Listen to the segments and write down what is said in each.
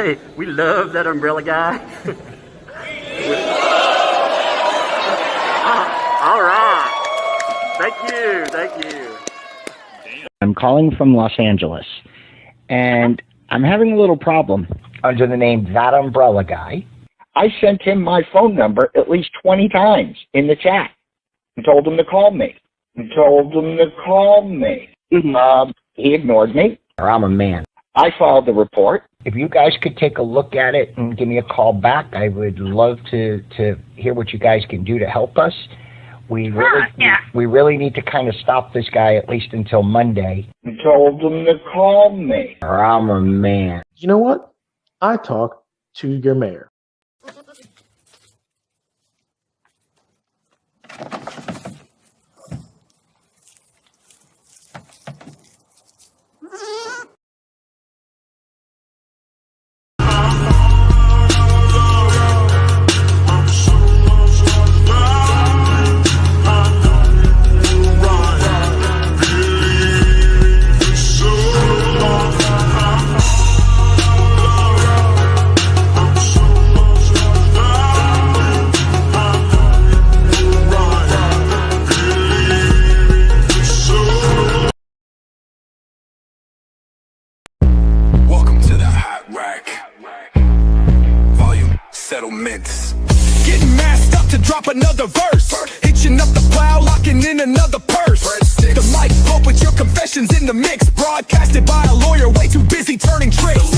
Hey, we love that umbrella guy. All right. Thank you. I'm calling from Los Angeles, and I'm having a little problem under the name ThatUmbrellaGuy. I sent him my phone number at least 20 times in the chat and told him to call me. He ignored me, or I'm a man. I filed the report. If you guys could take a look at it and give me a call back, I would love to hear what you guys can do to help us. We really need to kind of stop this guy at least until Monday. I told him to call me, or I'm a man. You know what? I talked to your mayor. Settlements. Getting masked up to drop another verse. Hitching up the plow, locking in another purse. The mic up with your confessions in the mix. Broadcasted by a lawyer way too busy turning tricks.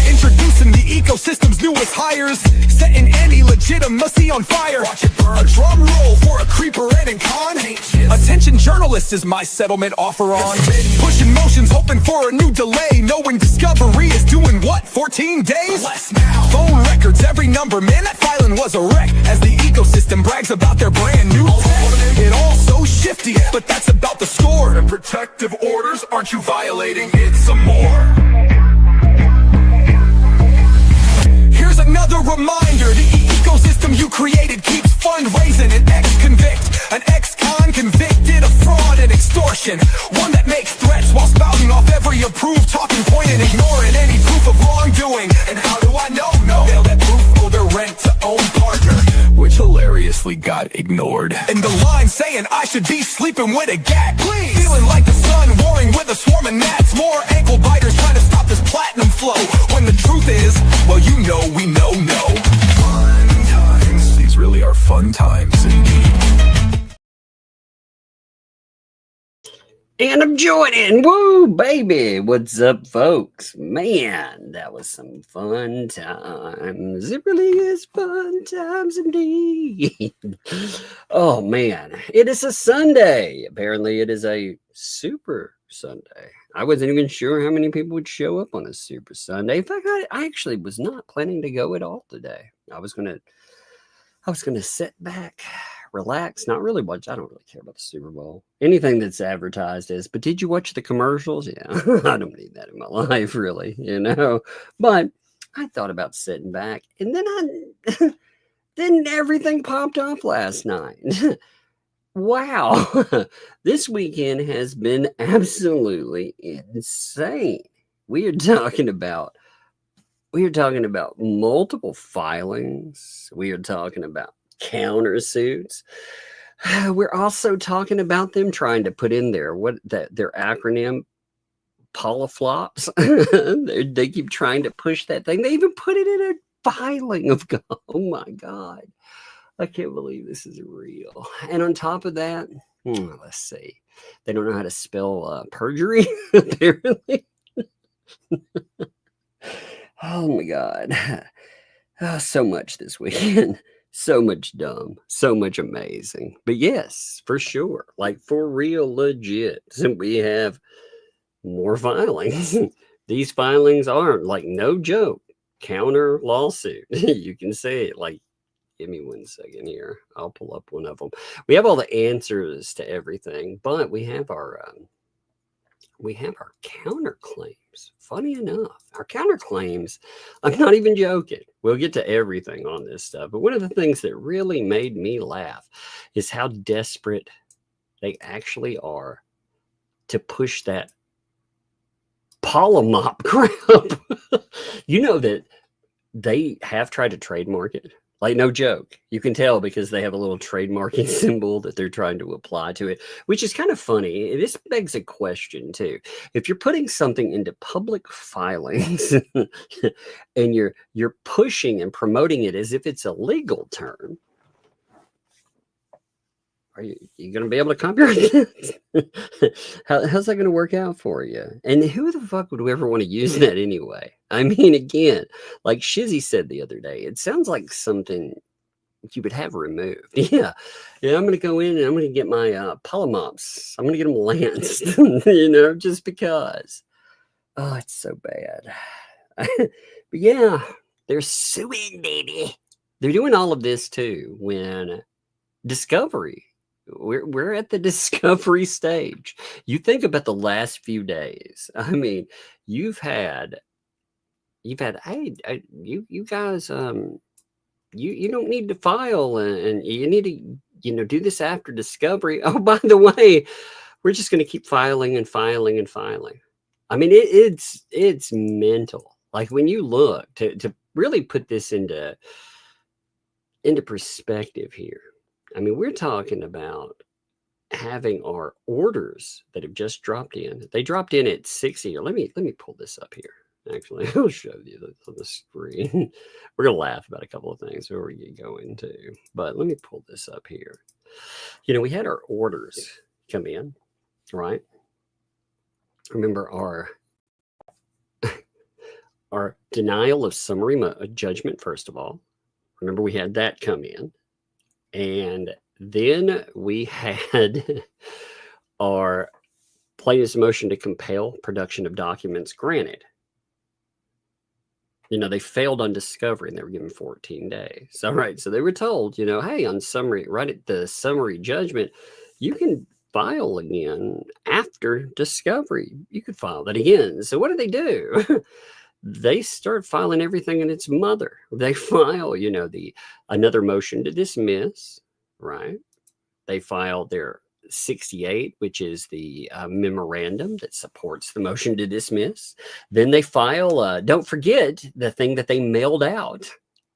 Introducing the ecosystem's newest hires. Setting any legitimacy on fire. A drum roll for a creeper and con. Attention journalist is my settlement offer on. Pushing motions hoping for a new delay. Knowing discovery is doing what, 14 days? Phone records, every number, man, that filing was a wreck. As the ecosystem brags about their brand new tech. It all so shifty, but that's about the score. And protective orders, aren't you violating it some more? Here's another reminder, the ecosystem you created keeps fundraising. An ex-convict, an ex-con convicted of fraud and extortion. One that makes threats while spouting off every approved talking point and ignoring any proof of wrongdoing. And how do I know? No, they'll let proof owe their rent to own partner, which hilariously got ignored. And the line saying I should be sleeping with a gat. Please. Feeling like the sun warring with a swarm of gnats. More ankle biters trying to stop this platinum flow. When the truth is, well, you know we know no. Fun times, these really are fun times indeed. And I'm joining. Woo, baby. What's up, folks? Man, that was some fun times. It really is fun times indeed. Oh, man. It is a Sunday. Apparently, it is a Super Sunday. I wasn't even sure how many people would show up on a Super Sunday. In fact, I actually was not planning to go at all today. I was gonna sit back, relax, not really watch. I don't really care about the Super Bowl. Anything that's advertised as, but did you watch the commercials? Yeah, I don't need that in my life, really, But I thought about sitting back, and then then everything popped off last night. Wow, this weekend has been absolutely insane. We are talking about multiple filings. We are talking about countersuits. We're also talking about them trying to put in their acronym polyflops. They keep trying to push that thing. They even put it in a filing of, oh my God. I can't believe this is real. And on top of that, let's see. They don't know how to spell perjury, apparently. Oh my God. So much this weekend. So much dumb. So much amazing. But yes, for sure. Like for real, legit. We have more filings. These filings aren't, like, no joke, counter lawsuit. You can say it like, give me 1 second here. I'll pull up one of them. We have all the answers to everything, but we have our counterclaims. Funny enough, our counterclaims, I'm not even joking. We'll get to everything on this stuff. But one of the things that really made me laugh is how desperate they actually are to push that polamop crap. You know that they have tried to trademark it. Like, no joke. You can tell because they have a little trademarking symbol that they're trying to apply to it, which is kind of funny. This begs a question, too. If you're putting something into public filings and you're pushing and promoting it as if it's a legal term, are you going to be able to copyright that? How's that going to work out for you? And who the fuck would ever want to use that anyway? I mean, again, like Shizzy said the other day, it sounds like something you would have removed. Yeah. I'm going to go in and I'm going to get my polamops. I'm going to get them lanced, just because. Oh, it's so bad. But yeah, they're suing, baby. They're doing all of this too when discovery. We're at the discovery stage. You think about the last few days. I mean, you've had hey, you guys you don't need to file and you need to do this after discovery. Oh, by the way, we're just going to keep filing and filing and filing. I mean, it's mental. Like, when you look to really put this into perspective here. I mean, we're talking about having our orders that have just dropped in. They dropped in at 60. Let me pull this up here. Actually, I'll show you this on the screen. We're gonna laugh about a couple of things before we get going too. But let me pull this up here. We had our orders come in, right? Remember our denial of summary judgment, first of all. Remember, we had that come in. And then we had our plaintiff's motion to compel production of documents granted. They failed on discovery and they were given 14 days. All right. So they were told, hey, on summary, right at the summary judgment, you can file again after discovery. You could file that again. So what do they do? They start filing everything in its mother. They file, another motion to dismiss, right? They file their 68, which is the memorandum that supports the motion to dismiss. Then they file, don't forget the thing that they mailed out.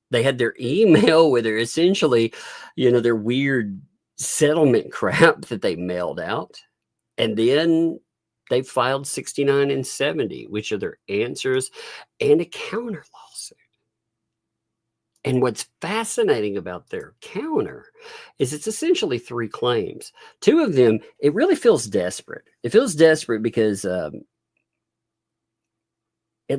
They had their email with their essentially, their weird settlement crap that they mailed out. And then they filed 69 and 70, which are their answers and a counter lawsuit. And what's fascinating about their counter is it's essentially 3 claims. 2 of them, it really feels desperate. It feels desperate because it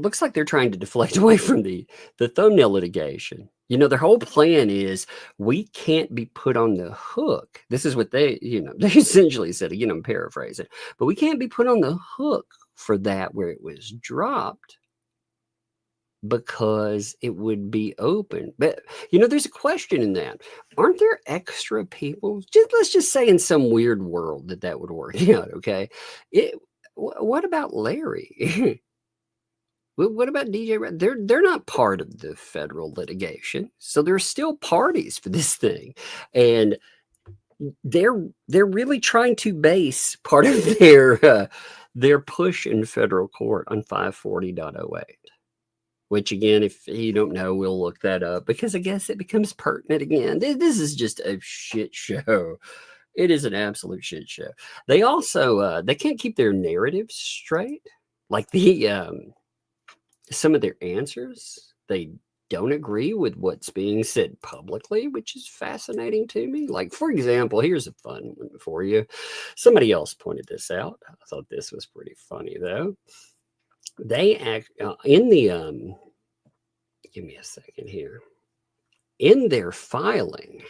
looks like they're trying to deflect away from the thumbnail litigation. Their whole plan is we can't be put on the hook. This is what they essentially said. Again, I'm paraphrasing, but we can't be put on the hook for that where it was dropped because it would be open. But, there's a question in that. Aren't there extra people? Let's just say in some weird world that would work out, okay? What about Larry? What about DJ? They're not part of the federal litigation, so they're still parties for this thing, and they're really trying to base part of their push in federal court on 540.08. Which, again, if you don't know, we'll look that up because I guess it becomes pertinent again. This is just a shit show. It is an absolute shit show. They also they can't keep their narratives straight, like some of their answers, they don't agree with what's being said publicly, which is fascinating to me. Like, for example, here's a fun one for you. Somebody else pointed this out. I thought this was pretty funny, though. They act in the, give me a second here. In their filing,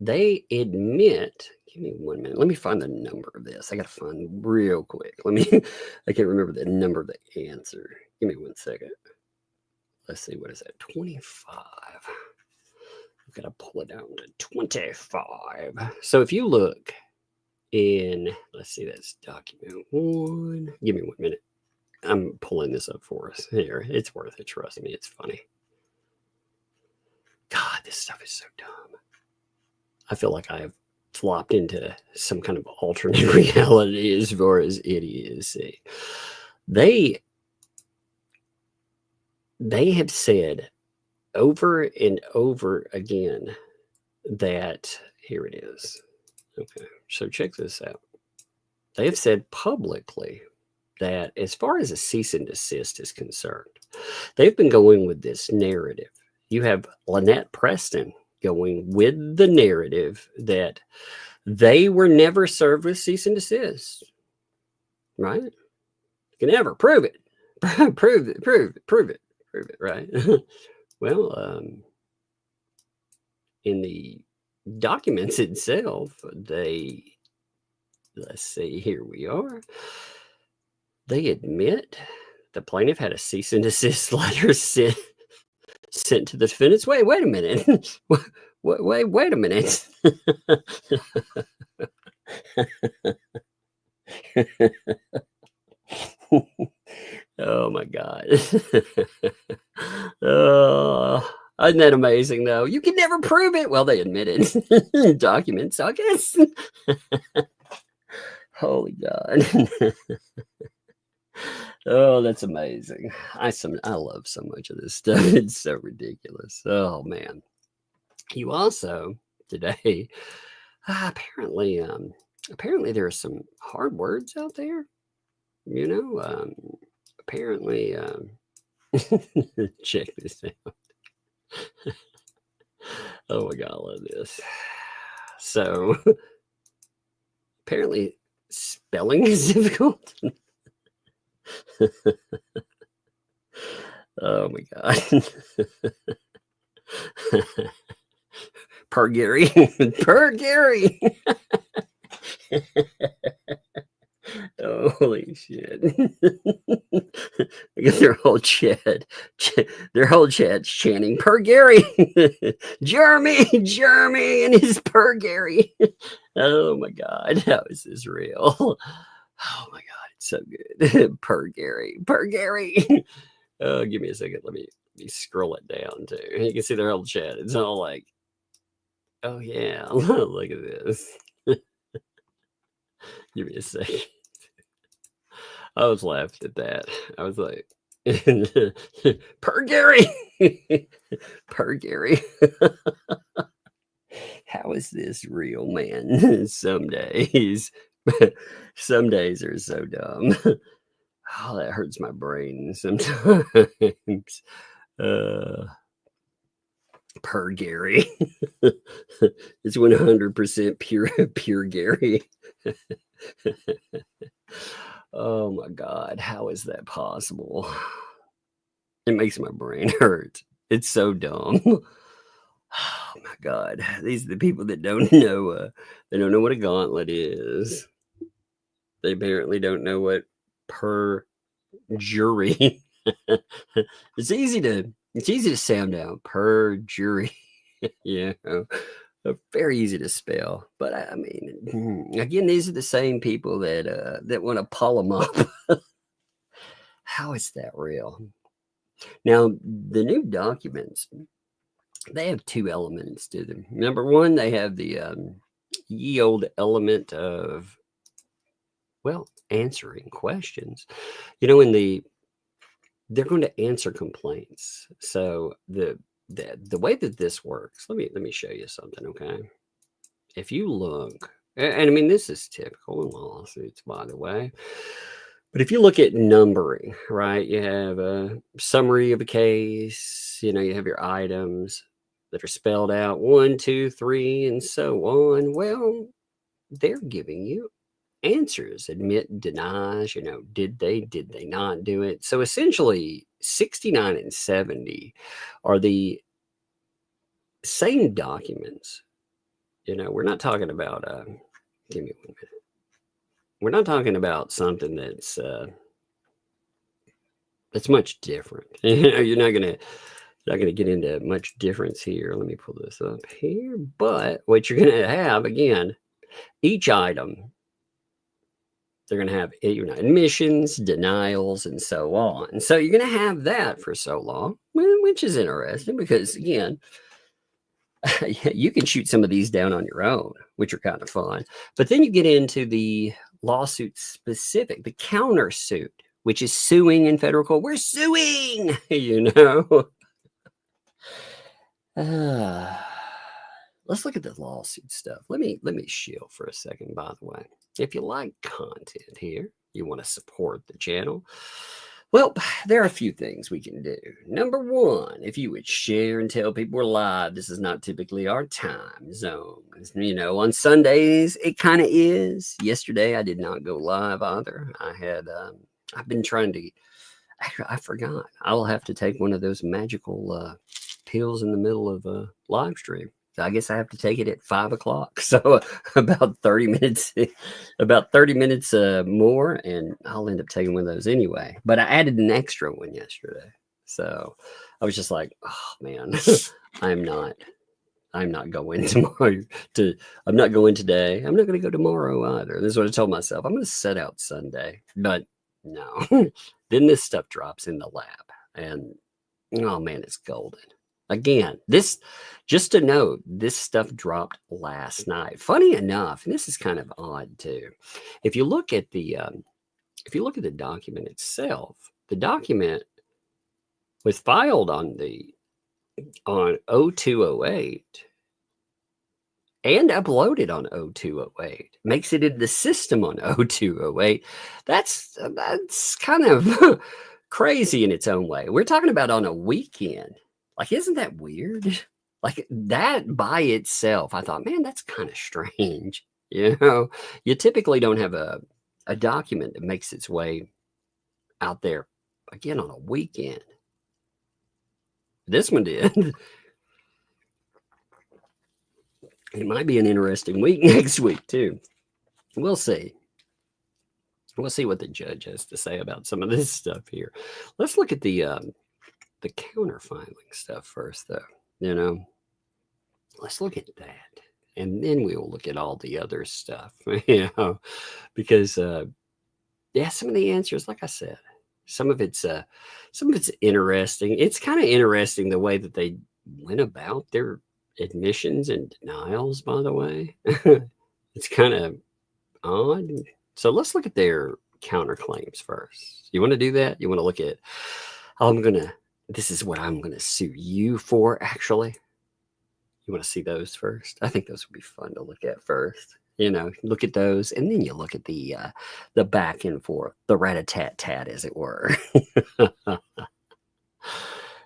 they admit, give me 1 minute. Let me find the number of this. I got to find real quick. I can't remember the number of the answer. Give me 1 second. Let's see, what is that? 25. I've got to pull it down to 25. So if you look in, let's see, that's document 1. Give me 1 minute. I'm pulling this up for us here. It's worth it. Trust me. It's funny. God, this stuff is so dumb. I feel like I have flopped into some kind of alternate reality as far as idiocy. They they have said over and over again that, here it is. Okay, so check this out. They have said publicly that as far as a cease and desist is concerned, they've been going with this narrative. You have Lynette Preston going with the narrative that they were never served with cease and desist, right? You can never prove it. prove it, right? Well, in the documents itself, let's see, here we are. They admit the plaintiff had a cease and desist letter sent to the defendants. Wait a minute. Wait a minute. Oh my God. Isn't that amazing though? You can never prove it. Well, they admitted documents, I guess. Holy God. Oh, that's amazing. I love so much of this stuff. It's so ridiculous. Oh man. You also today, apparently there are some hard words out there. You know, apparently, check this out. Oh my God, I love this. So apparently spelling is difficult. Oh my God. Per Gary. Per Gary. Holy shit. I guess their whole chat's chanting per Gary. Jeremy and his per Gary. Oh my God, how is this real? Oh my God, it's so good. Per Gary. Oh, give me a second. Let me scroll it down too. You can see their whole chat. It's all like, oh yeah, look at this. Give me a second. I was laughing at that. I was like, per Gary. Per Gary. How is this real, man? Some days are so dumb. Oh, that hurts my brain sometimes. Per Gary. It's 100% pure Gary. Oh my God, how is that possible? It makes my brain hurt. It's so dumb. Oh my God, these are the people that don't know. They don't know what a gauntlet is. They apparently don't know what perjury. It's easy to sound out. Perjury. Yeah. Very easy to spell, but I mean, again, these are the same people that want a polamop. How is that real? Now, the new documents, they have two elements to them. Number one, they have the ye old element of, well, answering questions. You know, they're going to answer complaints. So the way that this works, let me show you something, okay? If you look, and I mean, this is typical in lawsuits, by the way, but if you look at numbering, right, you have a summary of a case, you know, you have your items that are spelled out 1, 2, 3, and so on. Well, they're giving you answers, admit, denies, you know, did they not do it? So essentially 69 and 70 are the same documents. You know, we're not talking about give me 1 minute. We're not talking about something that's much different. You're not gonna get into much difference here. Let me pull this up here. But what you're gonna have, again, each item, they're going to have, you know, admissions, denials, and so on. So you're going to have that for so long, which is interesting because, again, you can shoot some of these down on your own, which are kind of fun. But then you get into the lawsuit specific, the countersuit, which is suing in federal court. We're suing, you know. Let's look at the lawsuit stuff. Let me shill for a second, by the way. If you like content here, you want to support the channel, well, there are a few things we can do. Number one, if you would share and tell people we're live. This is not typically our time zone. You know, on Sundays, it kind of is. Yesterday, I did not go live either. I've been trying to, I forgot. I'll have to take one of those magical pills in the middle of a live stream. So I guess I have to take it at 5 o'clock. So about 30 minutes, more, and I'll end up taking one of those anyway. But I added an extra one yesterday. So I was just like, oh man, I'm not going tomorrow. I'm not going today. I'm not going to go tomorrow either. This is what I told myself. I'm going to set out Sunday. But no. Then this stuff drops in the lab. And oh man, it's golden. Again, this, just to note, this stuff dropped last night. Funny enough, and this is kind of odd too. If you look at the document itself, the document was filed on 0208 and uploaded on 0208. Makes it in the system on 0208. That's kind of crazy in its own way. We're talking about on a weekend. Like, isn't that weird? Like, that by itself, I thought, man, that's kind of strange. You know, you typically don't have a document that makes its way out there again on a weekend. This one did. It might be an interesting week next week too. We'll see. We'll see what the judge has to say about some of this stuff here. Let's look at the counterfiling stuff first, though. You know, let's look at that, and then we will look at all the other stuff. You know, because yeah, some of the answers, like I said, some of it's interesting. It's kind of interesting the way that they went about their admissions and denials. By the way, it's kind of odd. So let's look at their counterclaims first. You want to do that? You want to look at? This is what I'm going to sue you for, actually. You want to see those first? I think those would be fun to look at first. You know, look at those, and then you look at the back and forth, the rat-a-tat-tat, as it were.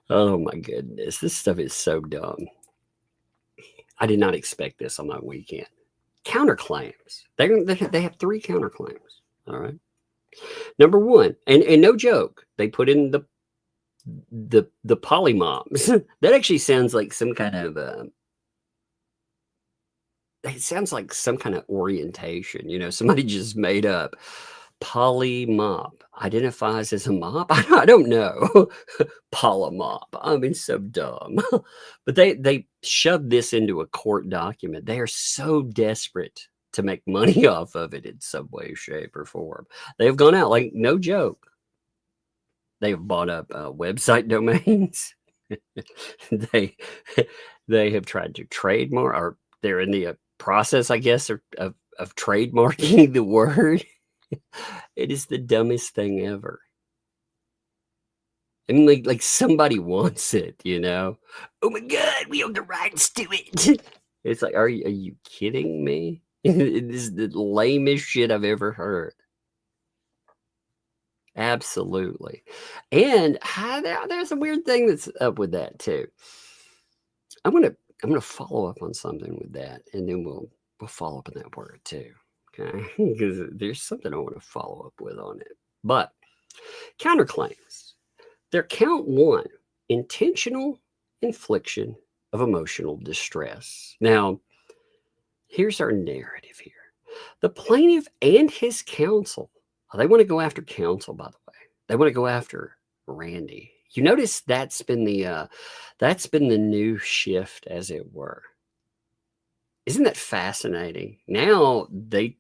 Oh, my goodness. This stuff is so dumb. I did not expect this on my weekend. Counterclaims. They have 3 counterclaims, all right? Number one, and no joke, they put in the polymops. That actually sounds like some kind of it sounds like some kind of orientation. You know, somebody just made up polymop, identifies as a mop. I don't know. Polamop. I mean, so dumb. But they shoved this into a court document. They are so desperate to make money off of it in some way, shape, or form. They have gone out, like, no joke. They have bought up website domains. they have tried to trademark, or they're in the process, I guess, of trademarking the word. It is the dumbest thing ever. I mean, like somebody wants it, you know? Oh my God, we own the rights to it. It's like, are you kidding me? This is the lamest shit I've ever heard. Absolutely. And there's a weird thing that's up with that too. I'm gonna follow up on something with that, and then we'll follow up on that word too. Okay, because there's something I want to follow up with on it. But counterclaims. They're count 1, intentional infliction of emotional distress. Now, here's our narrative here. The plaintiff and his counsel, they want to go after counsel, by the way. They want to go after Randy. You notice that's been the new shift, as it were. Isn't that fascinating? Now they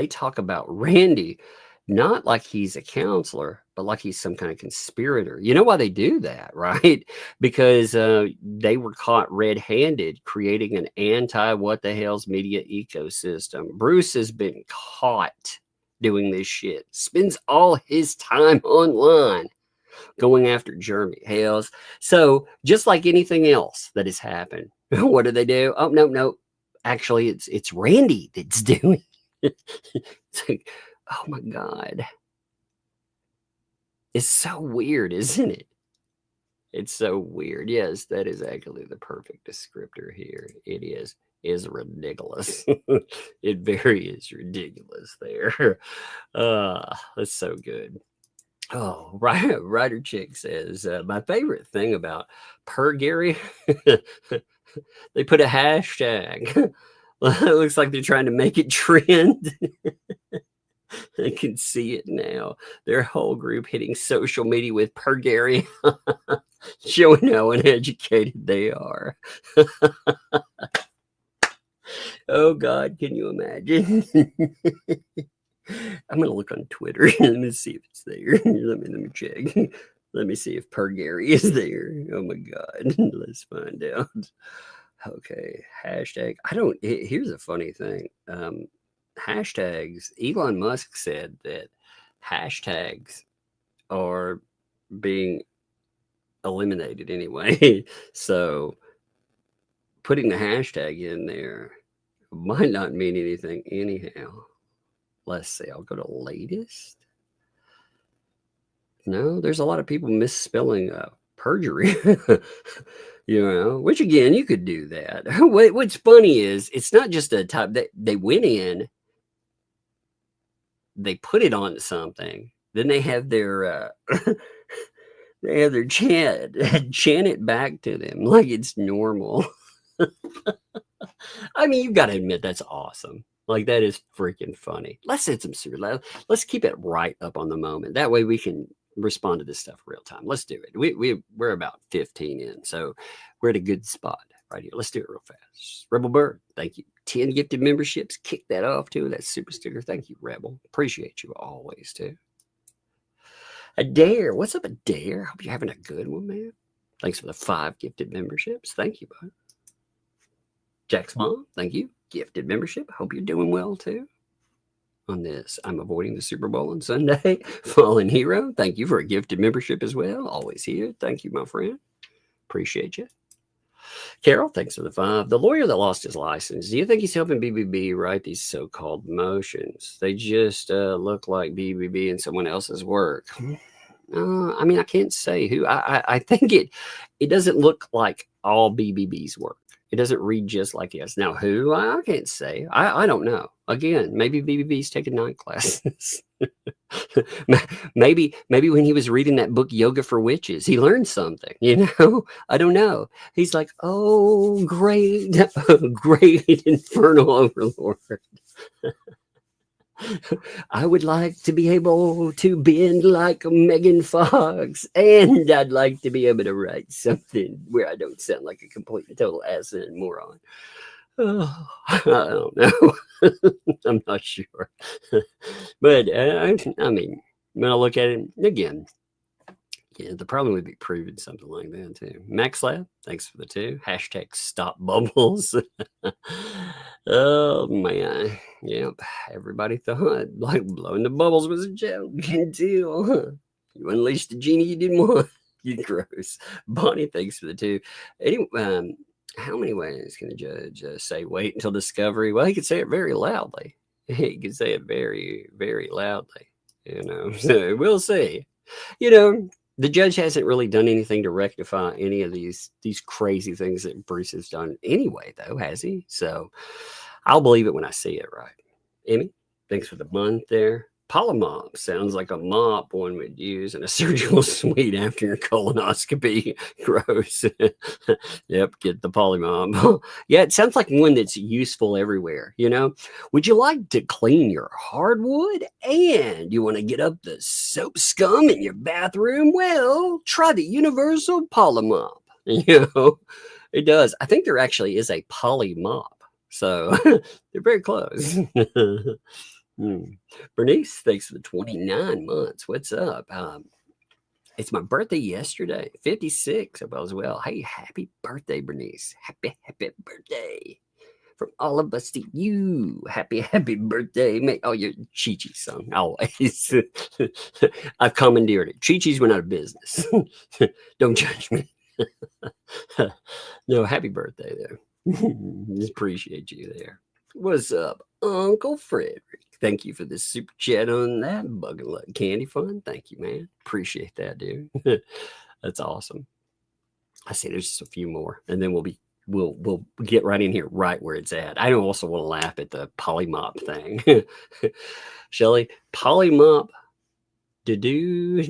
talk about Randy not like he's a counselor, but like he's some kind of conspirator. You know why they do that, right? Because they were caught red-handed creating an anti-what-the-hales media ecosystem. Bruce has been caught doing this shit. Spends all his time online going after Jeremy Hales. So just like anything else that has happened, what do? Oh, no. Actually, it's Randy that's doing it. It's like, oh my God. It's so weird, isn't it? It's so weird. Yes, that is actually the perfect descriptor here. It is ridiculous. It very is ridiculous there. That's so good. Oh, Writer Chick says, my favorite thing about Gary, they put a hashtag. It looks like they're trying to make it trend. I can see it now. Their whole group hitting social media with Gary, showing how uneducated they are. Oh God, can you imagine? I'm gonna look on Twitter. Let me see if it's there. Let me check. Let me see if Gary is there. Oh my God, let's find out. Okay, hashtag. Here's a funny thing. Hashtags. Elon Musk said that hashtags are being eliminated anyway. So putting the hashtag in there might not mean anything anyhow. Let's see. I'll go to latest. No, there's a lot of people misspelling perjury. Which again, you could do that. What's funny is it's not just a type that they went in, they put it on something, then they have their chant it back to them like it's normal. I mean, you've got to admit that's awesome. Like that is freaking funny. Let's hit some super. Let's keep it right up on the moment. That way we can respond to this stuff real time. Let's do it. We're about 15 in, so we're at a good spot right here. Let's do it real fast. Rebel Bird, thank you. 10 gifted memberships. Kick that off too. That super sticker. Thank you, Rebel. Appreciate you always too. Adair, what's up, Adair? Hope you're having a good one, man. Thanks for the 5 gifted memberships. Thank you, bud. Jack's mom, thank you. Gifted membership. Hope you're doing well too. On this, I'm avoiding the Super Bowl on Sunday. Fallen Hero, thank you for a gifted membership as well. Always here. Thank you, my friend. Appreciate you. Carol, thanks for the 5. The lawyer that lost his license. Do you think he's helping BBB write these so-called motions? They just look like BBB and someone else's work. I mean, I can't say who. I think it doesn't look like all BBB's work. It doesn't read just like his. Now, who? I can't say. I don't know. Again, maybe BBB's taking night classes. maybe when he was reading that book, Yoga for Witches, he learned something, I don't know. He's like, oh, great infernal overlord. I would like to be able to bend like Megan Fox, and I'd like to be able to write something where I don't sound like a complete and total ass and moron. Oh, I don't know. I'm not sure. But, I mean, when I look at it, again, yeah, the problem would be proving something like that, too. Max Lab, thanks for the 2. Hashtag stop bubbles. Oh, man. Yep. Everybody thought like blowing the bubbles was a joke until you unleashed the genie you didn't want. You gross. Bonnie, thanks for the 2. Anyway, how many ways can a judge say wait until discovery? Well, he could say it very loudly. He could say it very, very loudly. So we'll see. The judge hasn't really done anything to rectify any of these crazy things that Bruce has done anyway, though, has he? So I'll believe it when I see it, right? Emmy, thanks for the month there. Polamop sounds like a mop one would use in a surgical suite after your colonoscopy. Gross. Yep, get the polymop. Yeah, it sounds like one that's useful everywhere, Would you like to clean your hardwood and you want to get up the soap scum in your bathroom? Well, try the universal polymop. It does. I think there actually is a polymop. So they're very close. Bernice, thanks for the 29 months. What's up? It's my birthday yesterday, 56 as well. Hey, happy birthday, Bernice. Happy birthday. From all of us to you. Happy birthday, mate. Oh, your Chi-Chi song, always. I've commandeered it. Chi-Chi's went out of business. Don't judge me. No, happy birthday there. Just appreciate you there. What's up, Uncle Frederick? Thank you for the super chat on that. Buckleup Candy Fun. Thank you, man. Appreciate that, dude. That's awesome. I see there's just a few more, and then we'll get right in here, right where it's at. I also want to laugh at the polamop thing. Shelly, polamop do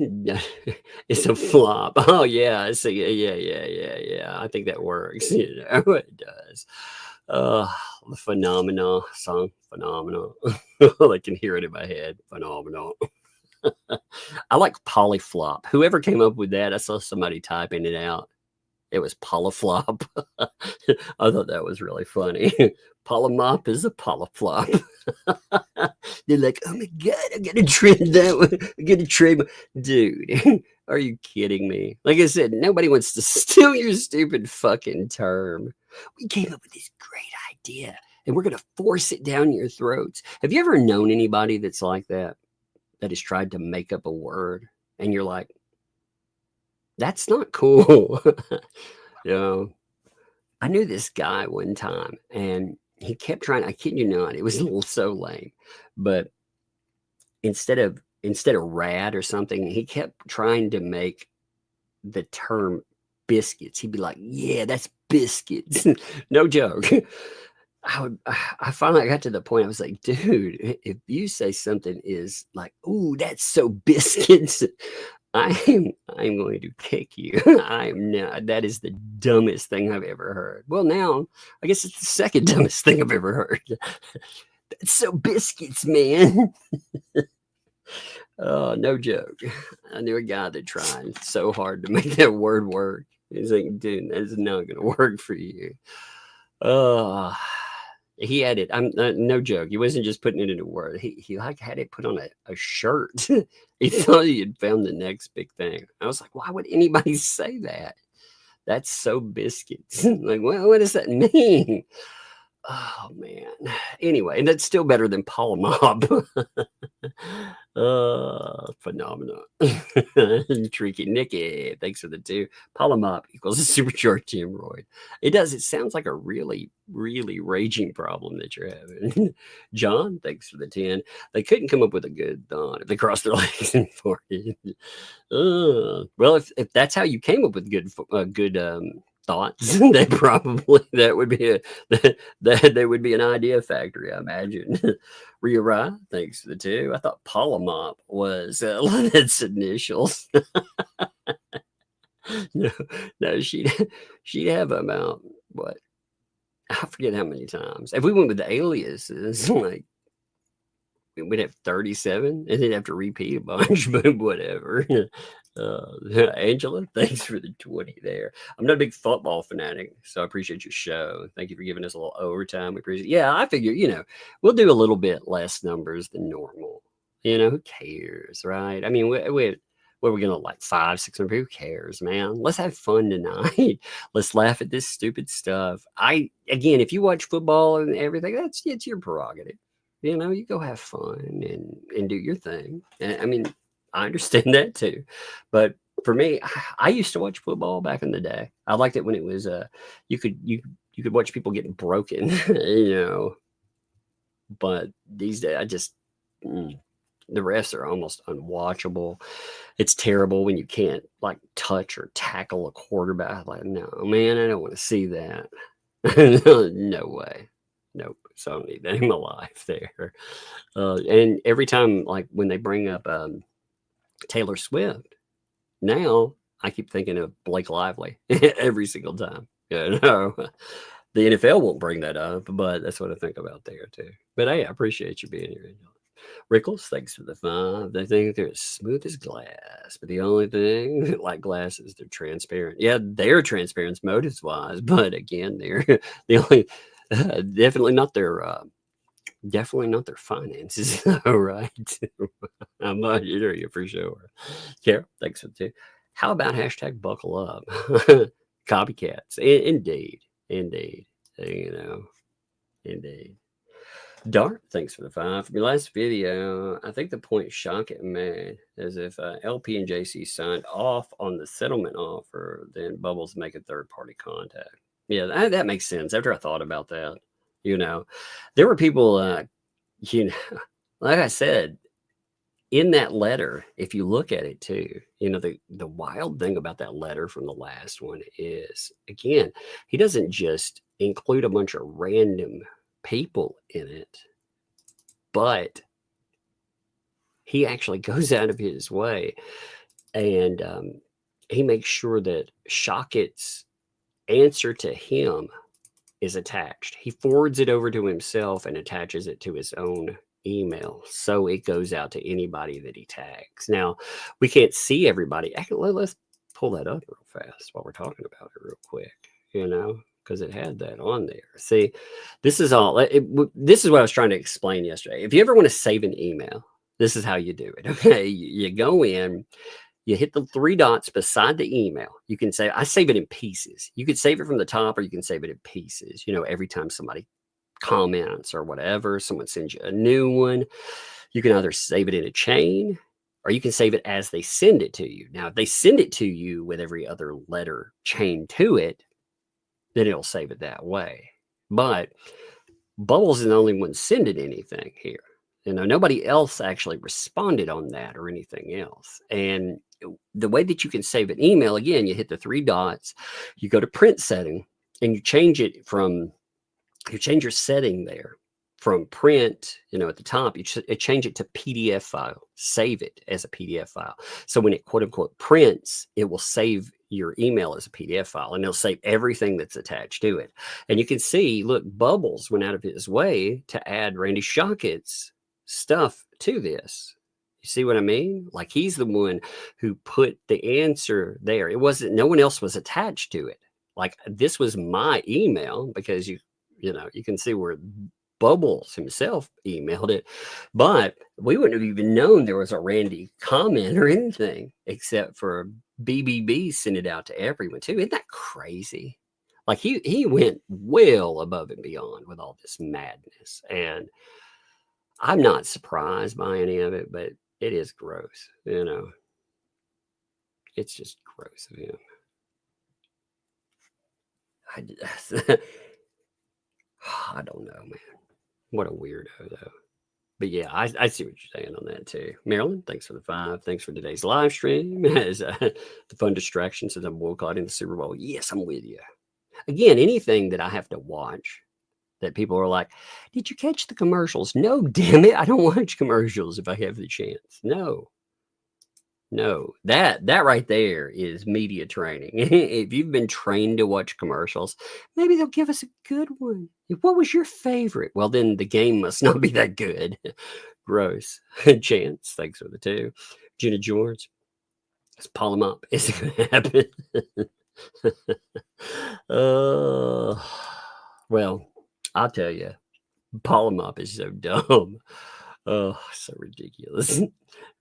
it's a flop. Oh yeah, I see. Yeah. I think that works. You know, it does. The Phenomena song, Phenomenal. I can hear it in my head. Phenomenal. I like polyflop. Whoever came up with that, I saw somebody typing it out. It was polyflop. I thought that was really funny. Polamop is a polyflop. They're like, oh my God, I gotta trade that one. I gotta trade. Dude, are you kidding me? Like I said, nobody wants to steal your stupid fucking term. We came up with this great idea and we're gonna force it down your throats. Have you ever known anybody that's like that has tried to make up a word and you're like, that's not cool. You know, I knew this guy one time and he kept trying, I kid you not, it was a little so lame, but instead of rad or something, he kept trying to make the term biscuits. He'd be like, yeah, that's biscuits. No joke. I finally got to the point I was like, dude, if you say something is like, ooh, that's so biscuits, I'm going to kick you. I am not. That is the dumbest thing I've ever heard. Well, now I guess it's the second dumbest thing I've ever heard. That's so biscuits, man. Oh, no joke. I knew a guy that tried so hard to make that word work. He's like, dude, that's not going to work for you. He had it. I'm no joke. He wasn't just putting it into a word. He like had it put on a shirt. He thought he had found the next big thing. I was like, why would anybody say that? That's so biscuits. Like, well, what does that mean? Oh man. Anyway, that's still better than polamop. Phenomenal. Tricky Nicky, thanks for the 2. Polamop equals a supercharged hemorrhoid. It does. It sounds like a really, really raging problem that you're having. John, thanks for the 10. They couldn't come up with a good thought if they crossed their legs and farted. Well, if that's how you came up with good thoughts, they probably that would be an idea factory, I imagine. Rhea, thanks for the 2. I thought polamop was Lynette's initials. No, she'd have about what? I forget how many times. If we went with the aliases, like we'd have 37 and they'd have to repeat a bunch, but whatever. Angela, thanks for the 20 there. I'm not a big football fanatic, so I appreciate your show. Thank you for giving us a little overtime. We appreciate it. Yeah, I figure, we'll do a little bit less numbers than normal. Who cares, right? I mean, what are we gonna like 500-600 people? Who cares, man? Let's have fun tonight. Let's laugh at this stupid stuff. Again, if you watch football and everything, it's your prerogative. You go have fun and do your thing. I mean, I understand that too. But for me, I used to watch football back in the day. I liked it when it was you could watch people getting broken, But these days I just the refs are almost unwatchable. It's terrible when you can't like touch or tackle a quarterback. Like, no, man, I don't want to see that. No way. Nope. So I don't need that in my life there. And every time, like when they bring up Taylor Swift, now I keep thinking of Blake Lively every single time. The NFL won't bring that up, but that's what I think about there too. But hey, I appreciate you being here. Rickles, thanks for the 5. They think they're as smooth as glass, but the only thing like glass is they're transparent. Yeah, they're transparent motives wise, but again, they're the only definitely not their finances. All right. I'm not hear you for sure. Carol, thanks for the 2. How about hashtag buckle up? Copycats. Indeed. Indeed. Dart, thanks for the 5. From your last video, I think the point Shockett made is if LP and JC signed off on the settlement offer, then Bubbles make a third-party contact. Yeah, that makes sense. After I thought about that, there were people, like I said, in that letter, if you look at it too, the wild thing about that letter from the last one is, again, he doesn't just include a bunch of random people in it, but he actually goes out of his way and he makes sure that Shockett's answer to him is attached. He forwards it over to himself and attaches it to his own email, so it goes out to anybody that he tags. Now, we can't see everybody. Actually, let's pull that up real fast while we're talking about it real quick, because it had that on there. See, this is all. This is what I was trying to explain yesterday. If you ever want to save an email, this is how you do it. Okay, you go in, you hit the 3 dots beside the email. You can say, I save it in pieces. You can save it from the top, or you can save it in pieces. Every time somebody comments or whatever, someone sends you a new one, you can either save it in a chain, or you can save it as they send it to you. Now, if they send it to you with every other letter chained to it, then it'll save it that way. But Bubbles is the only one sending anything here. Nobody else actually responded on that or anything else. And the way that you can save an email, again, you hit the 3 dots, you go to print setting, and you change your setting there from print, at the top, you change it to PDF file, save it as a PDF file. So when it quote unquote prints, it will save your email as a PDF file, and it'll save everything that's attached to it. And you can see, look, Bubbles went out of his way to add Randy Shockett's stuff to this. You see what I mean? Like, he's the one who put the answer there. It wasn't, no one else was attached to it. Like, this was my email, because you can see where Bubbles himself emailed it, but we wouldn't have even known there was a Randy comment or anything, except for BBB sent it out to everyone too. Isn't that crazy? Like, he went well above and beyond with all this madness, and I'm not surprised by any of it, but it is gross. It's just gross of him. I don't know, man. What a weirdo, though. But yeah, I see what you're saying on that too. Marilyn, thanks for the 5. Thanks for today's live stream. As the fun distraction since I'm boycotting the Super Bowl. Yes, I'm with you. Again, anything that I have to watch that people are like, did you catch the commercials? No, damn it. I don't watch commercials if I have the chance. No, that right there is media training. If you've been trained to watch commercials, maybe they'll give us a good one. What was your favorite? Well, then the game must not be that good. Gross. Chance, thanks for the 2. Gina George, it's polamop. Is it going to happen? Well, I'll tell you, polamop is so dumb. Oh, so ridiculous.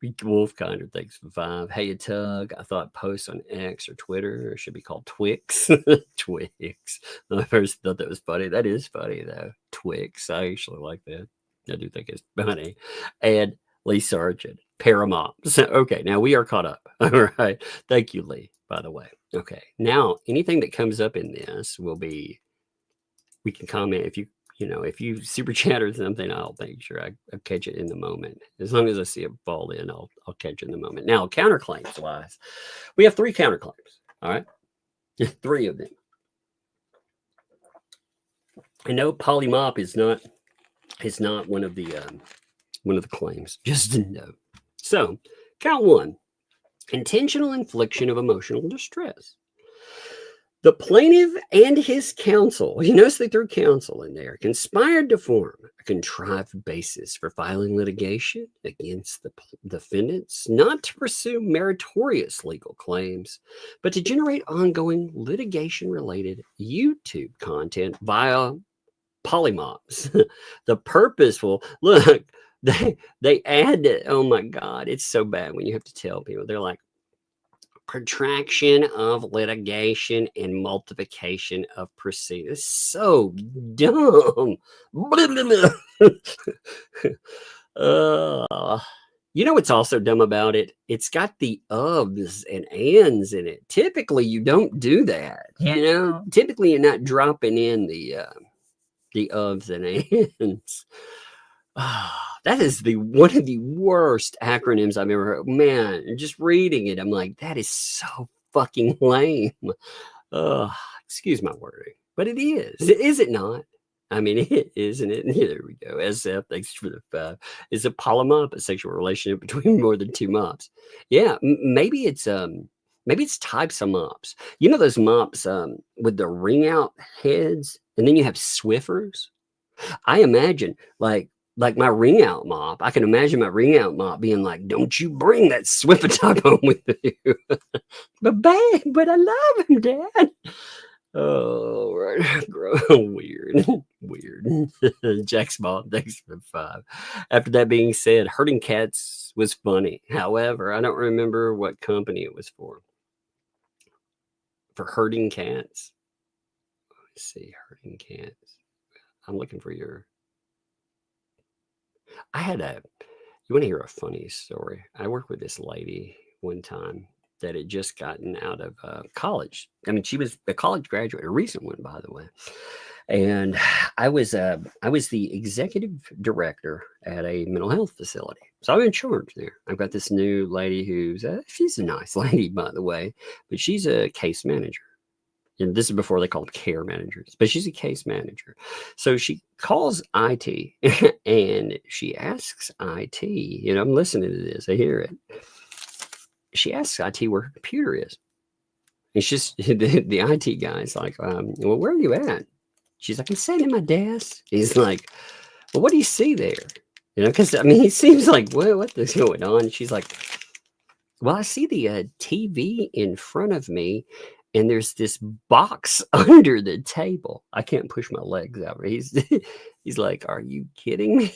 Wolfkinder, thanks for 5. Hey, Tug, I thought posts on X or Twitter should be called Twix. Twix. I first thought that was funny. That is funny, though. Twix. I actually like that. I do think it's funny. And Lee Sargent, Paramount. So, okay, now we are caught up. All right. Thank you, Lee, by the way. Okay. Now, anything that comes up in this will be, we can comment if you super chat or something, I'll make sure I catch it in the moment. As long as I see it fall in, I'll catch it in the moment. Now, counterclaims wise, we have 3 counterclaims. All right, 3 of them. I know polymop is not one of the claims. Just to note. So, count 1: intentional infliction of emotional distress. The plaintiff and his counsel, you notice they threw counsel in there, conspired to form a contrived basis for filing litigation against the defendants, not to pursue meritorious legal claims, but to generate ongoing litigation-related YouTube content via polymops. The purposeful, look, they add, oh my God, it's so bad when you have to tell people. They're like, protraction of litigation and multiplication of proceedings. So dumb. You know what's also dumb about it? It's got the ofs and ands in it. Typically, you don't do that. You know, typically you're not dropping in the ofs and ands. That is one of the worst acronyms I've ever heard. Man, just reading it, I'm like, that is so fucking lame. Excuse my wording, but it is. Is it not? I mean, it isn't it? Yeah, there we go. SF, thanks for the 5. Is a polamop a sexual relationship between more than 2 mops? Yeah, maybe it's types of mops. You know those mops with the ring out heads, and then you have Swiffers. I imagine like my ring out mop. I can imagine my ring out mop being like, "Don't you bring that Swiffer top home with you." But babe, but I love him, Dad. Oh, right. Weird. Jack's mom, thanks for 5. After that being said, herding cats was funny. However, I don't remember what company it was for. For herding cats. Let's see, herding cats. I'm looking for your. You want to hear a funny story? I worked with this lady one time that had just gotten out of college. I mean, she was a college graduate, a recent one, by the way. And I was the executive director at a mental health facility. So I'm in charge there. I've got this new lady she's a nice lady, by the way, but she's a case manager. And this is before they called care managers, but she's a case manager. So she calls IT and she asks IT, I'm listening to this, I hear it. She asks IT where her computer is. It's just the IT guy's like, well, where are you at? She's like, I'm sitting at my desk. He's like, well, what do you see there? Because, I mean, he seems like, well, what is going on? She's like, well, I see the TV in front of me, and there's this box under the table. I can't push my legs out. He's like, are you kidding me?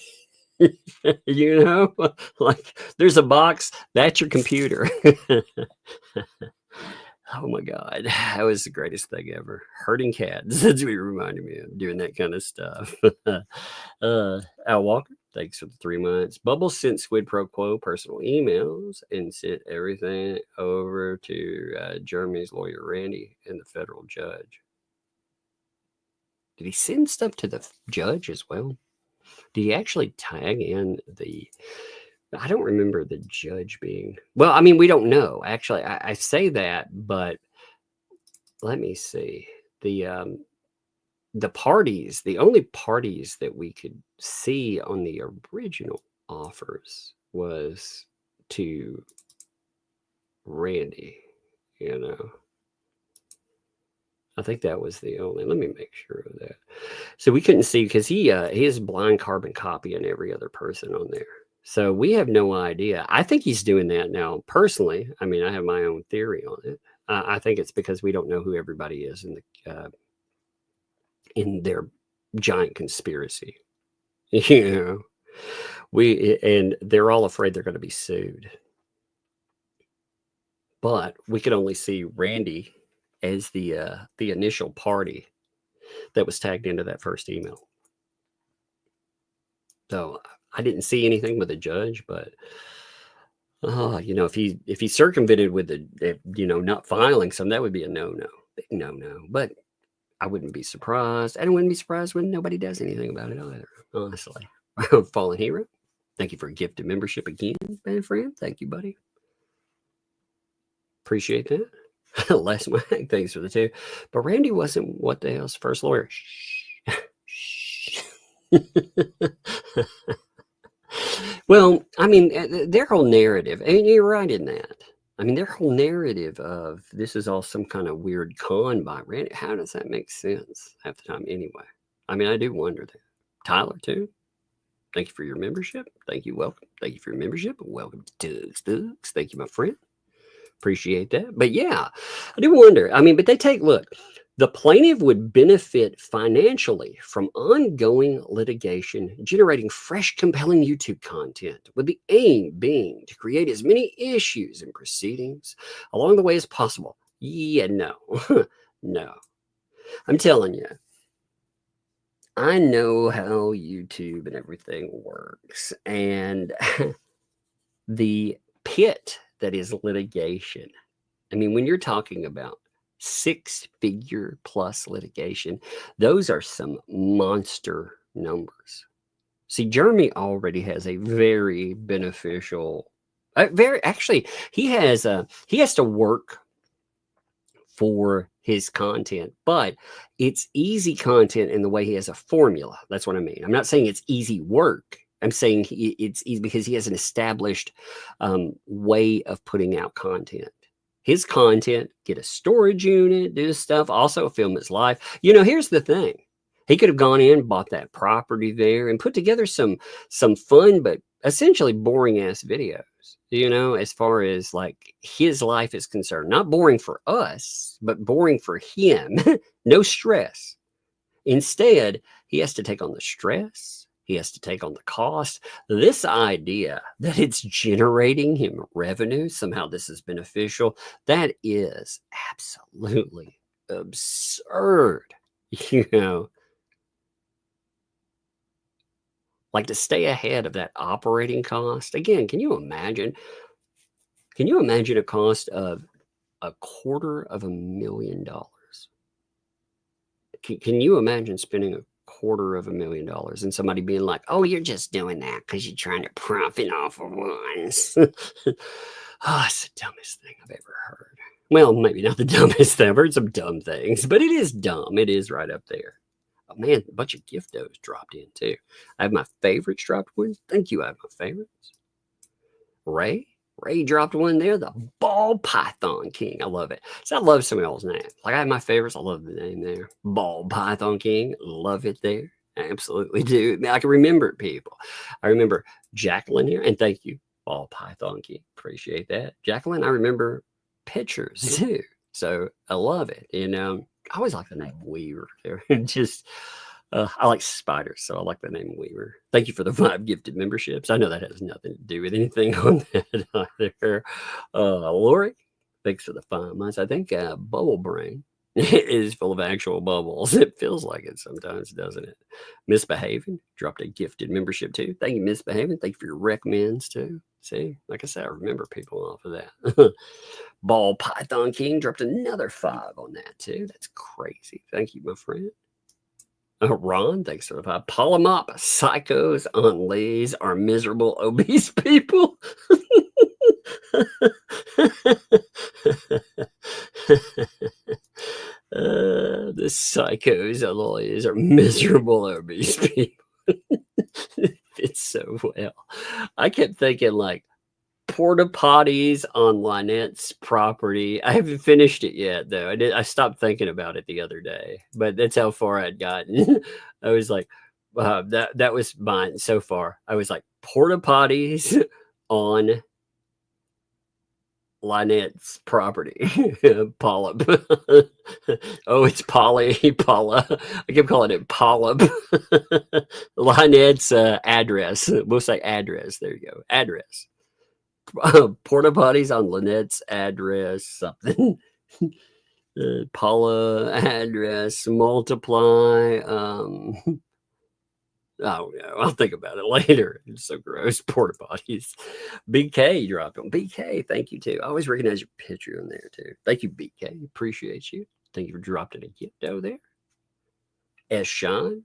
Like there's a box, that's your computer. Oh my God, that was the greatest thing ever. Herding cats. That's what it reminded me of, doing that kind of stuff. Al Walker, thanks for the 3 months. Bubbles sent Squid Pro Quo personal emails and sent everything over to Jeremy's lawyer, Randy, and the federal judge. Did he send stuff to the judge as well? Did he actually tag in I don't remember the judge being, well, I mean, we don't know. Actually, I say that, but let me see. The only parties that we could see on the original offers was to Randy, I think that was the only. Let me make sure of that. So we couldn't see because he is blind carbon copying every other person on there. So we have no idea. I think he's doing that now. Personally, I mean, I have my own theory on it. I think it's because we don't know who everybody is in their giant conspiracy. And they're all afraid they're going to be sued. But we could only see Randy as the initial party that was tagged into that first email. So I didn't see anything with the judge, but if he circumvented with the not filing some, that would be a no. Big no. But I wouldn't be surprised. And I wouldn't be surprised when nobody does anything about it either, honestly. Fallen Hero, thank you for a gift of membership again, bad friend. Thank you, buddy. Appreciate that. Les Mac, thanks for the 2. But Randy wasn't What the Hale's first lawyer. Shh. Well, I mean, their whole narrative, I mean, you're right in that. I mean, their whole narrative of this is all some kind of weird con by Randy. How does that make sense half the time anyway? I mean, I do wonder that. Tyler, too. Thank you for your membership. Thank you. Welcome. Thank you for your membership. Welcome to Tugs. Thank you, my friend. Appreciate that. But yeah, I do wonder. I mean, but look, The plaintiff would benefit financially from ongoing litigation, generating fresh, compelling YouTube content, with the aim being to create as many issues and proceedings along the way as possible. Yeah, no, no. I'm telling you, I know how YouTube and everything works, and the pit that is litigation. I mean, when you're talking about 6-figure plus litigation, those are some monster numbers. See, Jeremy already has a very beneficial, actually, he has to work for his content, but it's easy content in the way he has a formula. That's what I mean. I'm not saying it's easy work. I'm saying it's easy because he has an established way of putting out content. His content, get a storage unit, do stuff, also film his life. You know, here's the thing. He could have gone in, bought that property there, and put together some fun, but essentially boring ass videos, you know, as far as like his life is concerned. Not boring for us, but boring for him. No stress. Instead, he has to take on the stress. He has to take on the cost. This idea that it's generating him revenue, somehow this is beneficial, that is absolutely absurd. You know, like to stay ahead of that operating cost. Again, can you imagine? Can you imagine a cost of $250,000? Can you imagine spending $250,000 and somebody being like, oh, you're just doing that because you're trying to profit off of ones? Oh, it's the dumbest thing I've ever heard. Well, maybe not the dumbest thing. I've heard some dumb things, but it is dumb. It is right up there. Oh, man, a bunch of giftos dropped in, too. I have my favorites dropped one. Thank you. I have my favorites. Ray dropped one there. The Ball Python King. I love it. So I love some of y'all's names. Like I have my favorites. I love the name there. Ball Python King. Love it there. I absolutely do. I can remember people. I remember Jacqueline here. And thank you, Ball Python King. Appreciate that. Jacqueline, I remember pictures too. So I love it. You know, I always like the name Weaver there. Just I like spiders, so I like the name Weaver. Thank you for the 5 gifted memberships. I know that has nothing to do with anything on that either. Lori, thanks for the 5 months. I think Bubble Brain is full of actual bubbles. It feels like it sometimes, doesn't it? Misbehaving dropped a gifted membership too. Thank you, Misbehaving. Thank you for your recommends too. See, like I said, I remember people off of that. Ball Python King dropped another 5 on that too. That's crazy. Thank you, my friend. Ron, thanks for the 5. Polamop, psychos on lays are miserable, obese people. The psychos on lays are miserable, obese people. It's so well. I kept thinking like porta potties on Lynette's property. I haven't finished it yet, though. I stopped thinking about it the other day, but that's how far I'd gotten. I was like, that was mine so far. I was like, porta potties on Lynette's property. Polyp. Oh, it's Paula. I kept calling it Polyp. Lynette's address. We'll say address. There you go. Address. Porta potties on Lynette's address, something. Paula address, multiply. Oh, yeah, I'll think about it later. It's so gross. Porta potties. BK dropped on. BK, thank you too. I always recognize your picture in there too. Thank you, BK. Appreciate you. Thank you for dropping a gift over there. S. Shine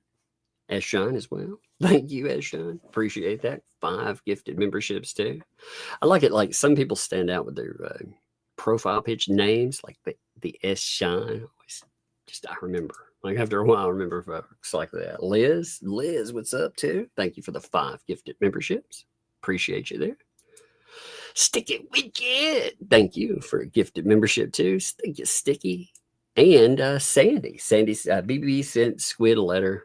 as well. Thank you, S. Shine. Appreciate that. 5 gifted memberships too. I like it. Like some people stand out with their profile pitch names, like the S. Shine. I remember. Like after a while, I remember folks like that. Liz, what's up too? Thank you for the 5 gifted memberships. Appreciate you there. Sticky Wicked. Thank you for a gifted membership too. Thank you, Sticky. And Sandy's BB sent Squid a letter.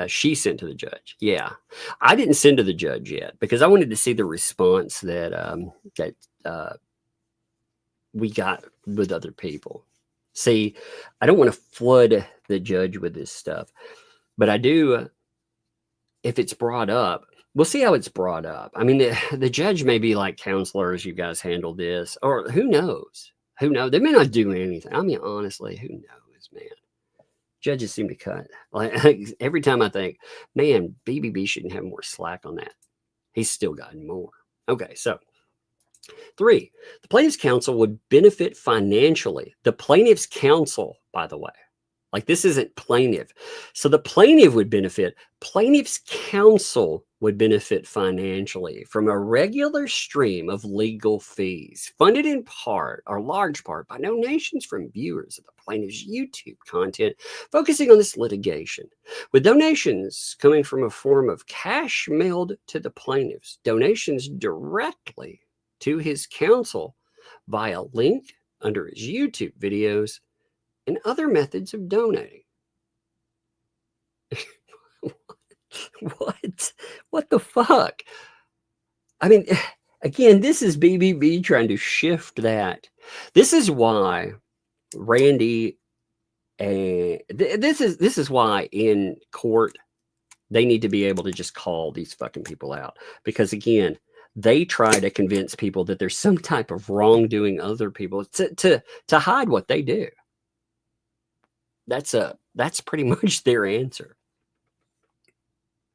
She sent to the judge. Yeah, I didn't send to the judge yet because I wanted to see the response that we got with other people. See, I don't want to flood the judge with this stuff, but I do, if it's brought up, we'll see how it's brought up. I mean, the judge may be like, counselors, you guys handle this, or who knows? Who knows? They may not do anything. I mean, honestly, who knows, man? Judges seem to cut. Like every time I think, man, BBB shouldn't have more slack on that. He's still gotten more. Okay, so 3, the plaintiff's counsel would benefit financially. The plaintiff's counsel, by the way, like this isn't plaintiff. So the plaintiff would benefit. Plaintiff's counsel would benefit financially from a regular stream of legal fees, funded in part or large part by donations from viewers of the plaintiff's YouTube content focusing on this litigation, with donations coming from a form of cash mailed to the plaintiffs, donations directly to his counsel via link under his YouTube videos, and other methods of donating. What the fuck? I mean, again, this is BBB trying to shift that. This is why Randy, this is why in court they need to be able to just call these fucking people out, because again, they try to convince people that there's some type of wrongdoing other people to hide what they do. That's pretty much their answer.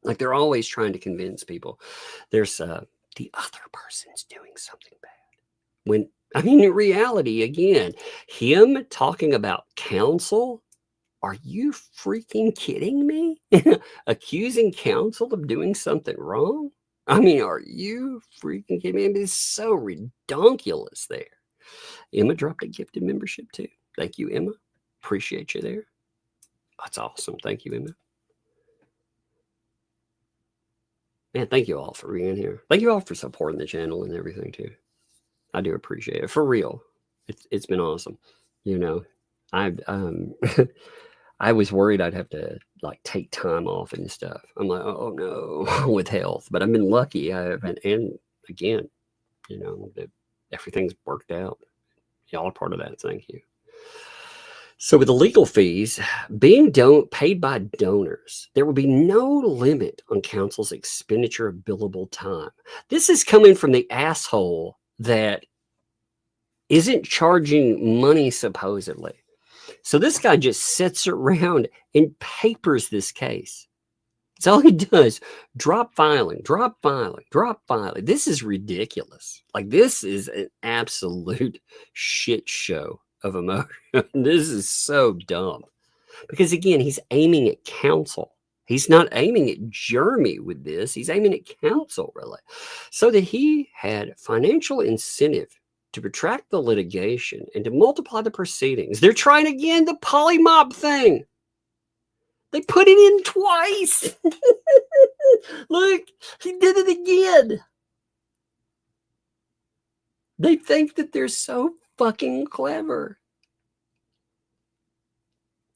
Like they're always trying to convince people there's the other person's doing something bad. When, I mean, in reality, again, him talking about counsel, are you freaking kidding me? Accusing counsel of doing something wrong? I mean, are you freaking kidding me? I mean, it's so redonkulous there. Emma dropped a gifted membership too. Thank you, Emma. Appreciate you there. That's awesome. Thank you, Emma. Man, thank you all for being here. Thank you all for supporting the channel and everything too. I do appreciate it. For real. It's been awesome. You know, I was worried I'd have to like take time off and stuff. I'm like, oh no, with health. But I've been lucky. And again, you know, everything's worked out. Y'all are part of that. Thank you. So with the legal fees being paid by donors, there will be no limit on counsel's expenditure of billable time. This is coming from the asshole that isn't charging money, supposedly. So this guy just sits around and papers this case. That's all he does. Drop filing, drop filing, drop filing. This is ridiculous. Like this is an absolute shit show of emotion. This is so dumb. Because again, he's aiming at counsel. He's not aiming at Jeremy with this. He's aiming at counsel, really. So that he had financial incentive to protract the litigation and to multiply the proceedings. They're trying again the polamop thing. They put it in twice. Look, he did it again. They think that they're so fucking clever.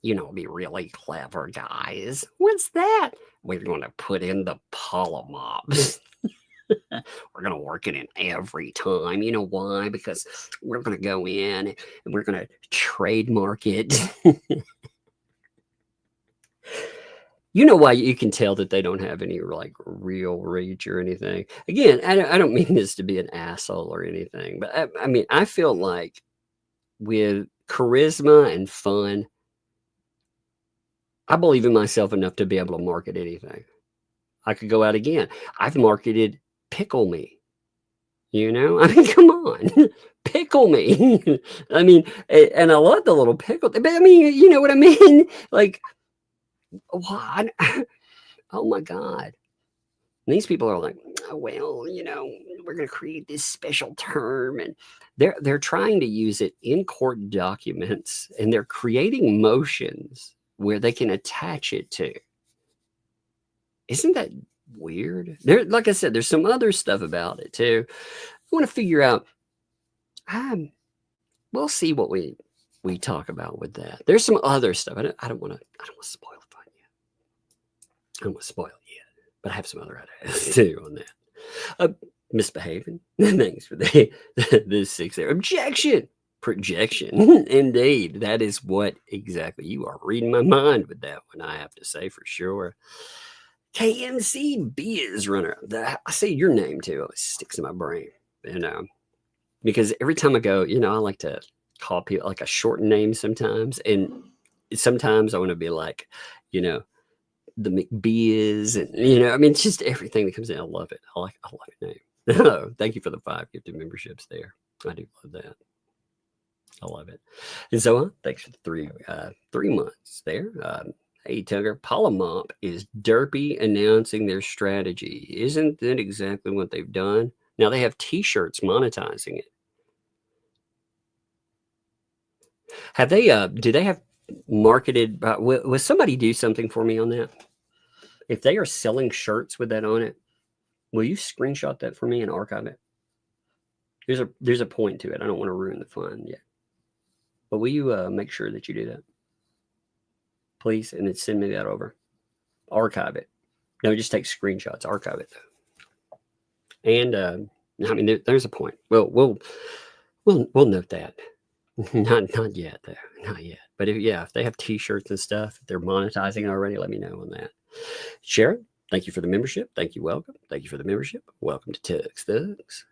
You know, be really clever, guys. What's that? We're going to put in the polymops. We're going to work it in every time. You know why? Because we're going to go in and we're going to trademark it. You know why you can tell that they don't have any like real reach or anything. Again, I don't mean this to be an asshole or anything, but I mean, I feel like with charisma and fun, I believe in myself enough to be able to market anything. I could go out again. I've marketed Pickle Me. You know, I mean, come on, pickle me. I mean, and I love the little pickle, but I mean, you know what I mean? Like, what? Oh my God. And these people are like, oh, well, you know, we're going to create this special term. And they're trying to use it in court documents, and they're creating motions where they can attach it to. Isn't that weird? There, like I said, there's some other stuff about it too. I want to figure out. We'll see what we talk about with that. There's some other stuff. I don't want to spoil it for you. I don't want to spoil it yet, but I have some other ideas too on that. Misbehaving. Thanks for the 6 there. Objection. projection. Indeed, that is what exactly you are reading my mind with that one, I have to say for sure. KMC Biz Runner. I say your name too. It sticks in my brain, because every time I go, I like to call people like a short name sometimes, and sometimes I want to be like, the McBiz, and I mean, it's just everything that comes in. I love it. I love your name. Thank you for the 5 gifted memberships there. I do love that. I love it. And so thanks for the 3 months there. Hey, Tugger, Polamop is derpy announcing their strategy. Isn't that exactly what they've done? Now they have t-shirts monetizing it. Have they, do they have marketed, will somebody do something for me on that? If they are selling shirts with that on it, will you screenshot that for me and archive it? There's a point to it. I don't want to ruin the fun yet. But will you make sure that you do that? Please, and then send me that over. Archive it. No, just take screenshots. Archive it. And I mean, there's a point. Well, we'll note that. Not yet, though. Not yet. But if they have T-shirts and stuff, if they're monetizing it already, let me know on that. Sharon, thank you for the membership. Thank you. Welcome. Thank you for the membership. Welcome to Tugs Thugs.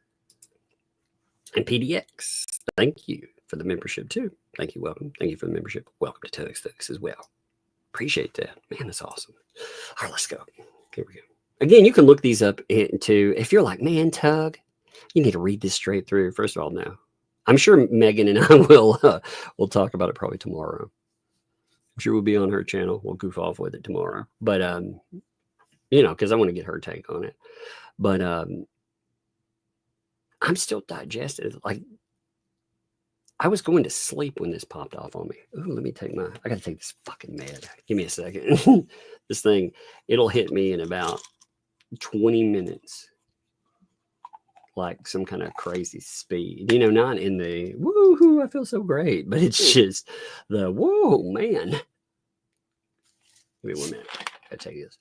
And PDX, thank you for the membership too. Thank you. Welcome. Thank you for the membership. Welcome to Tugs Thugs as well. Appreciate that. Man, that's awesome. All right, let's go. Here we go. Again, you can look these up into, if you're like, man, Tug, you need to read this straight through. First of all, no. I'm sure Megan and I we'll talk about it probably tomorrow. I'm sure we'll be on her channel. We'll goof off with it tomorrow. But, because I want to get her take on it. But I'm still digested. Like, I was going to sleep when this popped off on me. Ooh, let me take I got to take this fucking med. Give me a second. This thing, it'll hit me in about 20 minutes. Like some kind of crazy speed. Not in the, woohoo, I feel so great. But it's just the, whoa, man. Give me 1 minute. I gotta take this.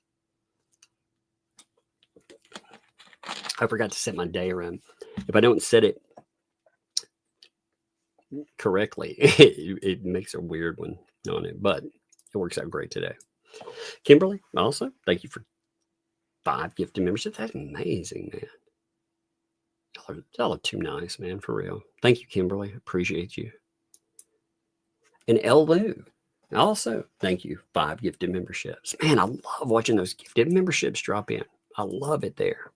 I forgot to set my day around. If I don't set it correctly, it makes a weird one on it, but it works out great today. Kimberly, also, thank you for 5 gifted memberships. That's amazing, man. Y'all are too nice, man, for real. Thank you, Kimberly. Appreciate you. And Elu, also, thank you. 5 gifted memberships. Man, I love watching those gifted memberships drop in. I love it there.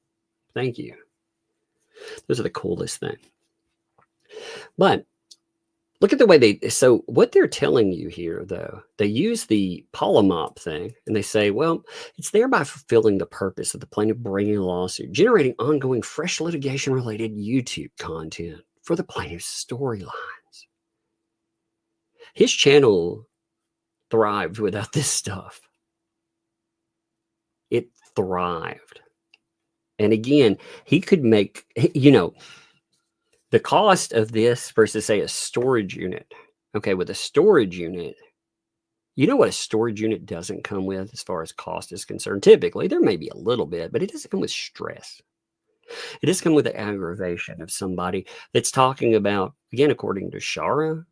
Thank you. Those are the coolest thing. But look at the way so what they're telling you here, though, they use the polamop thing and they say, well, it's thereby fulfilling the purpose of the plaintiff bringing a lawsuit, generating ongoing fresh litigation related YouTube content for the plaintiff's storylines. His channel thrived without this stuff. It thrived. And again, he could make, the cost of this versus, say, a storage unit. Okay, with a storage unit, you know what a storage unit doesn't come with as far as cost is concerned? Typically, there may be a little bit, but it doesn't come with stress. It doesn't come with the aggravation of somebody that's talking about, again, according to Shara,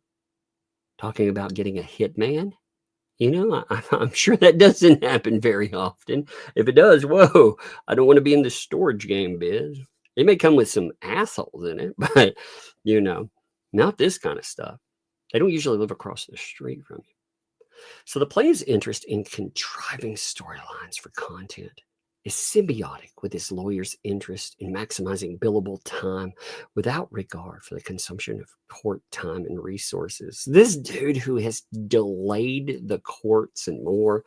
talking about getting a hitman. I'm sure that doesn't happen very often. If it does, whoa, I don't want to be in the storage game biz. It may come with some assholes in it, but, not this kind of stuff. They don't usually live across the street from you. So the plaintiff's interest in contriving storylines for content is symbiotic with his lawyer's interest in maximizing billable time without regard for the consumption of court time and resources. This dude who has delayed the courts and more.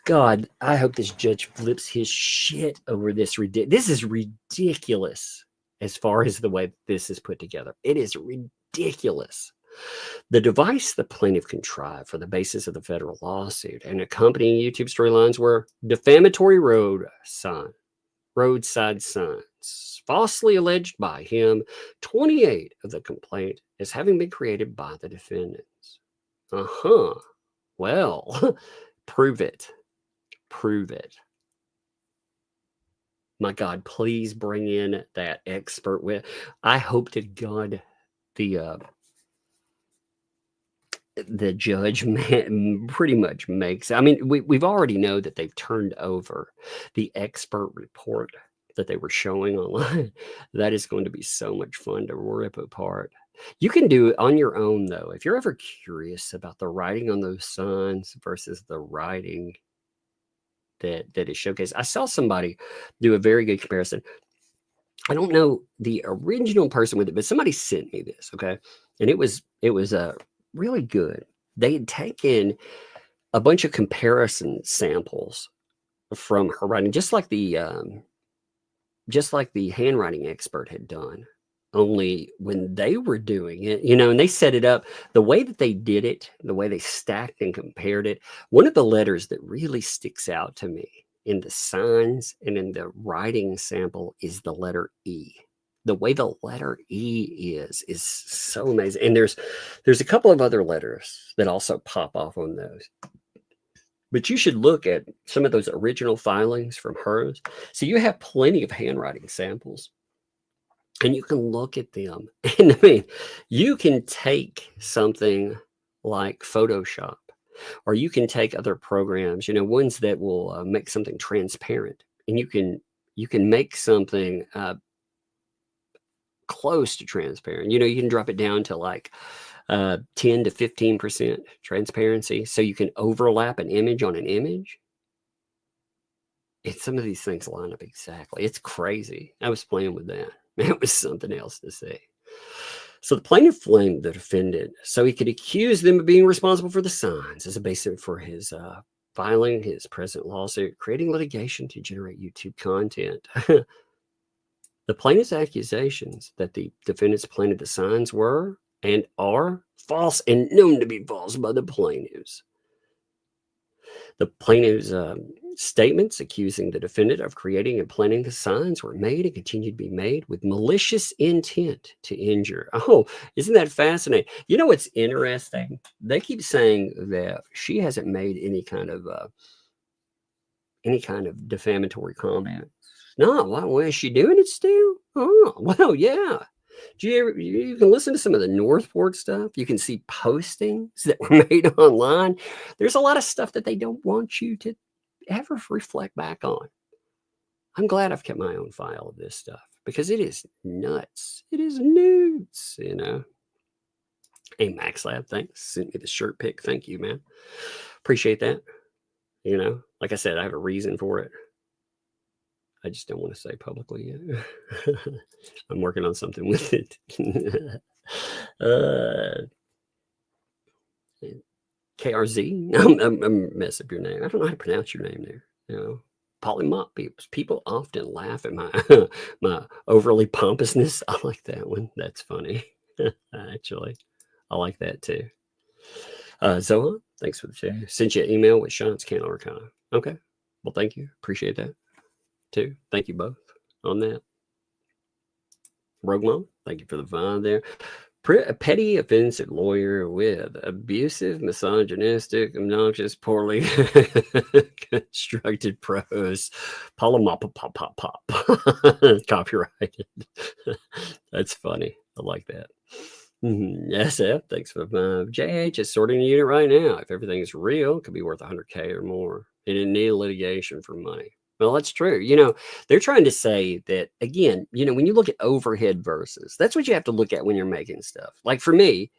God, I hope this judge flips his shit over this. This is ridiculous as far as the way this is put together. It is ridiculous. The device the plaintiff contrived for the basis of the federal lawsuit and accompanying YouTube storylines were defamatory roadside signs, falsely alleged by him, 28 of the complaint as having been created by the defendants. Well, prove it. Prove it. My God, please bring in that expert. I hope to God the the judge pretty much makes, I mean, we've already know that they've turned over the expert report that they were showing online. That is going to be so much fun to rip apart. You can do it on your own, though. If you're ever curious about the writing on those signs versus the writing that is showcased, I saw somebody do a very good comparison. I don't know the original person with it, but somebody sent me this, okay? And it was really good. They had taken a bunch of comparison samples from her writing, just like the handwriting expert had done. Only when they were doing it, and they set it up the way that they did it, the way they stacked and compared it. One of the letters that really sticks out to me in the signs and in the writing sample is the letter E. The way the letter E is so amazing. And there's a couple of other letters that also pop off on those. But you should look at some of those original filings from hers. So you have plenty of handwriting samples. And you can look at them. And I mean, you can take something like Photoshop, or you can take other programs, ones that will make something transparent. And you can make something close to transparent. You can drop it down to like 10 to 15% transparency. So you can overlap an image on an image. And some of these things line up exactly. It's crazy. I was playing with that. It was something else to say. So the plaintiff blamed the defendant so he could accuse them of being responsible for the signs as a basis for his filing his present lawsuit, creating litigation to generate YouTube content. The plaintiff's accusations that the defendants planted the signs were and are false and known to be false by the plaintiffs. The plaintiff's statements accusing the defendant of creating and planning the signs were made and continue to be made with malicious intent to injure. Oh, isn't that fascinating? You know what's interesting? They keep saying that she hasn't made any kind of defamatory comment. No, why is she doing it still? Oh, well, yeah. You can listen to some of the Northport stuff. You can see postings that were made online. There's a lot of stuff that they don't want you to ever reflect back on. I'm glad I've kept my own file of this stuff because it is nuts. It is nudes, Hey, MaxLab, thanks. Sent me the shirt pic. Thank you, man. Appreciate that. Like I said, I have a reason for it. I just don't want to say publicly yet. I'm working on something with it. KRZ, I'm mess up your name. I don't know how to pronounce your name there. Polamop people often laugh at my my overly pompousness. I like that one. That's funny. Actually, I like that too. Zohan, thanks for the chat. Sent you an email with Sean's Can Arcana. Okay. Well, thank you. Appreciate that too. Thank you both on that. Rogue Mom, thank you for the vine there. A petty offensive lawyer with abusive, misogynistic, obnoxious, poorly constructed prose. Polamop pop pop pop. Copyrighted. That's funny. I like that. SF, thanks for the JH is sorting a unit right now. If everything is real, it could be worth $100K or more. It didn't need litigation for money. Well, that's true. They're trying to say that, again, when you look at overhead versus, that's what you have to look at when you're making stuff. Like for me,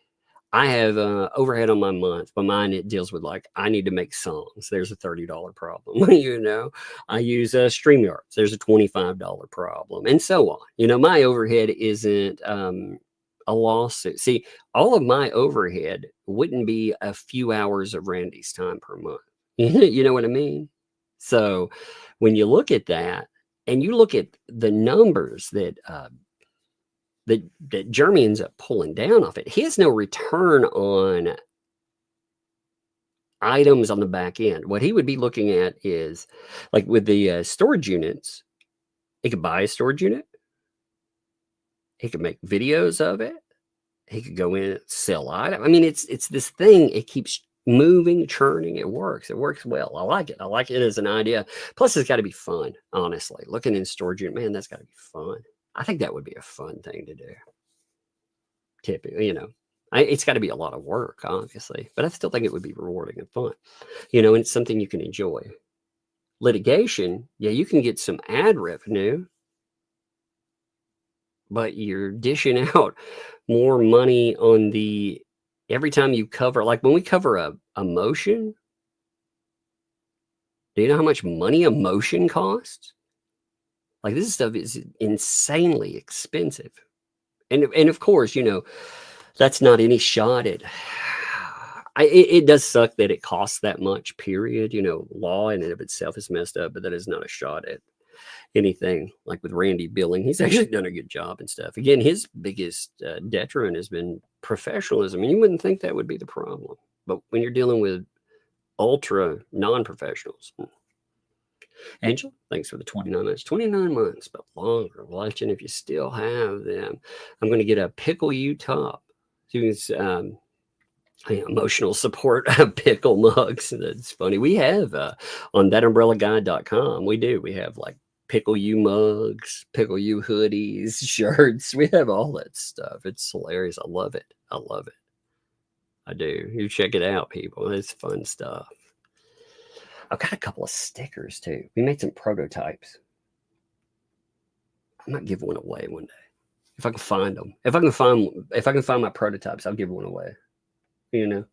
I have overhead on my month, but mine, it deals with like, I need to make songs. There's a $30 problem. I use StreamYards. There's a $25 problem and so on. My overhead isn't a lawsuit. See, all of my overhead wouldn't be a few hours of Randy's time per month. You know what I mean? So when you look at that and you look at the numbers that Jeremy ends up pulling down off it, he has no return on items on the back end. What he would be looking at is like with the storage units, he could buy a storage unit. He could make videos of it. He could go in and sell items. I mean, it's this thing. It keeps moving, churning. It works. It works well. I like it. I like it as an idea. Plus, it's got to be fun, honestly. Looking in storage unit, man, that's got to be fun. I think that would be a fun thing to do. Typically, It's got to be a lot of work, obviously, but I still think it would be rewarding and fun, you know, and it's something you can enjoy. Litigation, yeah, you can get some ad revenue, but you're dishing out more money on the every time you cover, like when we cover a motion. Do you know how much money a motion costs? Like, this stuff is insanely expensive. And of course, you know, that's not any shot at it does suck that it costs that much, period. You know, law in and of itself is messed up, but that is not a shot at anything. Like with Randy Billing, he's actually done a good job and stuff. Again, his biggest detriment has been professionalism. And you wouldn't think that would be the problem. But when you're dealing with ultra non-professionals. Angel, thanks for the 29 months. 29 months, but longer. Watching if you still have them. I'm going to get a Pickle You top. Who's emotional support pickle mugs. That's funny. We have on ThatUmbrellaGuy.com. We have like Pickle You mugs, Pickle You hoodies, shirts. We have all that stuff. It's hilarious. I love it. I love it. I do. You check it out, people. It's fun stuff. I've got a couple of stickers too. We made some prototypes. I might give one away one day if I can find them. If I can find my prototypes, I'll give one away. You know,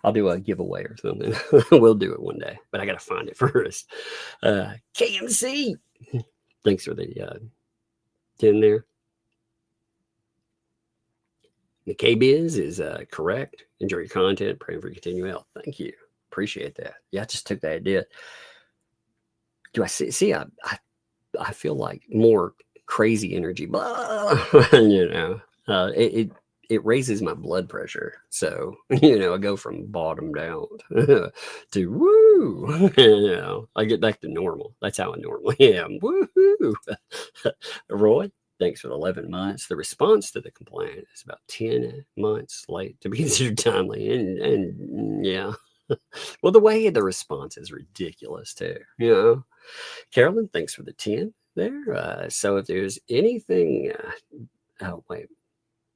I'll do a giveaway or something. We'll do it one day, but I got to find it first. KMC, thanks for the 10 there. McKaybiz is correct. Enjoy your content. Praying for you continue out. Thank you. Appreciate that. Yeah, I just took that idea. Do I see? I feel like more crazy energy. Blah, you know, it raises my blood pressure. So, you know, I go from bottom down to woo. You know, I get back to normal. That's how I normally am. Woohoo! Roy, thanks for the 11 months. The response to the complaint is about 10 months late to be considered timely. And yeah. Well, the way the response is ridiculous too, you know. Carolyn, thanks for the 10 there. So if there's anything, oh wait.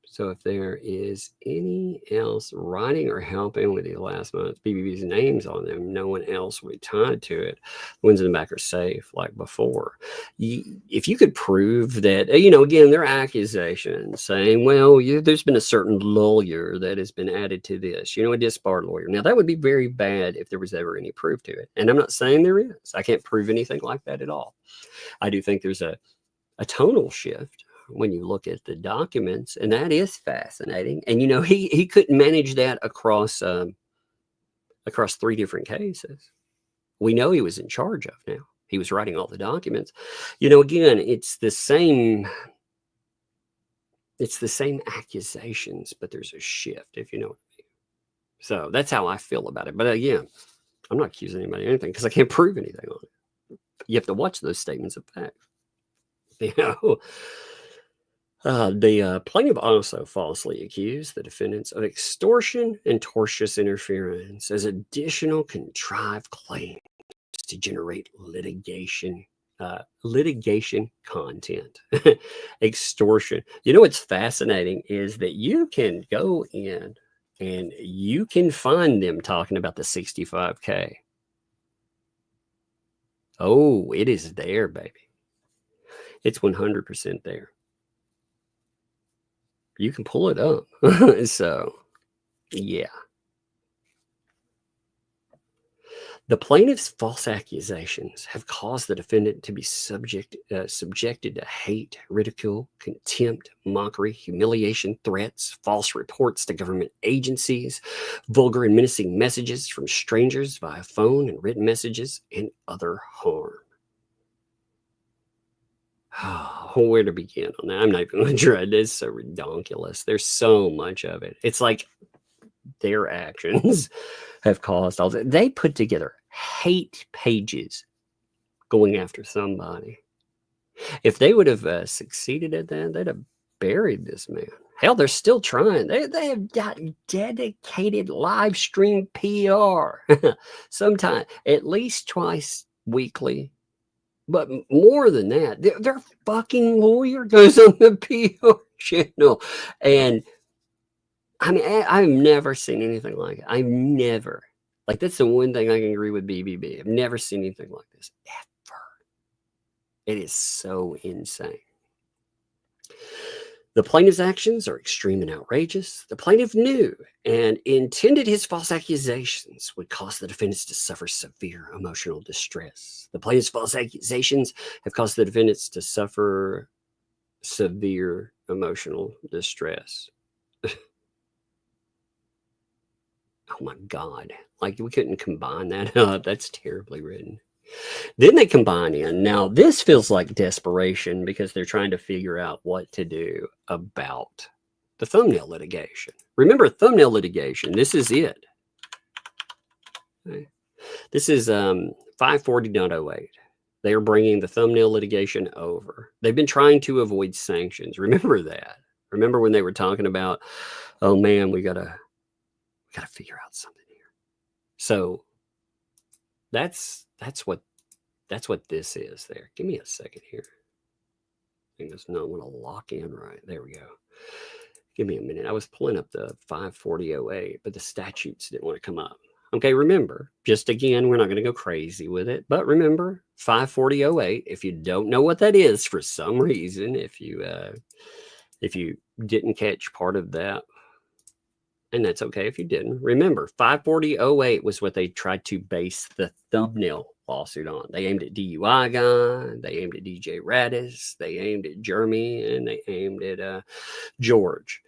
So if there is any else writing or helping with the last month's BBB's names on them, no one else will be tied to it. The ones in the back are safe like before. If you could prove that, you know, again, there are accusations saying, well, there's been a certain lawyer that has been added to this, you know, a disbarred lawyer. Now, that would be very bad if there was ever any proof to it. And I'm not saying there is. I can't prove anything like that at all. I do think there's a tonal shift when you look at the documents, and that is fascinating. And you know, he couldn't manage that across 3 different cases. We know he was in charge of now. He was writing all the documents. You know, again, it's the same accusations, but there's a shift, if you know what I mean. So that's how I feel about it. But again, I'm not accusing anybody of anything because I can't prove anything on it. You have to watch those statements of fact. You know. The plaintiff also falsely accused the defendants of extortion and tortious interference as additional contrived claims to generate litigation content. Extortion. You know what's fascinating is that you can go in and you can find them talking about the 65K. Oh, it is there, baby. It's 100% there. You can pull it up. So, yeah. The plaintiff's false accusations have caused the defendant to be subjected to hate, ridicule, contempt, mockery, humiliation, threats, false reports to government agencies, vulgar and menacing messages from strangers via phone and written messages, and other harm. Oh, where to begin on that? I'm not even going to try. It's so ridiculous. There's so much of it. It's like their actions have caused all that. They put together hate pages going after somebody. If they would have succeeded at that, they'd have buried this man. Hell, they're still trying. They have got dedicated live stream PR. Sometime, at least twice weekly. But more than that, their fucking lawyer goes on the PR channel. And I mean, I've never seen anything like it. I've never. Like, that's the one thing I can agree with BBB. I've never seen anything like this, ever. It is so insane. The plaintiff's actions are extreme and outrageous. The plaintiff knew and intended his false accusations would cause the defendants to suffer severe emotional distress. The plaintiff's false accusations have caused the defendants to suffer severe emotional distress. Oh my God. Like, we couldn't combine that up. That's terribly written. Then they combine in. Now, this feels like desperation because they're trying to figure out what to do about the thumbnail litigation. Remember, thumbnail litigation, this is it. Okay. This is 540.08. They are bringing the thumbnail litigation over. They've been trying to avoid sanctions. Remember that. Remember when they were talking about, oh man, we gotta figure out something here. So that's what this is there. Give me a second here. I think it's not want to lock in right. There we go. Give me a minute. I was pulling up the 540.08, but the statutes didn't want to come up. Okay, remember, just again, we're not going to go crazy with it, but remember 540.08. If you don't know what that is for some reason, if you didn't catch part of that, and that's okay if you didn't. Remember, 540.08 was what they tried to base the thumbnail lawsuit on. They aimed at DUI guy, they aimed at DJ Radis, they aimed at Jeremy, and they aimed at George.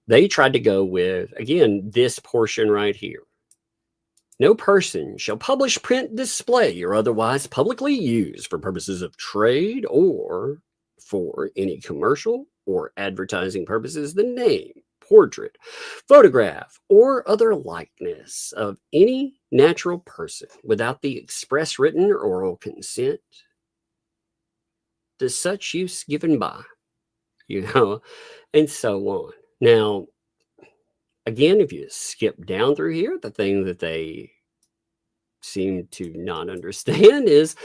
They tried to go with, again, this portion right here. No person shall publish, print, display, or otherwise publicly use for purposes of trade or for any commercial or advertising purposes the name, portrait, photograph, or other likeness of any natural person without the express written or oral consent to such use given by, and so on. Now, again, if you skip down through here, the thing that they seem to not understand is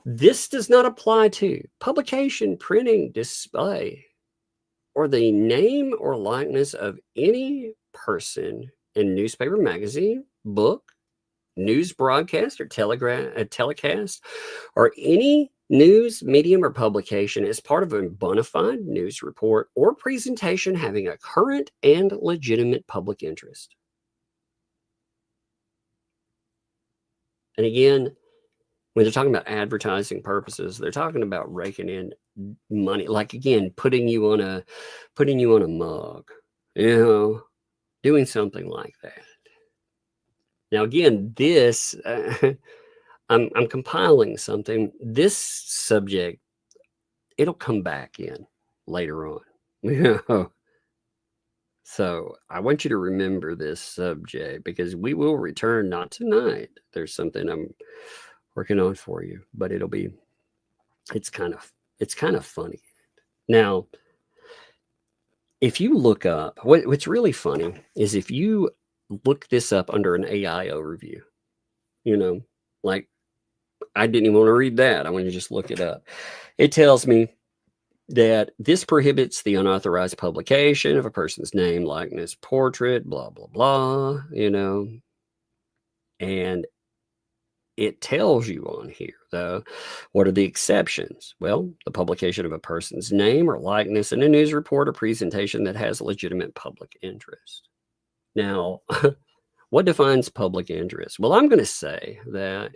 this does not apply to publication, printing, display, or the name or likeness of any person in newspaper, magazine, book, news broadcast, or telecast, or any news medium or publication as part of a bona fide news report or presentation having a current and legitimate public interest. And again, when they're talking about advertising purposes, they're talking about raking in money, like, again, putting you on a mug, doing something like that. Now, again, this I'm compiling something. This subject, it'll come back in later on. So I want you to remember this subject because we will return, not tonight. There's something I'm working on for you, but it's kind of funny. Now, if you look up, what's really funny is if you look this up under an AI overview, like, I didn't even want to read that. I want to just look it up. It tells me that this prohibits the unauthorized publication of a person's name, likeness, portrait, blah, blah, blah, and it tells you on here, though, what are the exceptions? Well, the publication of a person's name or likeness in a news report or presentation that has legitimate public interest. Now, what defines public interest? Well, I'm going to say that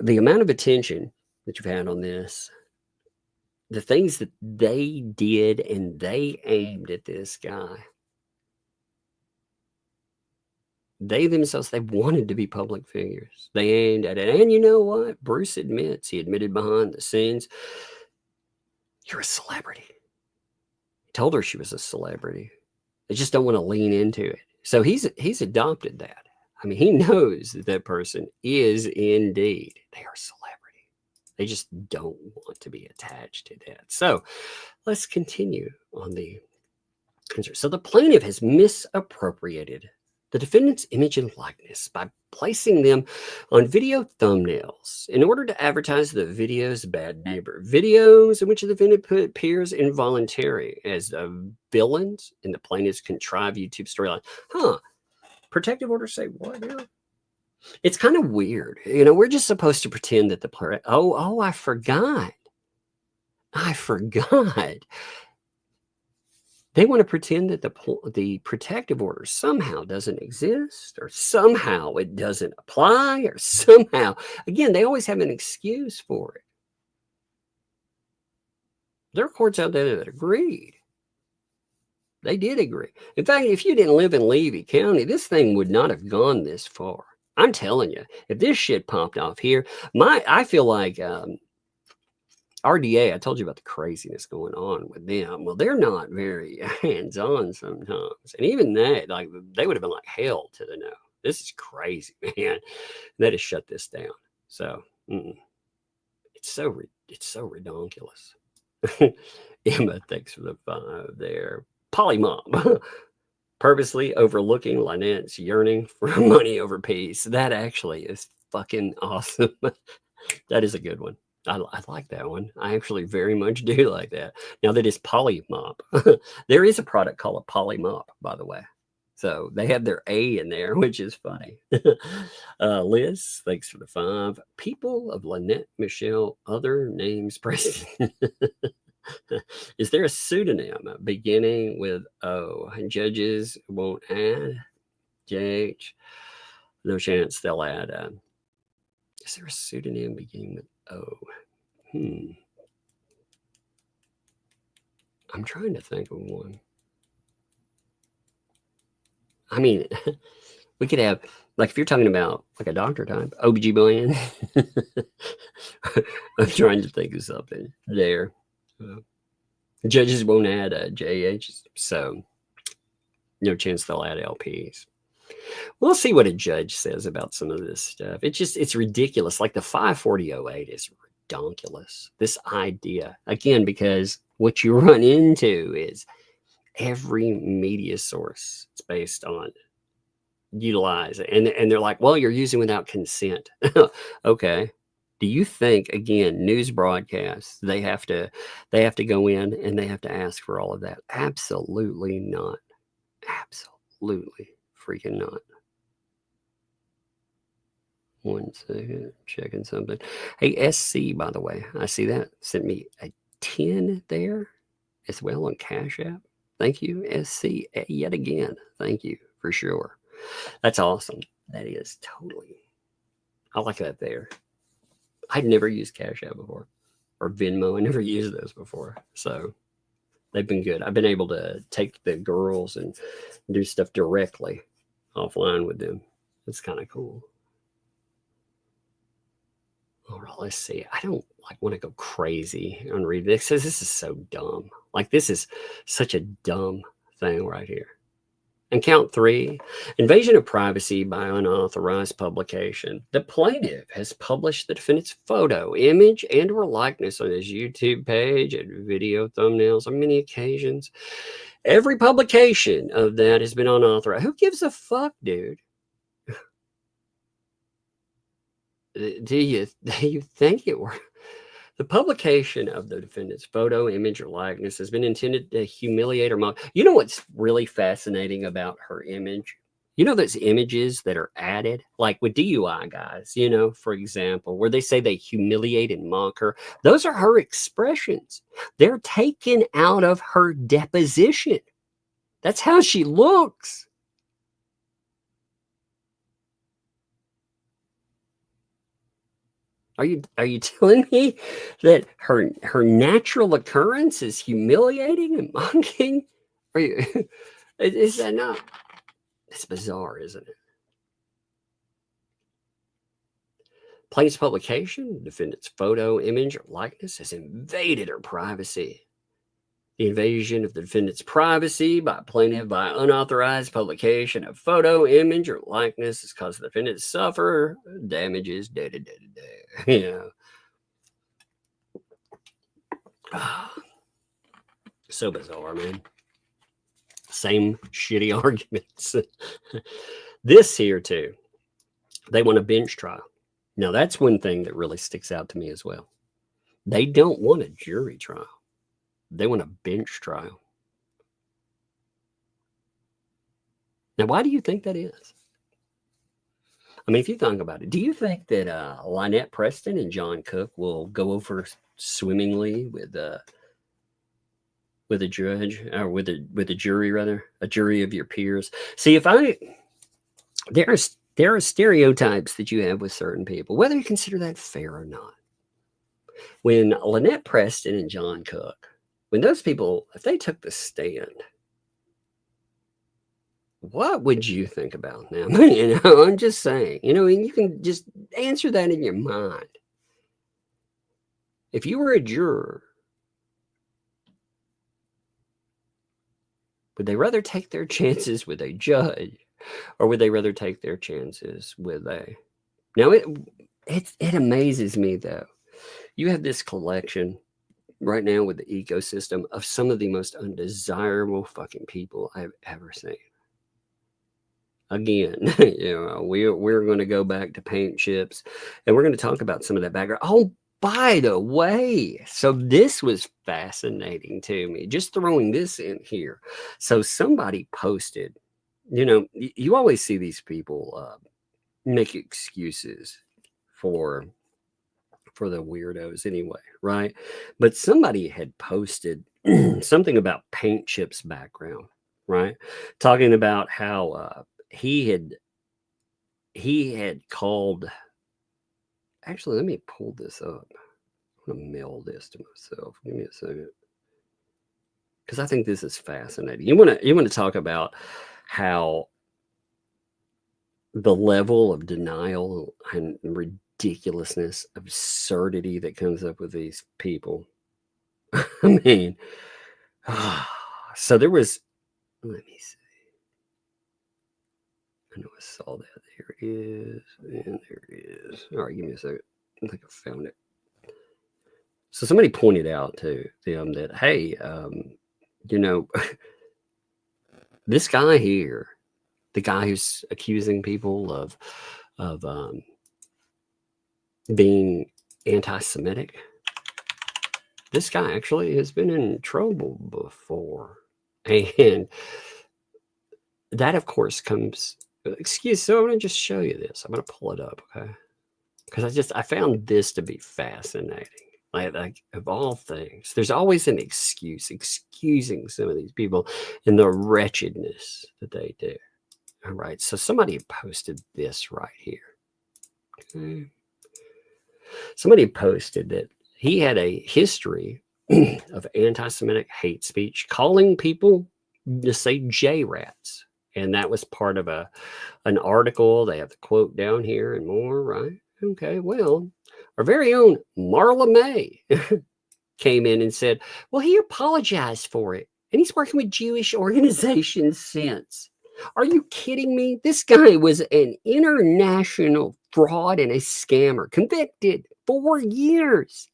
the amount of attention that you've had on this, the things that they did and they aimed at this guy, they themselves, they wanted to be public figures. They aimed at it. And you know what? Bruce he admitted behind the scenes, you're a celebrity. He told her she was a celebrity. They just don't want to lean into it. So he's adopted that. I mean, he knows that person is indeed, they are a celebrity. They just don't want to be attached to that. So let's continue on the answer. So the plaintiff has misappropriated the defendant's image and likeness by placing them on video thumbnails in order to advertise the video's bad neighbor. Videos in which the defendant appears involuntary as villains in the plaintiff's contrived YouTube storyline. Protective orders say what here? It's kind of weird. You know, we're just supposed to pretend that the I forgot. They want to pretend that the protective order somehow doesn't exist, or somehow it doesn't apply, or somehow, again, they always have an excuse for it. There are courts out there that agreed. They did agree. In fact, if you didn't live in Levy County, this thing would not have gone this far. I'm telling you, if this shit popped off here, I feel like RDA, I told you about the craziness going on with them. Well, they're not very hands-on sometimes. And even that, like, they would have been like, hell to the no. This is crazy, man. They just shut this down. So it's so redonkulous. Emma, thanks for the 5 there. Polymop. Purposely overlooking Lynette's yearning for money over peace. That actually is fucking awesome. That is a good one. I like that one. I actually very much do like that. Now, that is Polymop. There is a product called a Polymop, by the way. So they have their A in there, which is funny. Liz, thanks for the 5. People of Lynette, Michelle, other names, Preston. Is there a pseudonym beginning with O? And judges won't add JH. No chance they'll add. Is there a pseudonym beginning with O? I'm trying to think of one. I mean, we could have, like, if you're talking about like a doctor type, OBGYN. I'm trying to think of something there. Judges won't add JH, so no chance they'll add LPs. We'll see what a judge says about some of this stuff. It's ridiculous. Like the 54008 is redonkulous. This idea, again, because what you run into is every media source it's based on utilize it. And they're like, well, you're using without consent. Okay. Do you think, again, news broadcasts, they have to go in and they have to ask for all of that? Absolutely not. Absolutely freaking not. One second, checking something. Hey, SC, by the way, I see that. Sent me a 10 there as well on Cash App. Thank you, SC, yet again. Thank you, for sure. That's awesome. That is totally, I like that there. I'd never used Cash App before, or Venmo. I never used those before. So they've been good. I've been able to take the girls and do stuff directly offline with them. It's kind of cool. All right, let's see. I don't want to go crazy on reading this because this is so dumb. Like, this is such a dumb thing right here. And count 3, invasion of privacy by unauthorized publication. The plaintiff has published the defendant's photo, image, and or likeness on his YouTube page and video thumbnails on many occasions. Every publication of that has been unauthorized. Who gives a fuck, dude? Do you think it were? The publication of the defendant's photo, image, or likeness has been intended to humiliate or mock. You know what's really fascinating about her image? You know those images that are added, like with DUI guys, you know, for example, where they say they humiliate and mock her. Those are her expressions. They're taken out of her deposition. That's how she looks. Are you telling me that her natural occurrence is humiliating and mocking? Is that not? It's bizarre, isn't it? Plaintiff's publication, defendant's photo, image, or likeness has invaded her privacy. The invasion of the defendant's privacy by plaintiff by unauthorized publication of photo, image, or likeness has caused the defendant to suffer damages. Yeah. So bizarre, man. Same shitty arguments. This here too, they want a bench trial. Now that's one thing that really sticks out to me as well. They don't want a jury trial. They want a bench trial. Now, why do you think that is? I mean, if you think about it, do you think that Lynette Preston and John Cook will go over swimmingly with a judge, or with a jury, rather, a jury of your peers? See, there are stereotypes that you have with certain people, whether you consider that fair or not. When Lynette Preston and John Cook, when those people, if they took the stand, what would you think about them? You know, I'm just saying, you know, and you can just answer that in your mind. If you were a juror, would they rather take their chances with a judge, or would they rather take their chances with a... Now, it amazes me, though. You have this collection right now with the ecosystem of some of the most undesirable fucking people I've ever seen. Again, you know, we're going to go back to paint chips, and we're going to talk about some of that background. Oh, by the way, so this was fascinating to me, just throwing this in here. So somebody posted, you know, you always see these people make excuses for the weirdos anyway, right? But somebody had posted something about paint chips background, right? Talking about how he had called... Actually, let me pull this up. I'm going to mail this to myself. Give me a second. Because I think this is fascinating. You want to talk about how the level of denial and ridiculousness, absurdity that comes up with these people. I mean, so there was... Let me see. I know I saw that. There it is. And there it is. All right, give me a second. I think I found it. So somebody pointed out to them that, hey, you know, this guy here, the guy who's accusing people of being anti-Semitic, this guy actually has been in trouble before. And that, of course, comes... Excuse, so I'm going to just show you this. I'm going to pull it up, okay? Because I found this to be fascinating. Like of all things, there's always an excuse, excusing some of these people and the wretchedness that they do. All right, so somebody posted this right here. Okay. Somebody posted that he had a history of anti-Semitic hate speech, calling people to say J-rats. And that was part of an article. They have the quote down here and more, right? Okay, well, our very own Marla May came in and said, well, he apologized for it, and he's working with Jewish organizations since. Are you kidding me? This guy was an international fraud and a scammer, convicted 4 years.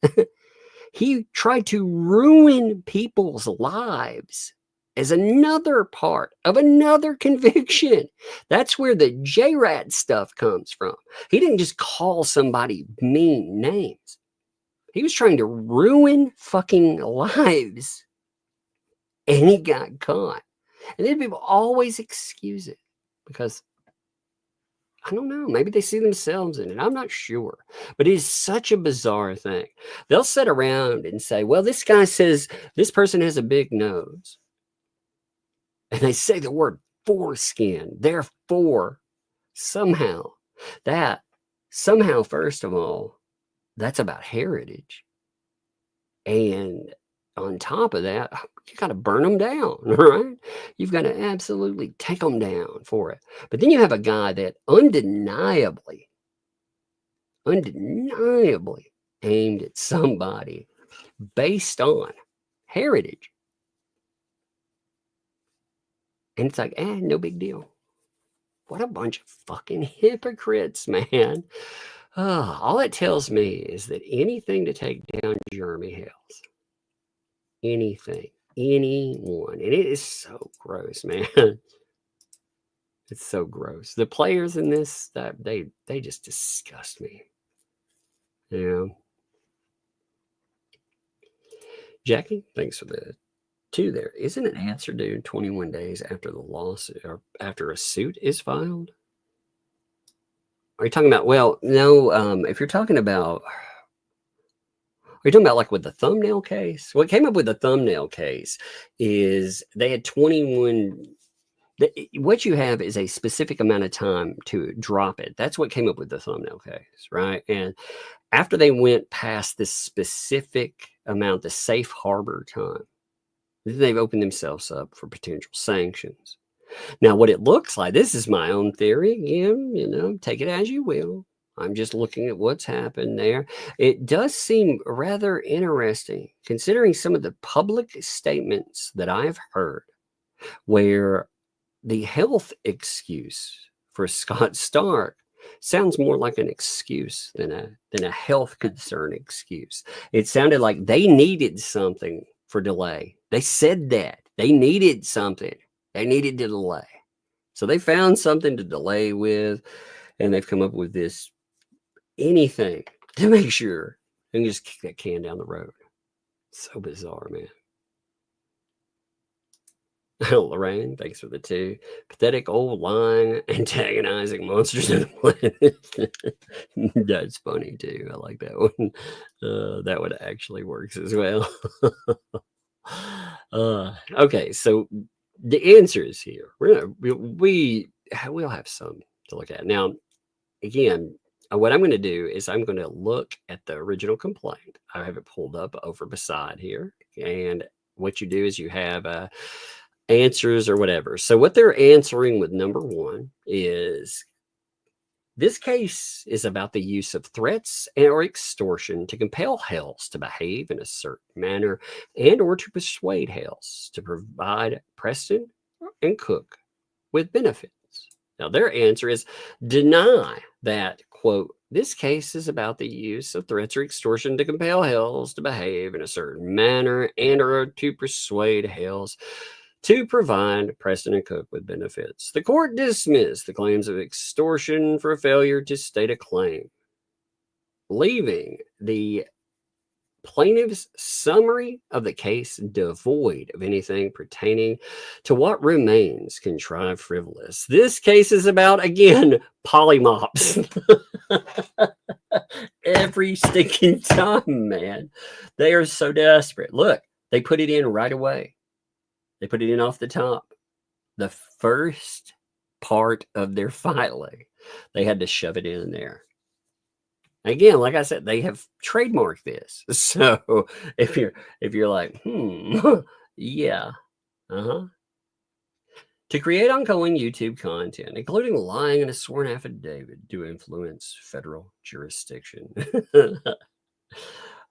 He tried to ruin people's lives as another part of another conviction. That's where the J-Rat stuff comes from. He didn't just call somebody mean names. He was trying to ruin fucking lives, and he got caught. And then people always excuse it because, I don't know, maybe they see themselves in it. I'm not sure. But it is such a bizarre thing. They'll sit around and say, well, this guy says this person has a big nose. And they say the word foreskin. Therefore, somehow, first of all, that's about heritage. And on top of that, you got to burn them down, right? You've got to absolutely take them down for it. But then you have a guy that undeniably aimed at somebody based on heritage. And it's like, no big deal. What a bunch of fucking hypocrites, man. All it tells me is that anything to take down Jeremy Hales, anything, anyone. And it is so gross, man. It's so gross. The players in this, they just disgust me. Yeah. Jackie, thanks for the 2 there. Isn't an answer due 21 days after the lawsuit or after a suit is filed? Are you talking about, well, no, if you're talking about, are you talking about like with the thumbnail case? What came up with the thumbnail case is they had 21, what you have is a specific amount of time to drop it. That's what came up with the thumbnail case, right? And after they went past this specific amount, the safe harbor time, they've opened themselves up for potential sanctions. Now, what it looks like, this is my own theory. Again, take it as you will. I'm just looking at what's happened there. It does seem rather interesting, considering some of the public statements that I've heard, where the health excuse for Scott Stark sounds more like an excuse than a health concern excuse. It sounded like they needed something for delay. They said that they needed something. They needed to delay. So they found something to delay with, and they've come up with this anything to make sure they can just kick that can down the road. So bizarre, man. Lorraine, thanks for the 2. Pathetic old lying, antagonizing monsters of the planet. That's funny too. I like that one. That one actually works as well. Okay, so the answers here. We'll have some to look at. Now, again, what I'm going to do is I'm going to look at the original complaint. I have it pulled up over beside here. And what you do is you have answers or whatever. So what they're answering with number 1 is, this case is about the use of threats or extortion to compel Hales to behave in a certain manner and or to persuade Hales to provide Preston and Cook with benefits. Now, their answer is deny that, quote, this case is about the use of threats or extortion to compel Hales to behave in a certain manner and or to persuade Hales to provide Preston and Cook with benefits. The court dismissed the claims of extortion for failure to state a claim, leaving the plaintiff's summary of the case devoid of anything pertaining to what remains contrived frivolous. This case is about, again, polymops. Every stinking time, man. They are so desperate. Look, they put it in right away. They put it in off the top. The first part of their filing, they had to shove it in there. Again, like I said, they have trademarked this. So if you're like, yeah, to create ongoing YouTube content, including lying in a sworn affidavit to influence federal jurisdiction.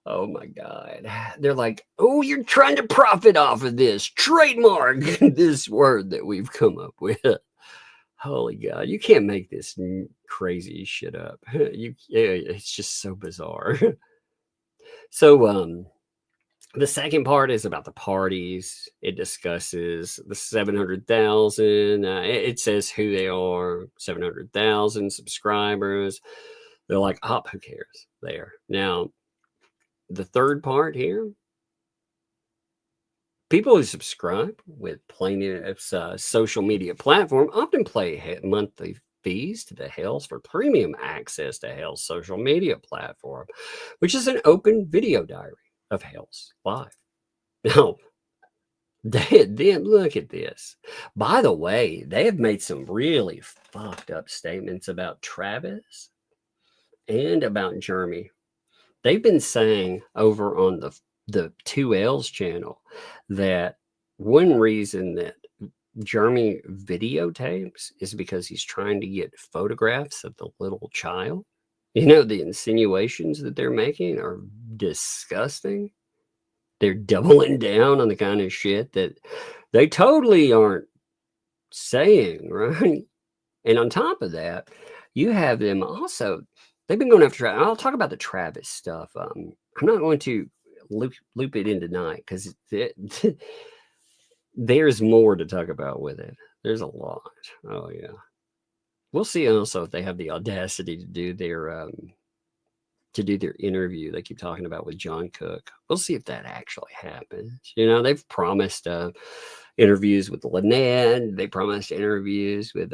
Oh my God. They're like, oh, you're trying to profit off of this. Trademark this word that we've come up with. Holy God, you can't make this crazy shit up. It's just so bizarre. So the second part is about the parties. It discusses the 700,000. It says who they are, 700,000 subscribers. They're like, who cares there? Now, the third part here, people who subscribe with plaintiff's social media platform often pay monthly fees to the Hales for premium access to Hale's social media platform, which is an open video diary of Hale's live. Now, then look at this. By the way, they have made some really fucked up statements about Travis and about Jeremy. They've been saying over on the 2L's channel that one reason that Jeremy videotapes is because he's trying to get photographs of the little child. You know, the insinuations that they're making are disgusting. They're doubling down on the kind of shit that they totally aren't saying, right? And on top of that, you have them also, they've been going after Travis. I'll talk about the Travis stuff. I'm not going to loop it in tonight because there's more to talk about with it. There's a lot. Oh yeah. We'll see also if they have the audacity to do their interview they keep talking about with John Cook. We'll see if that actually happens. You know, they've promised interviews with Lynette. They promised interviews with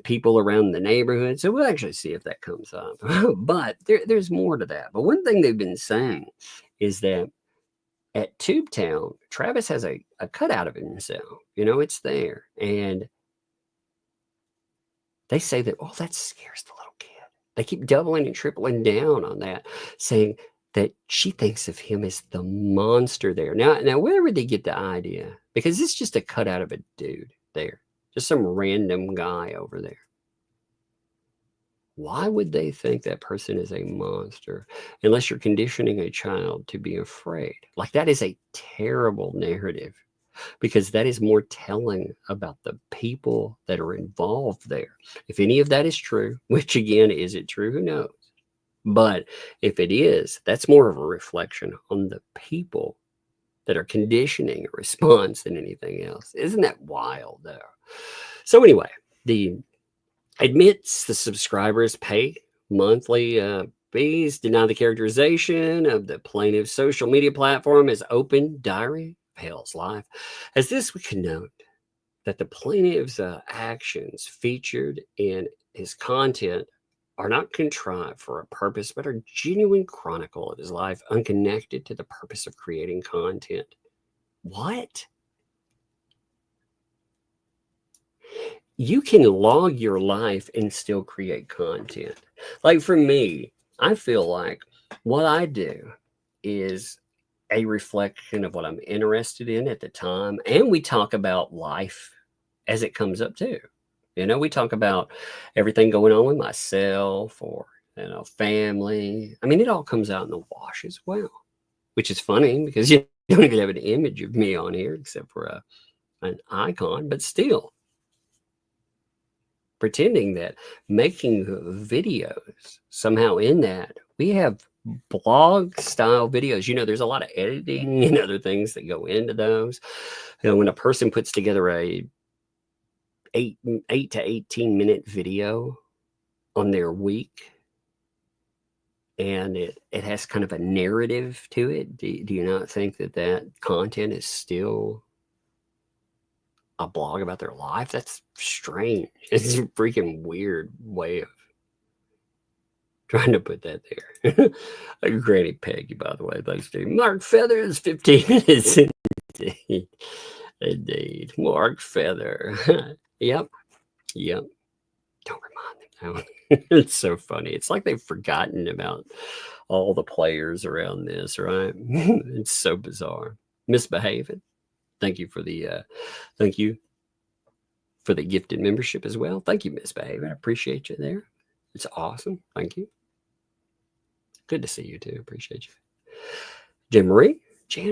people around the neighborhood. So we'll actually see if that comes up. But there's more to that. But one thing they've been saying is that at Tubetown, Travis has a cutout of himself. You know, it's there. And they say that, oh, that scares the little kid. They keep doubling and tripling down on that, saying that she thinks of him as the monster there. Now, where would they get the idea? Because it's just a cutout of a dude there, just some random guy over there. Why would they think that person is a monster unless you're conditioning a child to be afraid? Like, that is a terrible narrative, because that is more telling about the people that are involved there. If any of that is true, which again, is it true? Who knows? But if it is, that's more of a reflection on the people that are conditioning a response than anything else. Isn't that wild though? So anyway, the admits the subscribers pay monthly fees, deny the characterization of the plaintiff's social media platform as open diary of Hale's life. As this, we can note that the plaintiff's actions featured in his content are not contrived for a purpose, but are genuine chronicle of his life, unconnected to the purpose of creating content. What? You can log your life and still create content. Like for me, I feel like what I do is a reflection of what I'm interested in at the time. And we talk about life as it comes up too. You know, we talk about everything going on with myself or, you know, family. I mean, it all comes out in the wash as well, which is funny because you don't even have an image of me on here except for an icon, but still pretending that making videos somehow in that we have blog style videos. You know, there's a lot of editing and other things that go into those. You know, when a person puts together a 8 to 18 minute video on their week and it has kind of a narrative to it, do you not think that content is still a blog about their life? That's strange. It's a freaking weird way of trying to put that there. Granny Peggy, by the way, thanks to Mark Feathers, 15 minutes. Indeed. Mark Feather. Yep. Don't remind them now. It's so funny. It's like they've forgotten about all the players around this, right? It's so bizarre. Misbehaving. Thank you for the gifted membership as well. Thank you, Misbehaving. I appreciate you there. It's awesome. Thank you. Good to see you too. Appreciate you. Jan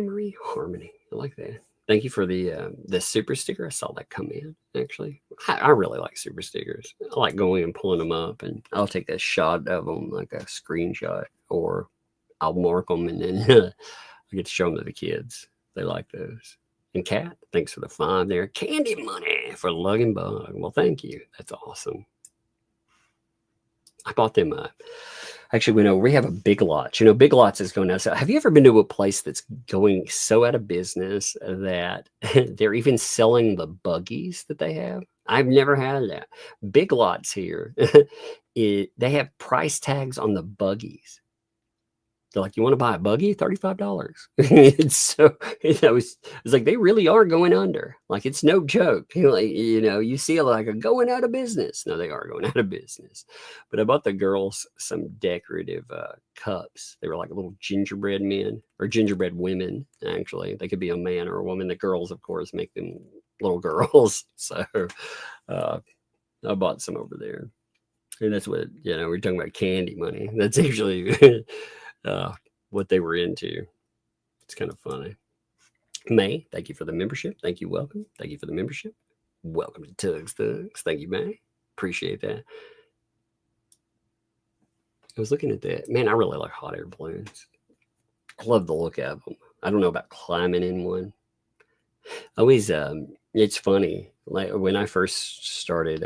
Marie Harmony. I like that. Thank you for the super sticker. I saw that come in, actually. I really like super stickers. I like going and pulling them up, and I'll take a shot of them, like a screenshot, or I'll mark them, and then I get to show them to the kids. They like those. And Kat, thanks for the 5 there. Candy money for Lug and Bug. Well, thank you. That's awesome. I bought them actually, we know we have a Big Lots. You know, Big Lots is going out. So have you ever been to a place that's going so out of business that they're even selling the buggies that they have? I've never had that. Big Lots here, they have price tags on the buggies. They're like, you want to buy a buggy? $35. It's so, it's like they really are going under. Like, it's no joke. Like, you know, you see like a going out of business. No, they are going out of business. But I bought the girls some decorative cups. They were like little gingerbread men or gingerbread women. Actually, they could be a man or a woman. The girls, of course, make them little girls. So I bought some over there. And that's what, you know, we're talking about candy money. That's actually what they were into. It's kind of funny. May, thank you for the membership. Thank you. Welcome. Thank you for the membership. Welcome to Tugs Thugs. Thank you, May. Appreciate that. I was looking at that. Man, I really like hot air balloons. I love the look of them. I don't know about climbing in one. Always, it's funny. Like when I first started,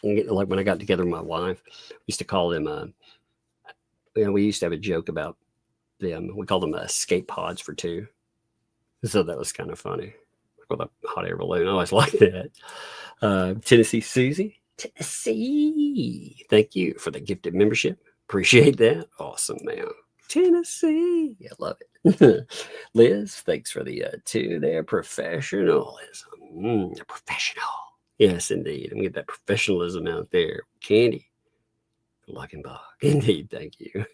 like when I got together with my wife, we used to call them, we used to have a joke about them. We called them escape pods for two. So that was kind of funny. With a hot air balloon. I always like that. Tennessee Susie. Tennessee. Thank you for the gifted membership. Appreciate that. Awesome, man. Tennessee. I love it. Liz, thanks for the two there. Professionalism. They're professional. Yes, indeed. I'm going to get that professionalism out there. Candy. Luckenbach. Indeed. Thank you.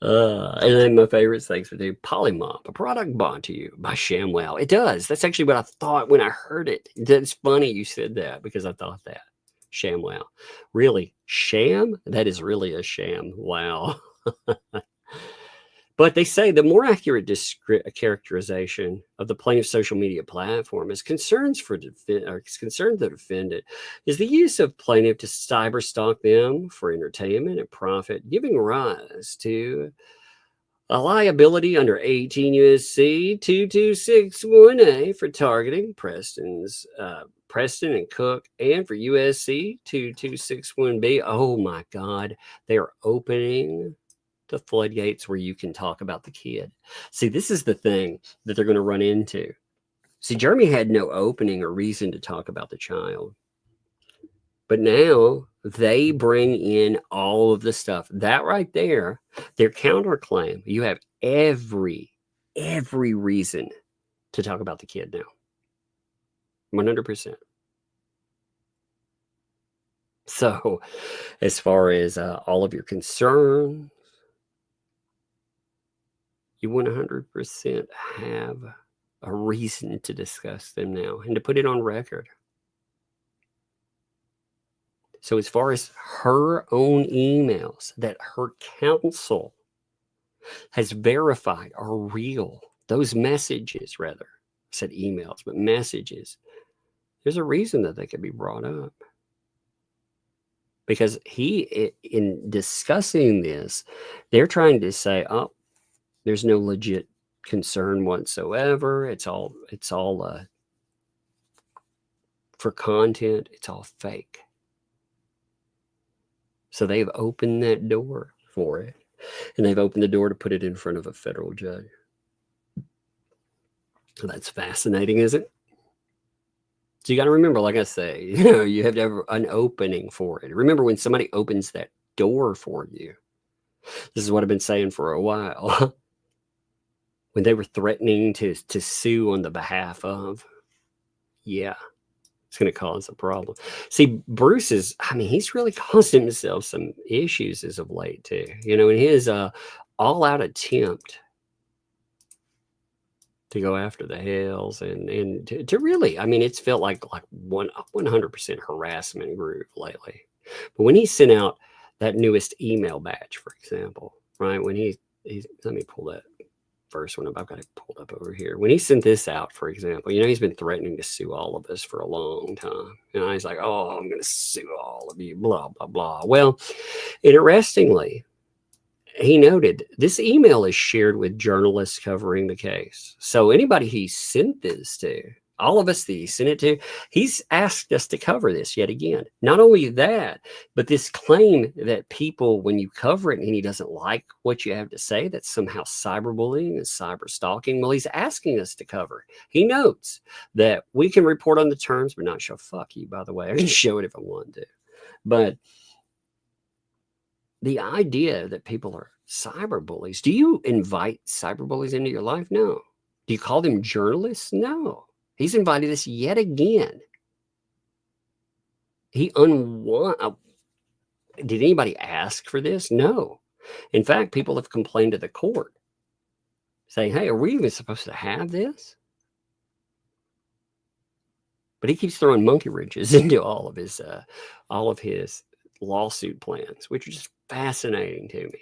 And then my favorites, thanks for the Polymop, a product brought to you by ShamWow. It does. That's actually what I thought when I heard it. It's funny you said that because I thought that. ShamWow. Really? Sham? That is really a sham. Wow. But they say the more accurate characterization of the plaintiff's social media platform is concerns the defendant is the use of plaintiff to cyber stalk them for entertainment and profit, giving rise to a liability under 18 U.S.C. 2261A for targeting Preston and Cook, and for U.S.C. 2261B. Oh my God, they are opening the floodgates where you can talk about the kid. See, this is the thing that they're going to run into. See, Jeremy had no opening or reason to talk about the child. But now they bring in all of the stuff. That right there, their counterclaim. You have every reason to talk about the kid now. 100%. So as far as all of your concerns, you 100% have a reason to discuss them now and to put it on record. So as far as her own emails that her counsel has verified are real, those messages rather, I said emails, but messages, there's a reason that they could be brought up. Because in discussing this, they're trying to say, oh, there's no legit concern whatsoever. It's all for content. It's all fake. So they've opened that door for it, and they've opened the door to put it in front of a federal judge. So that's fascinating, isn't it? So you got to remember, like I say, you have to have an opening for it. Remember, when somebody opens that door for you, this is what I've been saying for a while. When they were threatening to sue on the behalf of, yeah, it's going to cause a problem. See, Bruce he's really caused himself some issues as of late too. In his all-out attempt to go after the Hales and to really, it's felt like 100% harassment group lately. But when he sent out that newest email batch, for example, right, when he's let me pull that first one up. I've got it pulled up over here. When he sent this out, for example, he's been threatening to sue all of us for a long time. He's like, oh, I'm going to sue all of you, blah, blah, blah. Well, interestingly, he noted this email is shared with journalists covering the case. So anybody he sent this to, all of us that he sent it to, he's asked us to cover this yet again. Not only that, but this claim that people, when you cover it and he doesn't like what you have to say, that's somehow cyberbullying and cyber stalking. Well, he's asking us to cover it. He notes that we can report on the terms, but not show fuck you, by the way. I can show it if I want to. But the idea that people are cyberbullies, do you invite cyberbullies into your life? No. Do you call them journalists? No. He's invited us yet again. Did anybody ask for this? No. In fact, people have complained to the court saying, hey, are we even supposed to have this? But he keeps throwing monkey wrenches into all of his lawsuit plans, which are just fascinating to me.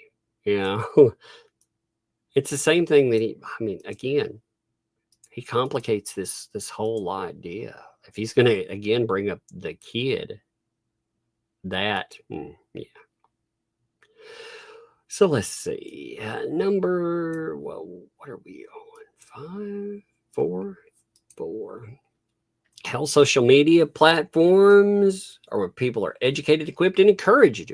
It's the same thing that again, he complicates this whole idea. If he's going to, again, bring up the kid, yeah. So let's see. What are we on? 5, 4, 4. Hell, social media platforms are where people are educated, equipped, and encouraged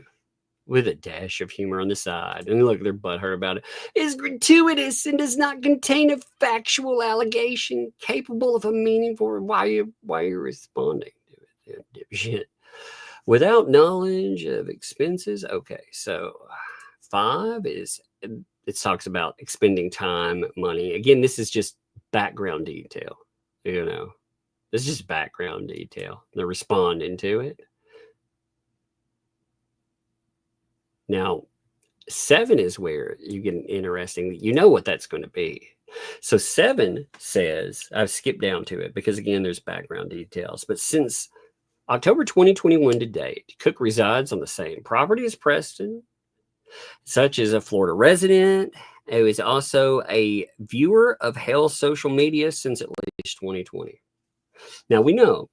with a dash of humor on the side. And look, they're butthurt about it. Is gratuitous and does not contain a factual allegation capable of a meaningful. Why are you responding to it, dipshit? Without knowledge of expenses. Okay, so 5 is it talks about expending time, money. Again, this is just background detail. This is just background detail. They're responding to it. Now, 7 is where you get an interesting, what that's going to be. So 7 says, I've skipped down to it because, again, there's background details. But since October 2021 to date, Cook resides on the same property as Preston, such as a Florida resident who is also a viewer of Hale's social media since at least 2020. Now, we know,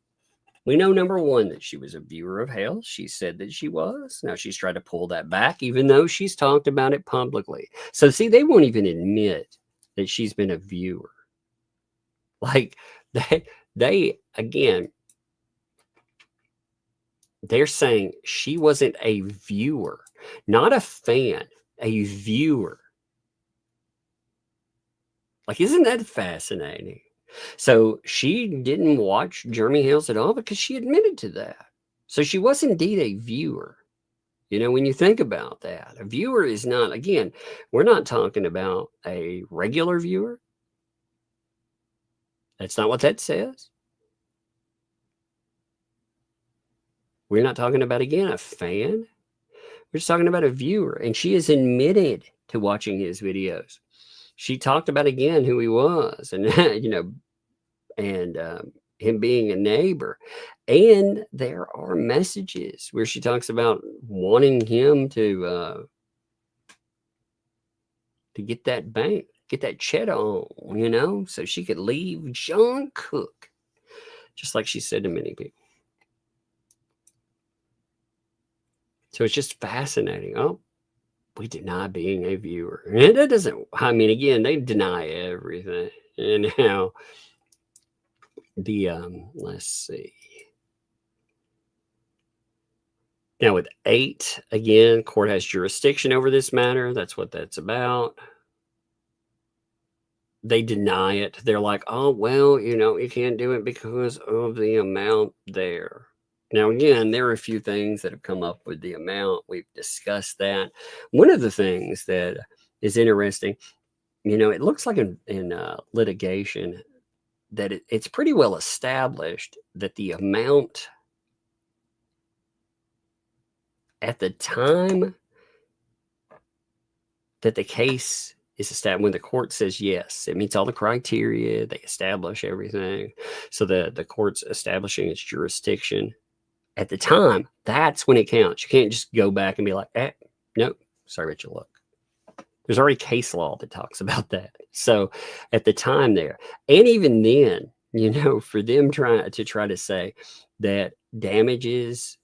number one, that she was a viewer of Hale. She said that she was. Now she's tried to pull that back, even though she's talked about it publicly. So, see, they won't even admit that she's been a viewer. Like, they again, they're saying she wasn't a viewer, not a fan, a viewer. Like, isn't that fascinating? So she didn't watch Jeremy Hales at all because she admitted to that. So she was indeed a viewer. When you think about that, a viewer is not, again, we're not talking about a regular viewer. That's not what that says. We're not talking about, again, a fan. We're just talking about a viewer. And she is admitted to watching his videos. She talked about, again, who he was and, him being a neighbor. And there are messages where she talks about wanting him to get that bank, get that cheddar on, so she could leave John Cook, just like she said to many people. So it's just fascinating. Oh, we deny being a viewer. And that doesn't, again, they deny everything. And now let's see. Now with 8, again, court has jurisdiction over this matter. That's what that's about. They deny it. They're like, oh, well, you can't do it because of the amount there. Now, again, there are a few things that have come up with the amount. We've discussed that. One of the things that is interesting, it looks like in litigation that it's pretty well established that the amount at the time that the case is established, when the court says yes, it meets all the criteria, they establish everything. So the court's establishing its jurisdiction. At the time, that's when it counts. You can't just go back and be like, no, sorry, Richard, look. There's already case law that talks about that. So at the time there, and even then, for them try to say that damages,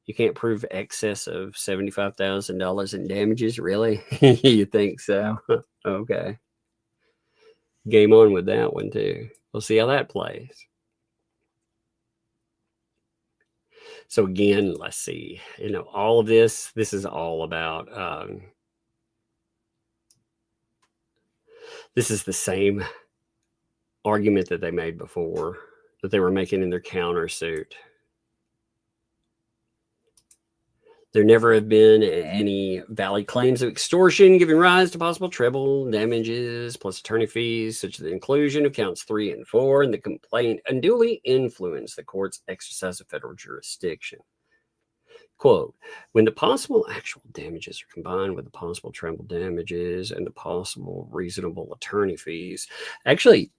you can't prove excess of $75,000 in damages, really? You think so? Okay. Game on with that one, too. We'll see how that plays. So again, let's see, all of this is all about, this is the same argument that they made before, that they were making in their countersuit. There never have been any valid claims of extortion giving rise to possible treble damages plus attorney fees, such as the inclusion of counts 3 and 4 and the complaint unduly influenced the court's exercise of federal jurisdiction. Quote, when the possible actual damages are combined with the possible treble damages and the possible reasonable attorney fees. Actually,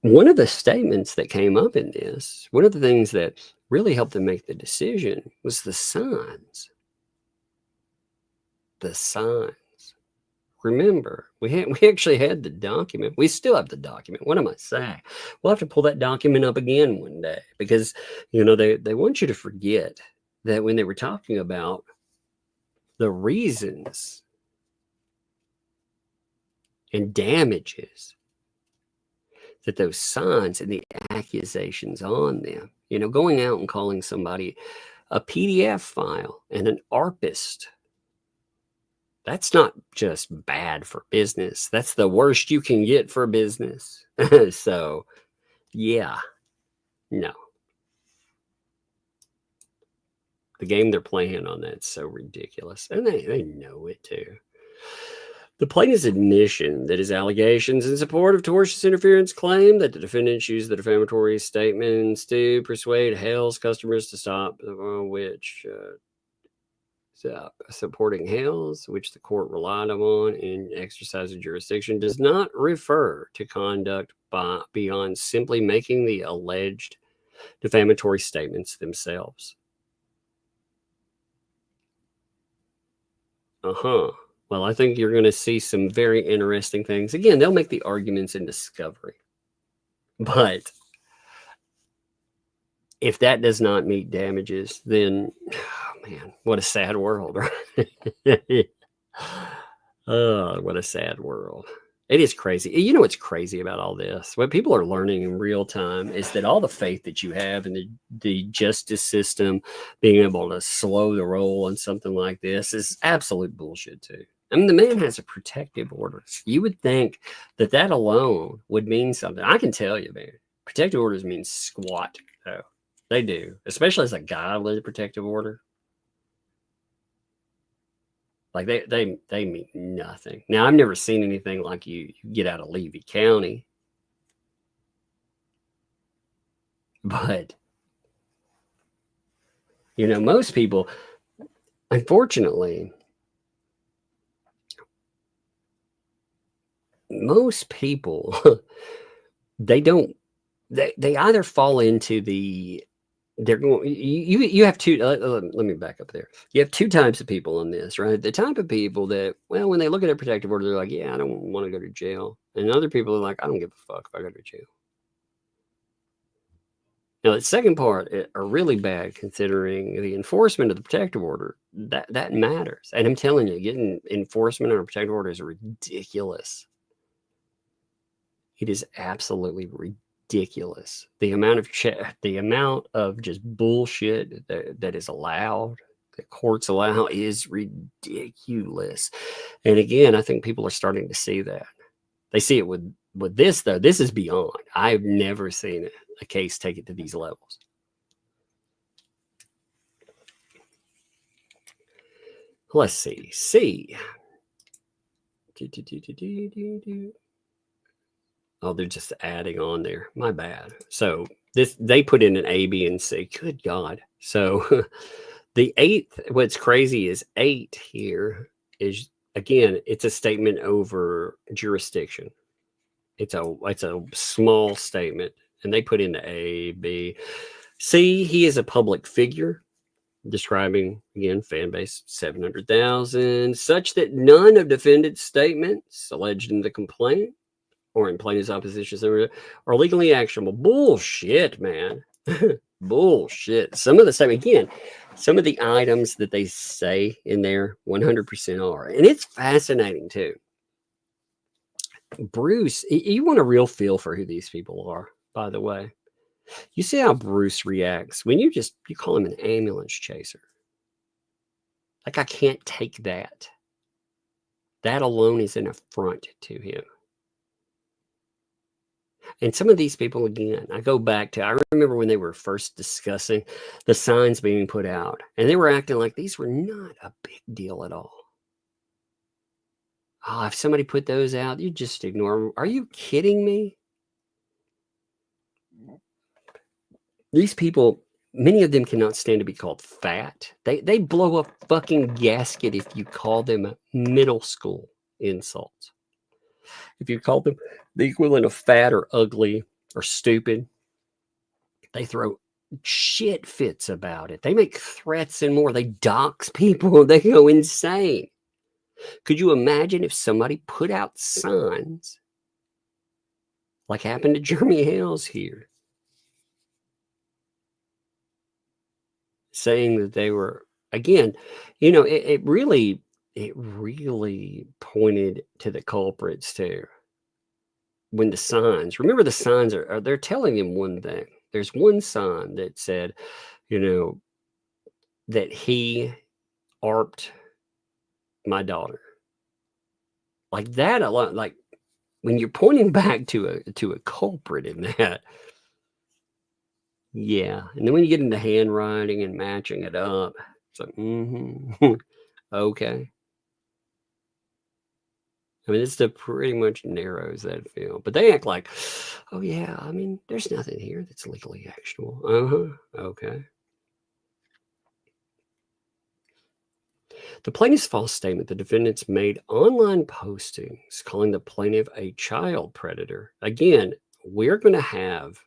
one of the statements that came up in this, one of the things that really helped them make the decision was the signs. The signs. Remember, we actually had the document. We still have the document. What am I saying? We'll have to pull that document up again one day because, they want you to forget that when they were talking about the reasons and damages that those signs and the accusations on them, you know, going out and calling somebody a PDF file and an ARPist, that's not just bad for business. That's the worst you can get for business. So, yeah, no. The game they're playing on that's so ridiculous. And they know it too. The plaintiff's admission that his allegations in support of tortious interference claim that the defendants used the defamatory statements to persuade Hale's customers to stop, supporting Hale's, which the court relied upon in exercising jurisdiction, does not refer to conduct beyond simply making the alleged defamatory statements themselves. Well, I think you're going to see some very interesting things. Again, they'll make the arguments in discovery. But if that does not meet damages, then, oh man, what a sad world, right? Oh, what a sad world. It is crazy. You know what's crazy about all this? What people are learning in real time is that all the faith that you have in the justice system being able to slow the roll on something like this is absolute bullshit too. I mean, the man has a protective order. You would think that that alone would mean something. I can tell you, man, protective orders mean squat, though. They do, especially as a guy with a protective order. Like they mean nothing. Now, I've never seen anything like you get out of Levy County. But, you know, most people, unfortunately, most people, they either fall into they're going, you have two, let me back up there. You have two types of people on this, right? The type of people that, well, when they look at a protective order, they're like, yeah, I don't want to go to jail. And other people are like, I don't give a fuck if I go to jail. Now, the second part are really bad, considering the enforcement of the protective order. That matters. And I'm telling you, getting enforcement on a protective order is ridiculous. It is absolutely ridiculous. The amount of just bullshit that is allowed, that courts allow, is ridiculous. And again, I think people are starting to see that. They see it with this, though. This is beyond. I've never seen a case take it to these levels. Let's see. Oh, they're just adding on there. My bad. So they put in an A, B, and C. Good God. So the 8th, what's crazy is 8 here is, again, it's a statement over jurisdiction. It's a small statement, and they put in the A, B, C. He is a public figure, describing, again, fan base 700,000, such that none of defendant's statements alleged in the complaint or in plaintiff's opposition are legally actionable. Bullshit, man. Bullshit. Some of the statement, again, some of the items that they say in there 100% are. And it's fascinating too. Bruce, you want a real feel for who these people are, by the way. You see how Bruce reacts when you call him an ambulance chaser. Like, I can't take that. That alone is an affront to him. And some of these people, again, I remember when they were first discussing the signs being put out, and they were acting like these were not a big deal at all. Oh, if somebody put those out, you just ignore them. Are you kidding me? These people, many of them cannot stand to be called fat. They blow a fucking gasket if you call them middle school insults. If you call them the equivalent of fat or ugly or stupid, they throw shit fits about it. They make threats and more. They dox people. They go insane. Could you imagine if somebody put out signs like happened to Jeremy Hales here, saying that they were, again, you know, it really, it really pointed to the culprits too. When the signs, remember the signs are they're telling him one thing. There's one sign that said, you know, that he ARPed my daughter. Like that a lot, like when you're pointing back to a culprit in that. Yeah. And then when you get into handwriting and matching it up, it's like, okay. I mean, it's pretty much narrows that field. But they act like, oh, yeah, I mean, there's nothing here that's legally actionable. Okay. The plaintiff's false statement, the defendants made online postings calling the plaintiff a child predator. Again, we're going to have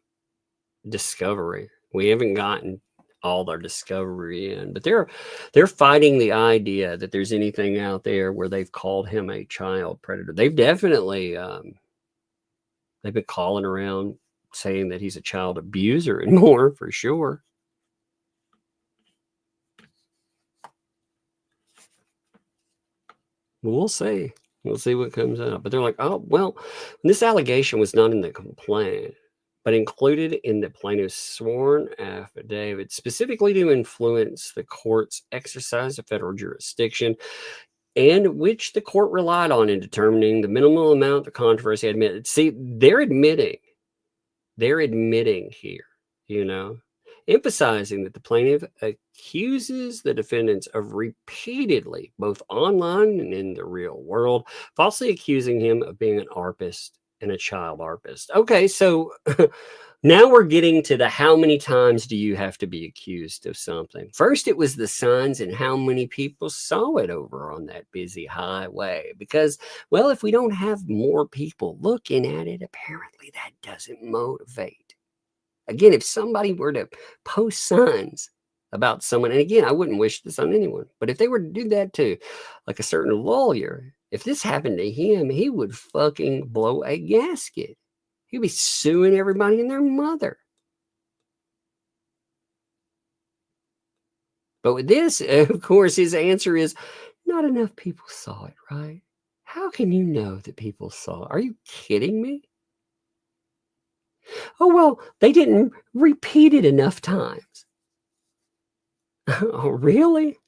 discovery. We haven't gotten all their discovery in, but they're fighting the idea that there's anything out there where they've called him a child predator. They've definitely they've been calling around saying that he's a child abuser and more, for sure. We'll see. We'll see what comes up. But they're like, oh, well, this allegation was not in the complaint, but included in the plaintiff's sworn affidavit, specifically to influence the court's exercise of federal jurisdiction, and which the court relied on in determining the minimal amount of controversy admitted. See, they're admitting here, you know, emphasizing that the plaintiff accuses the defendants of repeatedly, both online and in the real world, falsely accusing him of being an ARPist and a child ARPist. Okay, so now we're getting to the how many times do you have to be accused of something? First, it was the signs and how many people saw it over on that busy highway. Because, well, if we don't have more people looking at it, apparently that doesn't motivate. Again, if somebody were to post signs about someone, and again, I wouldn't wish this on anyone, but if they were to do that to like a certain lawyer, if this happened to him, he would fucking blow a gasket. He'd be suing everybody and their mother. But with this, of course, his answer is not enough people saw it, right? How can you know that people saw it? Are you kidding me? Oh, well, they didn't repeat it enough times. Oh, really?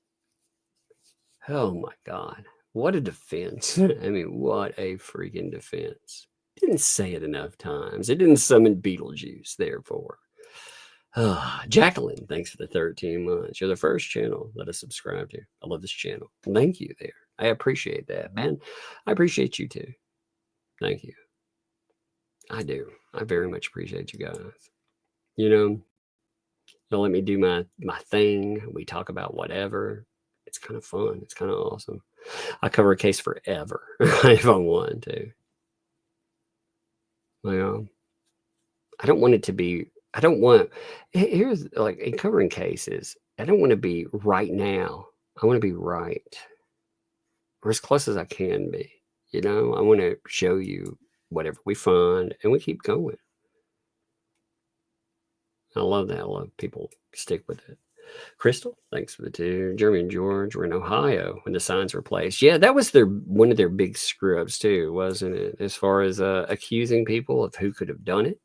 Oh, my God. What a defense. I mean, what a freaking defense. Didn't say it enough times. It didn't summon Beetlejuice, therefore. Jacqueline, thanks for the 13 months. You're the first channel that I subscribe to. I love this channel. Thank you there. I appreciate that, man. I appreciate you too. Thank you. I do. I very much appreciate you guys. You know, they'll let me do my thing. We talk about whatever. It's kind of fun. It's kind of awesome. I cover a case forever if I want to. Well, I don't want it to be, I don't want, here's like in covering cases, I don't want to be right now. I want to be right, or as close as I can be. You know, I want to show you whatever we find and we keep going. I love that. I love people stick with it. Crystal, thanks for the 2. Jeremy and George were in Ohio when the signs were placed. Yeah, that was one of their big screw-ups too, wasn't it? As far as accusing people of who could have done it,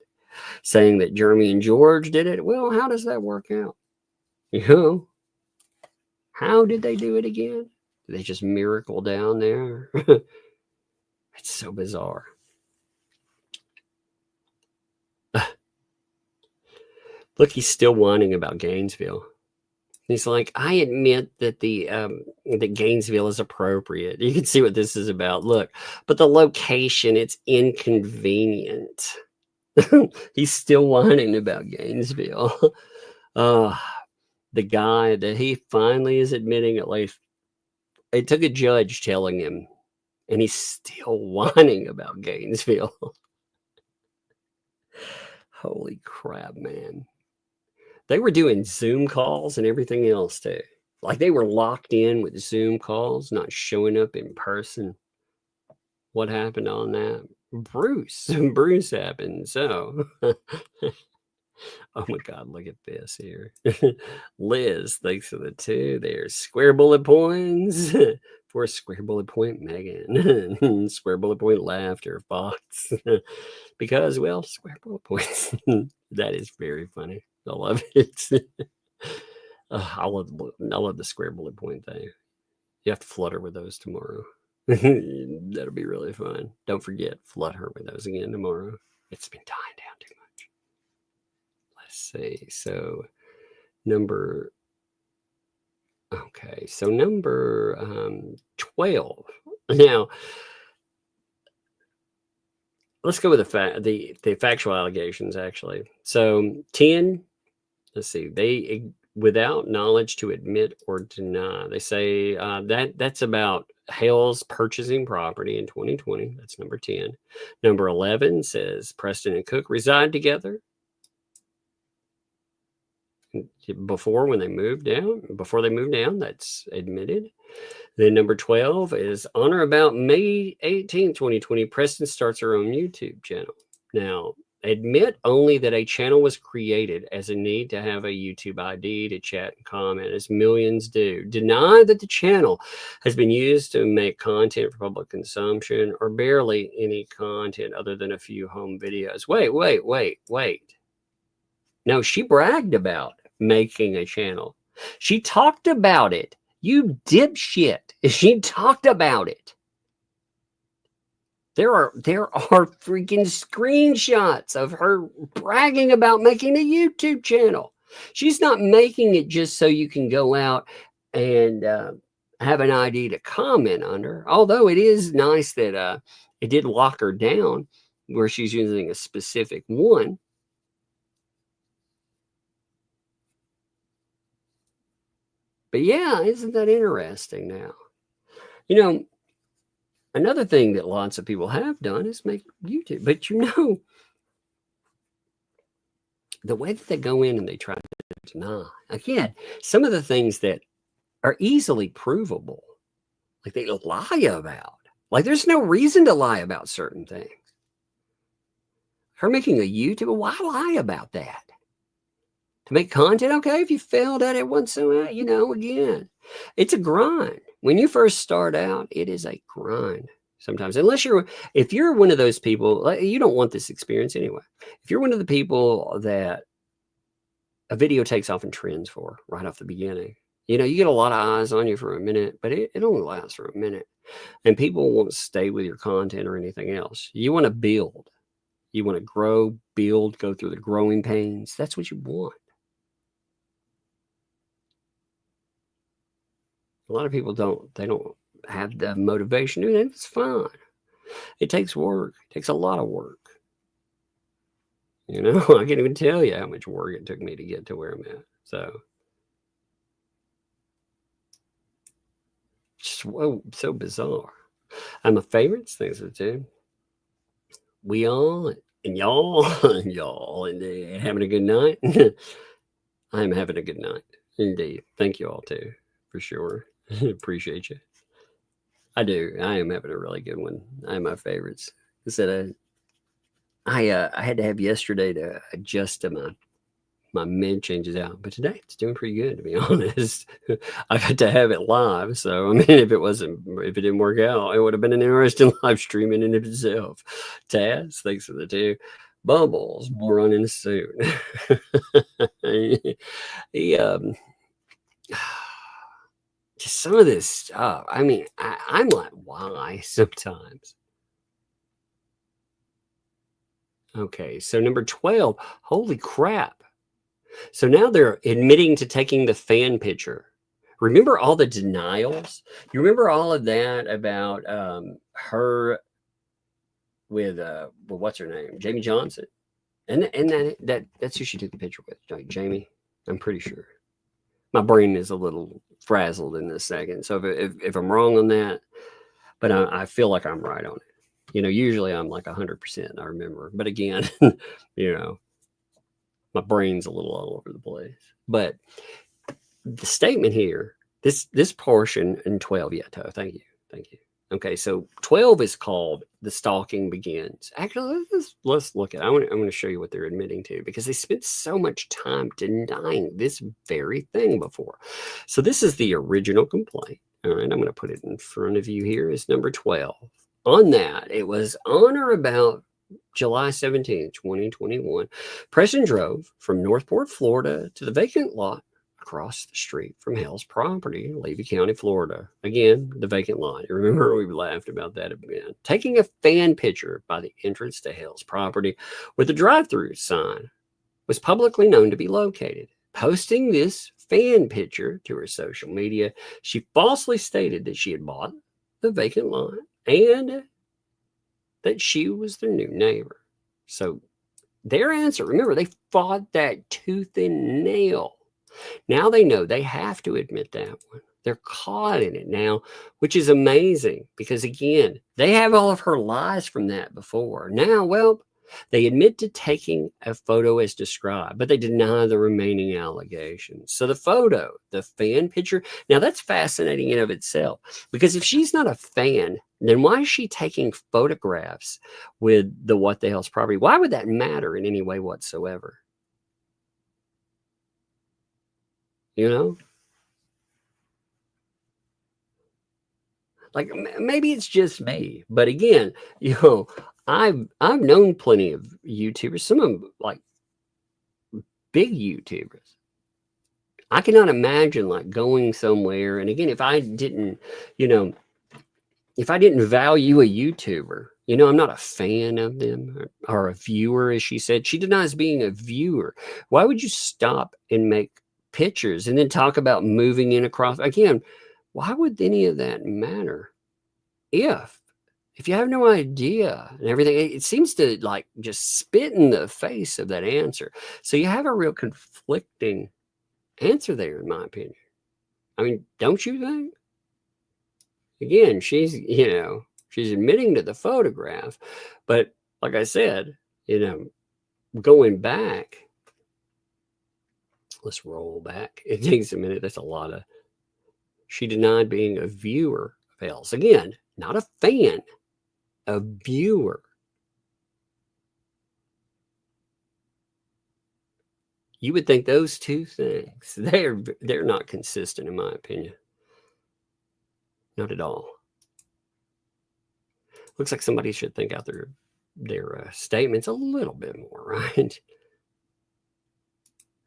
saying that Jeremy and George did it. Well, how does that work out? You know, how did they do it again? Did they just miracle down there? It's so bizarre. Look, he's still whining about Gainesville. He's like, I admit that that Gainesville is appropriate. You can see what this is about. Look, but the location, it's inconvenient. He's still whining about Gainesville. The guy that he finally is admitting, at least it took a judge telling him, and he's still whining about Gainesville. Holy crap, man. They were doing Zoom calls and everything else too. Like they were locked in with Zoom calls, not showing up in person. What happened on that? Bruce happened. So, oh my God, look at this here. Liz, thanks for the 2. There's square bullet points for square bullet point Megan. Square bullet point laughter, Fox. Because, well, square bullet points. That is very funny. I love it. I love the square bullet point thing. You have to flutter with those tomorrow. That'll be really fun. Don't forget, flutter with those again tomorrow. It's been dying down too much. Let's see. So number 12. Now, let's go with the factual allegations, actually. So 10, let's see, they without knowledge to admit or deny. They say that's about Hale's purchasing property in 2020. That's number 10. Number 11 says Preston and Cook reside together before they moved down. That's admitted. Then number 12 is on or about May 18, 2020, Preston starts her own YouTube channel. Now, admit only that a channel was created as a need to have a YouTube ID to chat and comment, as millions do. Deny that the channel has been used to make content for public consumption or barely any content other than a few home videos. Wait. No, she bragged about making a channel. She talked about it. You dipshit. She talked about it. There are freaking screenshots of her bragging about making a YouTube channel. She's not making it just so you can go out and have an ID to comment under. Although it is nice that it did lock her down where she's using a specific one. But yeah, isn't that interesting now? You know, another thing that lots of people have done is make YouTube. But you know, the way that they go in and they try to deny, again, some of the things that are easily provable, like they lie about. Like there's no reason to lie about certain things. Her making a YouTube, why lie about that? To make content, okay, if you failed at it once in a while, you know, again, it's a grind. When you first start out, it is a grind sometimes. If you're one of those people, you don't want this experience anyway. If you're one of the people that a video takes off and trends for right off the beginning, you know, you get a lot of eyes on you for a minute, but it only lasts for a minute. And people won't stay with your content or anything else. You want to build. You want to grow, build, go through the growing pains. That's what you want. A lot of people don't have the motivation to do that. It's fine. It takes work. It takes a lot of work. You know, I can't even tell you how much work it took me to get to where I'm at. So, just so bizarre. And my favorites, things to do. We all and y'all and y'all and having a good night. I'm having a good night. Indeed. Thank you all too, for sure. Appreciate you. I do. I am having a really good one. I have my favorites. I said I had to have yesterday to adjust to my mid changes out, but today it's doing pretty good, to be honest. I got to have it live, so I mean, if it didn't work out, it would have been an interesting live stream in and of itself. Taz, thanks for the 2. Bubbles, more running soon. Just some of this stuff. I mean, I'm like, why sometimes? Okay, so number 12. Holy crap. So now they're admitting to taking the fan picture. Remember all the denials? You remember all of that about her with what's her name? Jamie Johnson. And that's who she took the picture with. Like Jamie, I'm pretty sure. My brain is a little frazzled in this second. So if I'm wrong on that, but I feel like I'm right on it. You know, usually I'm like 100%. I remember. But again, you know, my brain's a little all over the place. But the statement here, this portion in 12, yeah, thank you. Okay, so 12 is called The Stalking Begins. Actually, let's look at it. I'm going to show you what they're admitting to, because they spent so much time denying this very thing before. So this is the original complaint. All right, I'm going to put it in front of you here as number 12. On that, it was on or about July 17, 2021. Preston drove from Northport, Florida to the vacant lot across the street from Hale's property, Levy County, Florida. Again, the vacant lot. You remember we laughed about that a bit. Taking a fan picture by the entrance to Hale's property where the drive-through sign was publicly known to be located. Posting this fan picture to her social media, she falsely stated that she had bought the vacant lot and that she was their new neighbor. So their answer, remember, they fought that tooth and nail. Now they know they have to admit that one. They're caught in it now, which is amazing because, again, they have all of her lies from that before. Now, well, they admit to taking a photo as described, but they deny the remaining allegations. So the photo, the fan picture, now that's fascinating in of itself, because if she's not a fan, then why is she taking photographs with the What the Hell's property? Why would that matter in any way whatsoever? You know? Like, maybe it's just me, but again, you know, I've known plenty of YouTubers, some of them like big YouTubers. I cannot imagine like going somewhere. And again, if I didn't, you know, if I didn't value a YouTuber, you know, I'm not a fan of them or a viewer, as she said. She denies being a viewer. Why would you stop and make pictures and then talk about moving in across? Again, why would any of that matter? If you have no idea and everything, it seems to like just spit in the face of that answer. So you have a real conflicting answer there, in my opinion. I mean, don't you think? Again, she's admitting to the photograph, but like I said, you know, going back, let's roll back. It takes a minute. That's a lot of, she denied being a viewer of Hale's. Again, not a fan, a viewer. You would think those two things, they're not consistent, in my opinion. Not at all. Looks like somebody should think out their statements a little bit more, right?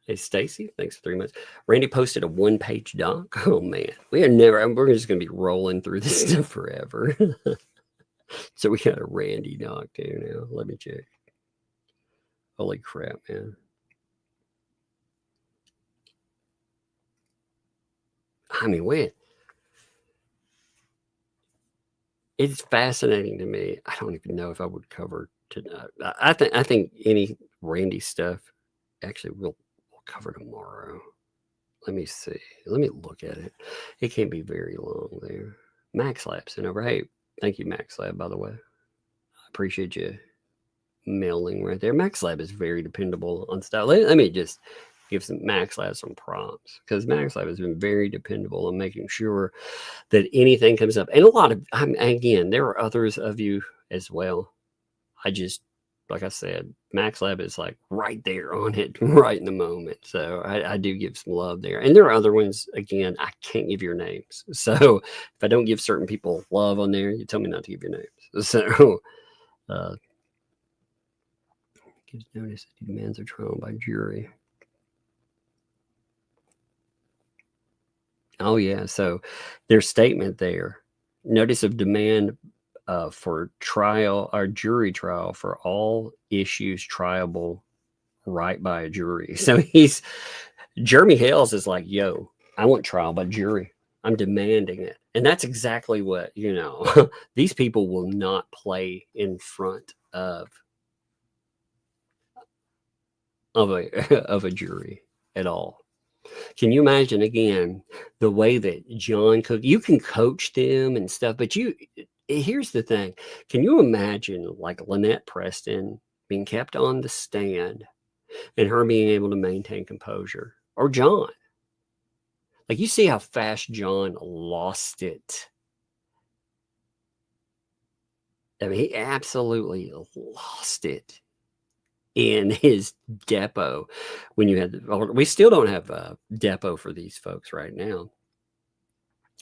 Hey, Stacy, thanks for 3 months. Randy posted a 1-page doc. Oh, man. We're just going to be rolling through this stuff forever. So we got a Randy doc too now. Let me check. Holy crap, man. I mean, wait. It's fascinating to me. I don't even know if I would cover tonight. I think any Randy stuff actually we'll cover tomorrow. Let me see. Let me look at it. It can't be very long there. Max Lab's in over. Hey, thank you, Max Lab, by the way. I appreciate you mailing right there. Max Lab is very dependable on style. Let me just give Max Lab some prompts, because Max Lab has been very dependable on making sure that anything comes up. And a lot of, again, there are others of you as well. I just, like I said, Max Lab is like right there on it, right in the moment. So I do give some love there. And there are other ones, again, I can't give your names. So if I don't give certain people love on there, you tell me not to give your names. So gives notice that he demands a trial by jury. Oh, yeah. So their statement there, notice of demand for trial or jury trial for all issues triable right by a jury. So Jeremy Hales is like, yo, I want trial by jury. I'm demanding it. And that's exactly what, you know, these people will not play in front of a jury at all. Can you imagine, again, the way that John could, you can coach them and stuff, but here's the thing. Can you imagine like Lynette Preston being kept on the stand and her being able to maintain composure, or John? Like, you see how fast John lost it. I mean, he absolutely lost it in his depot when you had we still don't have a depot for these folks right now.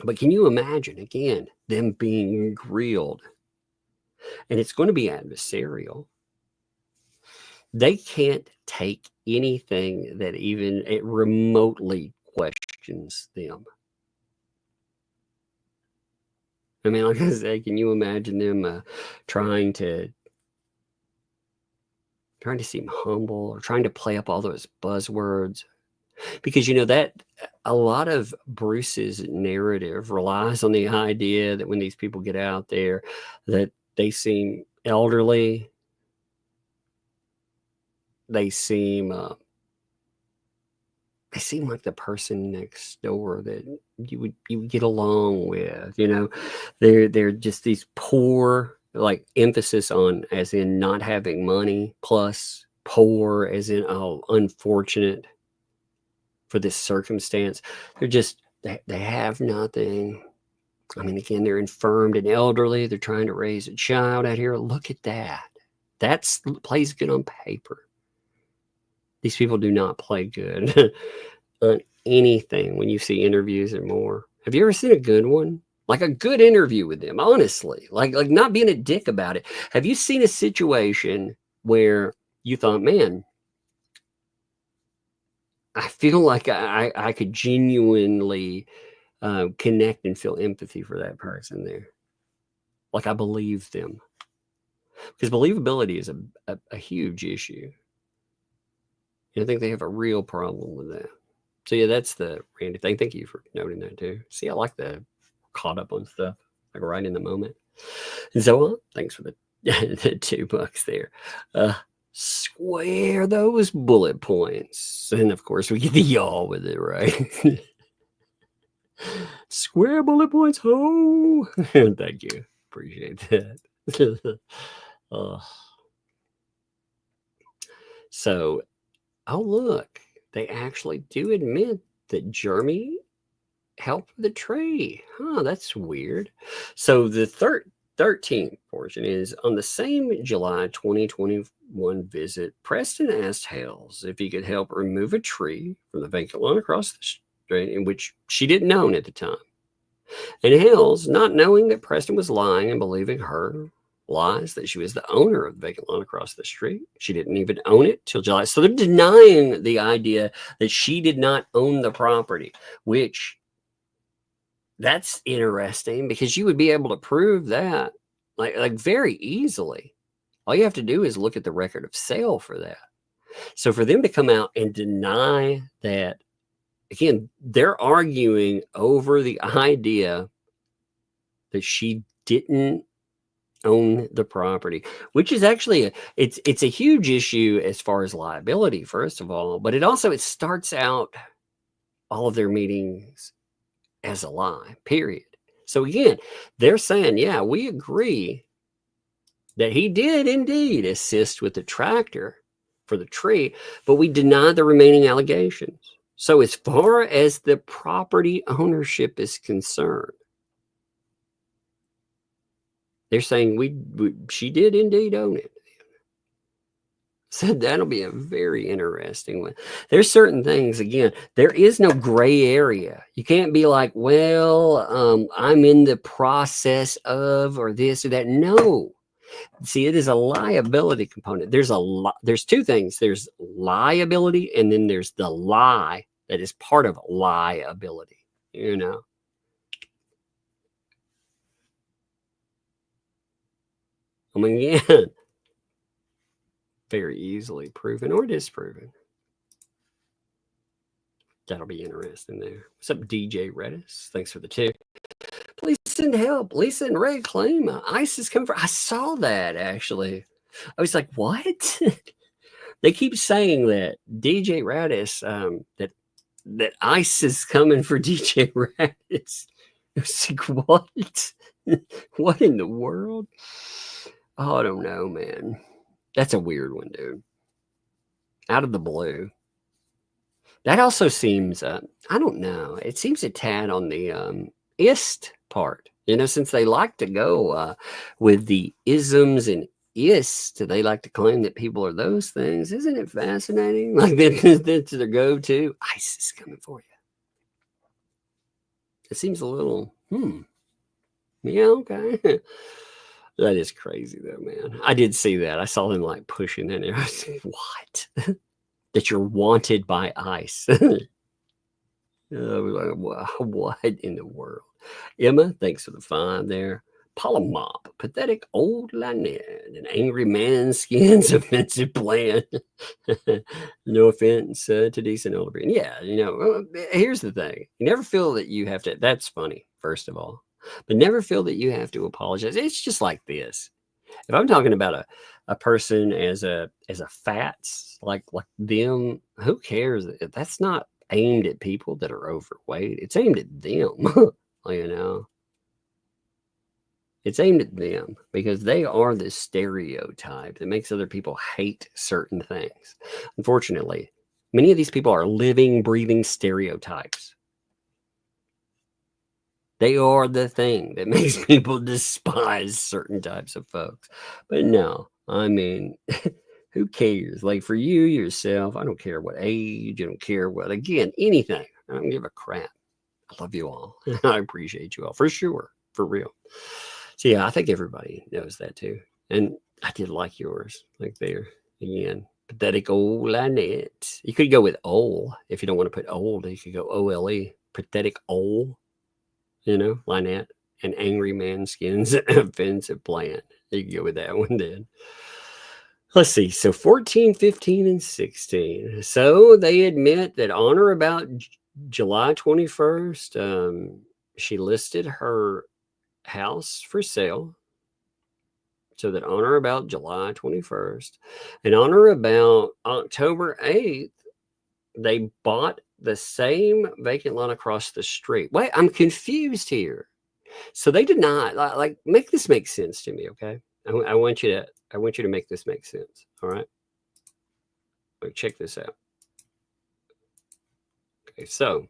But can you imagine, again, them being grilled? And it's going to be adversarial. They can't take anything that even it remotely questions them. I mean, like I say, can you imagine them trying to seem humble or trying to play up all those buzzwords? Because that a lot of Bruce's narrative relies on the idea that when these people get out there, that they seem elderly, they seem like the person next door that you would get along with. They're just these poor, like emphasis on as in not having money, plus poor as in unfortunate for this circumstance. They're just they have nothing. I mean, again, they're infirmed and elderly. They're trying to raise a child out here. Look at that. That's plays good on paper. These people do not play good on anything when you see interviews and more. Have you ever seen a good one? Like a good interview with them, honestly. Like not being a dick about it. Have you seen a situation where you thought, man, I feel like I could genuinely connect and feel empathy for that person there. Like I believe them. Because believability is a huge issue. And I think they have a real problem with that. So yeah, that's the Randy thing. Thank you for noting that too. See, I like the caught up on stuff, like right in the moment. And so thanks for the $2 there. Square those bullet points. And of course we get the y'all with it, right? Square bullet points, ho! Thank you. Appreciate that. So, oh look, they actually do admit that Jeremy helped with the tree. Huh, that's weird. So the 13th portion is on the same July 2021 visit, Preston asked Hales if he could help remove a tree from the vacant lawn across the street, in which she didn't own at the time. And Hales, not knowing that Preston was lying and believing her lies that she was the owner of the vacant lawn across the street. She didn't even own it till July. So they're denying the idea that she did not own the property, which that's interesting because you would be able to prove that like very easily. All you have to do is look at the record of sale for that. So for them to come out and deny that, again, they're arguing over the idea that she didn't own the property, which is actually it's a huge issue as far as liability, first of all, but it starts out all of their meetings as a lie, period. So again, they're saying, yeah, we agree that he did indeed assist with the tractor for the tree, but we deny the remaining allegations. So as far as the property ownership is concerned, they're saying she did indeed own it. So that'll be a very interesting one. There's certain things, again, there is no gray area. You can't be like, well, I'm in the process of, or this or that. No. See, it is a liability component. There's two things. There's liability, and then there's the lie that is part of liability, I mean, again, very easily proven or disproven. That'll be interesting there. What's up, DJ Redis? Thanks for the tip. Please send help. Lisa and Ray claim ICE is coming for. I saw that actually. I was like, what? They keep saying that DJ Radis, that ICE is coming for DJ Radis. I was like, what? What in the world? Oh, I don't know, man. That's a weird one, dude. Out of the blue. That also seems, I don't know. It seems a tad on the ist part. Since they like to go with the isms and ist, they like to claim that people are those things. Isn't it fascinating? Like that's their go-to. ICE is coming for you. It seems a little, yeah, okay. That is crazy though, man. I did see that. I saw them like pushing in there. I was like, what? That you're wanted by ICE. What in the world? Emma, thanks for the find there. Polamop, pathetic old Lynette, an angry man skins offensive plan. No offense to decent older men. Yeah, here's the thing. You never feel that you have to, that's funny, first of all, but never feel that you have to apologize. It's just like this. If I'm talking about a person as a fats like them, who cares? That's not aimed at people that are overweight. It's aimed at them. It's aimed at them because they are the stereotype that makes other people hate certain things. Unfortunately, many of these people are living, breathing stereotypes. They are the thing that makes people despise certain types of folks. But no, I mean, who cares? Like for you, yourself, I don't care what age, I don't care what, again, anything. I don't give a crap. I love you all. I appreciate you all for sure, for real. So yeah, I think everybody knows that too. And I did like yours, like there again. Pathetic old Lynette. You could go with old if you don't want to put old. You could go OLE. Pathetic old. Lynette, an angry man skins offensive plan. You can go with that one then. Let's see. So 14, 15, and 16. So they admit that on or about July 21st, she listed her house for sale. So that on or about July 21st and on or about October 8th, they bought the same vacant lot across the street. Wait, I'm confused here. So they did not like make this make sense to me. Okay. I want you to make this make sense. All right. Wait, check this out. Okay. So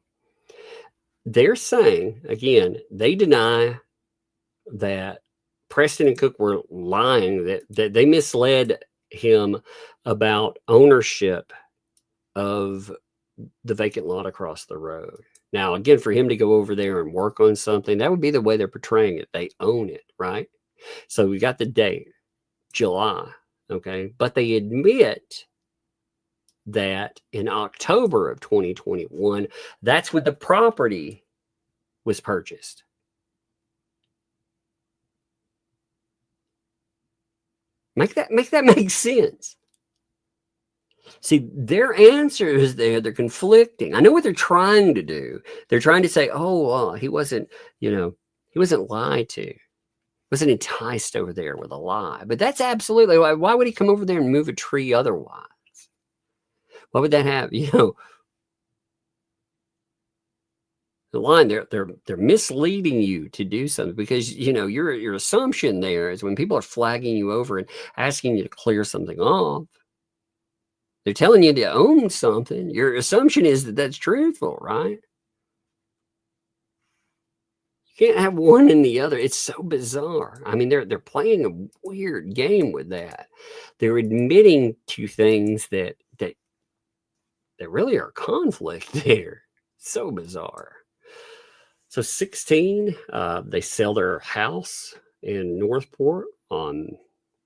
they're saying, again, they deny that Preston and Cook were lying, that they misled him about ownership of the vacant lot across the road. Now, again, for him to go over there and work on something, that would be the way they're portraying it. They own it, right? So we got the date, July, okay? But they admit that in October of 2021, that's when the property was purchased. Make that make sense. See, their answers there, they're conflicting. I know what they're trying to do. They're trying to say, he wasn't lied to. He wasn't enticed over there with a lie. But that's absolutely, why would he come over there and move a tree otherwise? What would that have? The line, they're misleading you to do something because, your assumption there is when people are flagging you over and asking you to clear something off, they're telling you to own something. Your assumption is that that's truthful, right? You can't have one and the other. It's so bizarre. I mean, they're playing a weird game with that. They're admitting to things that really are conflict there. So bizarre. So 16, they sell their house in Northport on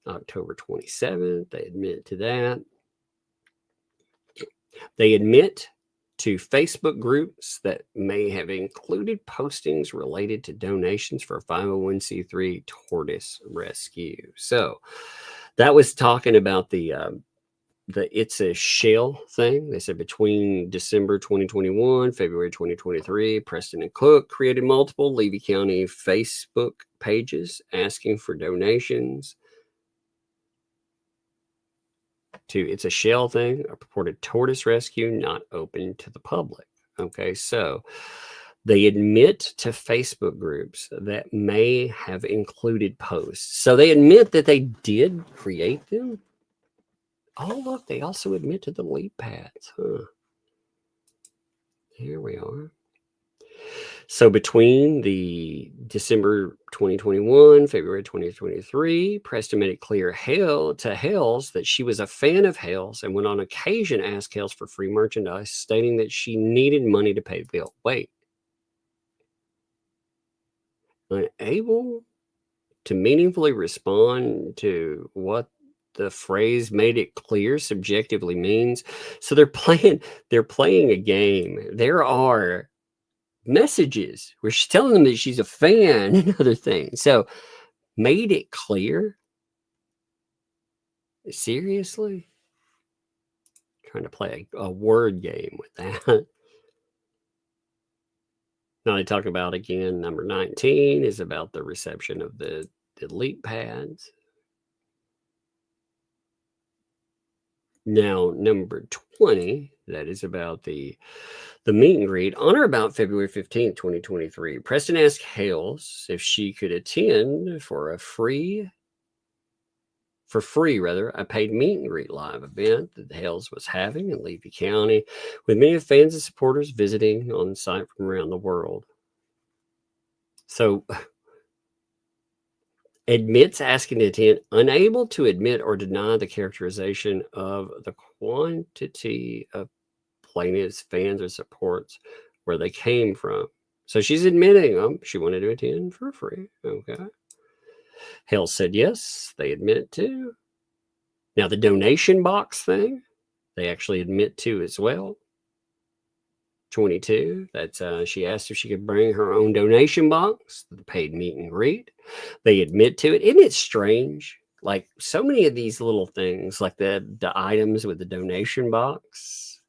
October 27th. They admit to that. They admit to Facebook groups that may have included postings related to donations for 501c3 tortoise rescue. So that was talking about the It's a Shell thing. They said between December 2021, February 2023, Preston and Cook created multiple Levy County Facebook pages asking for donations to It's a Shell thing, a purported tortoise rescue not open to the public. Okay, so they admit to Facebook groups that may have included posts. So they admit that they did create them. Oh, look, they also admit to the leap pads. Huh. Here we are. So between the December 2021, February 2023, Preston made it clear to Hales that she was a fan of Hales and would on occasion ask Hales for free merchandise, stating that she needed money to pay the bill. Wait. unable to meaningfully respond to what the phrase "made it clear" subjectively means. So they're playing a game. There are messages where she's telling them that she's a fan and other things. So made it clear? Seriously? Trying to play a word game with that. Now they talk about, again, number 19 is about the reception of the delete pads. Now, number 20, that is about the meet and greet. On or about February 15th, 2023, Preston asked Hales if she could attend for free, a paid meet and greet live event that Hales was having in Levy County, with many fans and supporters visiting on site from around the world. So, admits asking to attend, unable to admit or deny the characterization of the quantity of plaintiffs, fans, or supports where they came from. So she's admitting she wanted to attend for free. Okay. Hale said yes, they admit to. Now the donation box thing, they actually admit to as well. 22, that's she asked if she could bring her own donation box to the paid meet and greet. They admit to it. Isn't it strange? Like so many of these little things, like the items with the donation box.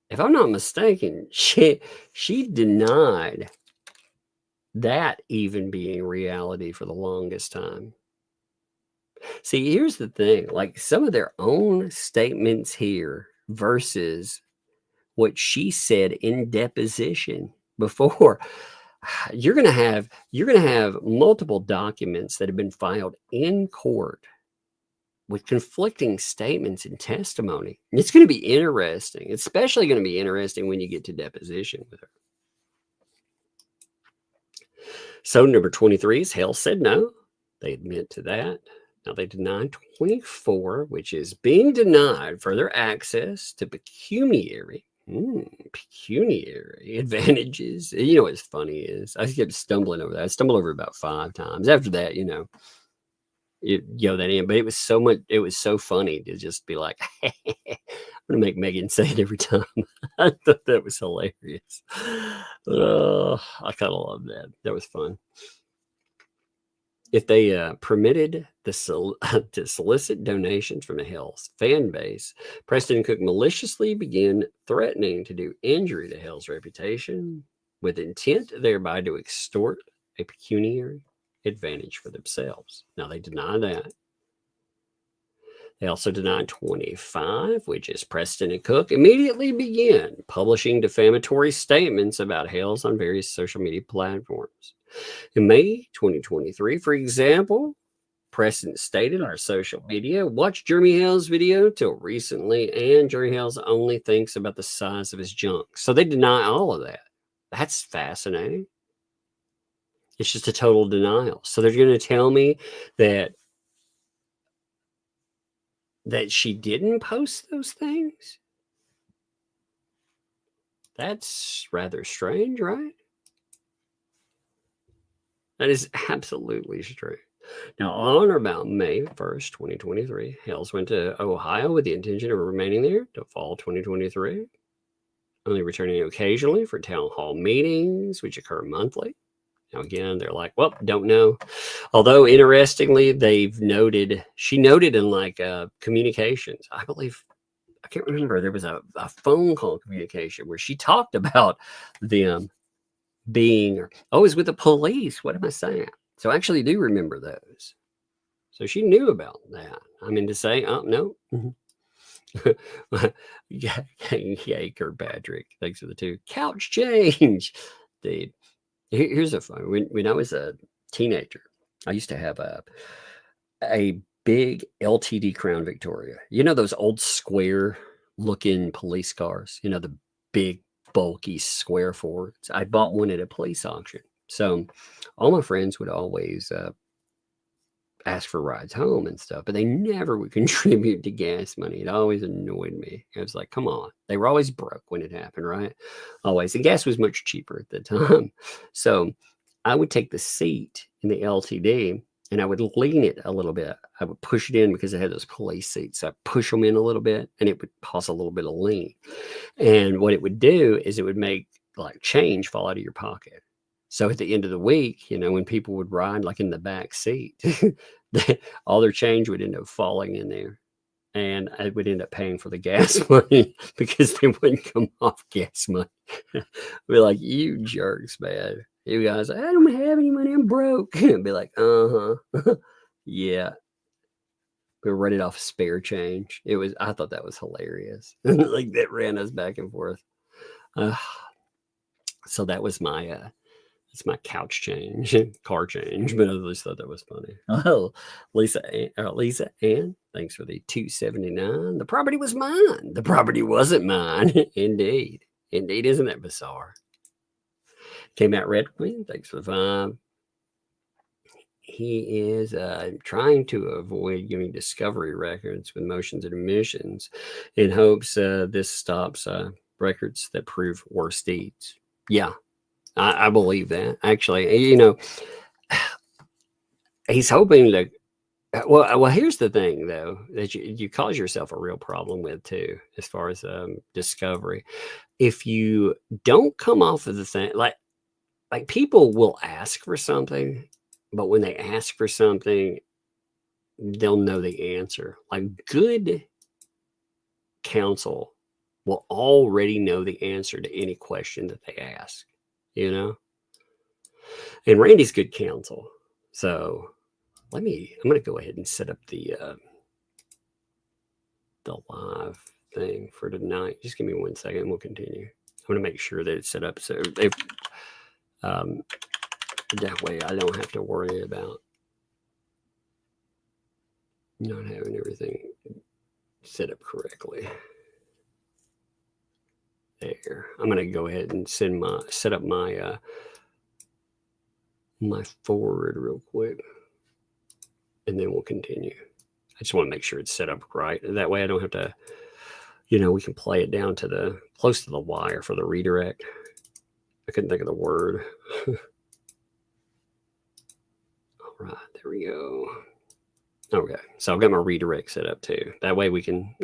If I'm not mistaken, she denied that even being reality for the longest time. See, here's the thing, like some of their own statements here versus what she said in deposition before. You're going to have multiple documents that have been filed in court with conflicting statements and testimony. And it's going to be interesting, especially going to be interesting when you get to deposition with her. So number 23 is Hale said no. They admit to that. Now they deny 24, which is being denied further access to pecuniary advantages. You know what's funny is I kept stumbling over that. I stumbled over about 5 times. After that, you go that in, but it was so funny to just be like, I'm gonna make Megan say it every time. I thought that was hilarious. I kind of love that. That was fun. If they permitted to solicit donations from the Hale's fan base, Preston Cook maliciously began threatening to do injury to Hale's reputation with intent thereby to extort a pecuniary advantage for themselves. Now they deny that. They also deny 25, which is Preston and Cook immediately began publishing defamatory statements about Hales on various social media platforms. In May 2023, for example, Preston stated on our social media, watch Jeremy Hale's video till recently, and Jeremy Hales only thinks about the size of his junk. So they deny all of that. That's fascinating. It's just a total denial. So they're going to tell me that she didn't post those things? That's rather strange, right? That is absolutely strange. Now, on or about May 1st, 2023, Hales went to Ohio with the intention of remaining there till fall 2023, only returning occasionally for town hall meetings, which occur monthly. Now, again, they're like, well, don't know. Although, interestingly, she noted in communications, I believe, I can't remember, there was a phone call communication where she talked about them being, it was with the police. What am I saying? So I actually do remember those. So she knew about that. I mean, to say, oh, no. Yay, Kirkpatrick. Thanks for the 2. Couch change. Dude. Here's a fun. When I was a teenager, I used to have a big LTD Crown Victoria. You know those old square looking police cars? You know, the big bulky square Fords. I bought one at a police auction. So all my friends would always ask for rides home and stuff, but they never would contribute to gas money. It always annoyed me. I was like, come on. They were always broke when it happened, right? Always. And gas was much cheaper at the time. So I would take the seat in the LTD and I would lean it a little bit. I would push it in because it had those police seats. So I'd push them in a little bit and it would cause a little bit of lean. And what it would do is it would make like change fall out of your pocket. So at the end of the week, you know, when people would ride like in the back seat, all their change would end up falling in there. And I would end up paying for the gas money because they wouldn't come off gas money. I'd be like, you jerks, man. You guys, I don't have any money. I'm broke. I'd be like, yeah. We were running off spare change. I thought that was hilarious. Like that ran us back and forth. So that was my, it's my couch change, car change, but I at least thought that was funny. Oh, Lisa Ann, thanks for the $2.79. The property was mine. The property wasn't mine. Indeed. Isn't that bizarre? Came out Red Queen, thanks for the 5. He is trying to avoid giving discovery records with motions and admissions in hopes this stops records that prove worse deeds. Yeah. I believe that, actually. You know, he's hoping to. Well, here's the thing, though, that you cause yourself a real problem with, too, as far as discovery. If you don't come off of the thing, like people will ask for something, but when they ask for something, they'll know the answer. Like good counsel will already know the answer to any question that they ask. You know, and Randy's good counsel. So I'm going to go ahead and set up the live thing for tonight. Just give me 1 second and we'll continue. I'm going to make sure that it's set up so if that way I don't have to worry about not having everything set up correctly. There. I'm going to go ahead and set up my my forward real quick, and then we'll continue. I just want to make sure it's set up right. That way I don't have to, you know, we can play it down to close to the wire for the redirect. I couldn't think of the word. All right, there we go. Okay, so I've got my redirect set up too. That way we can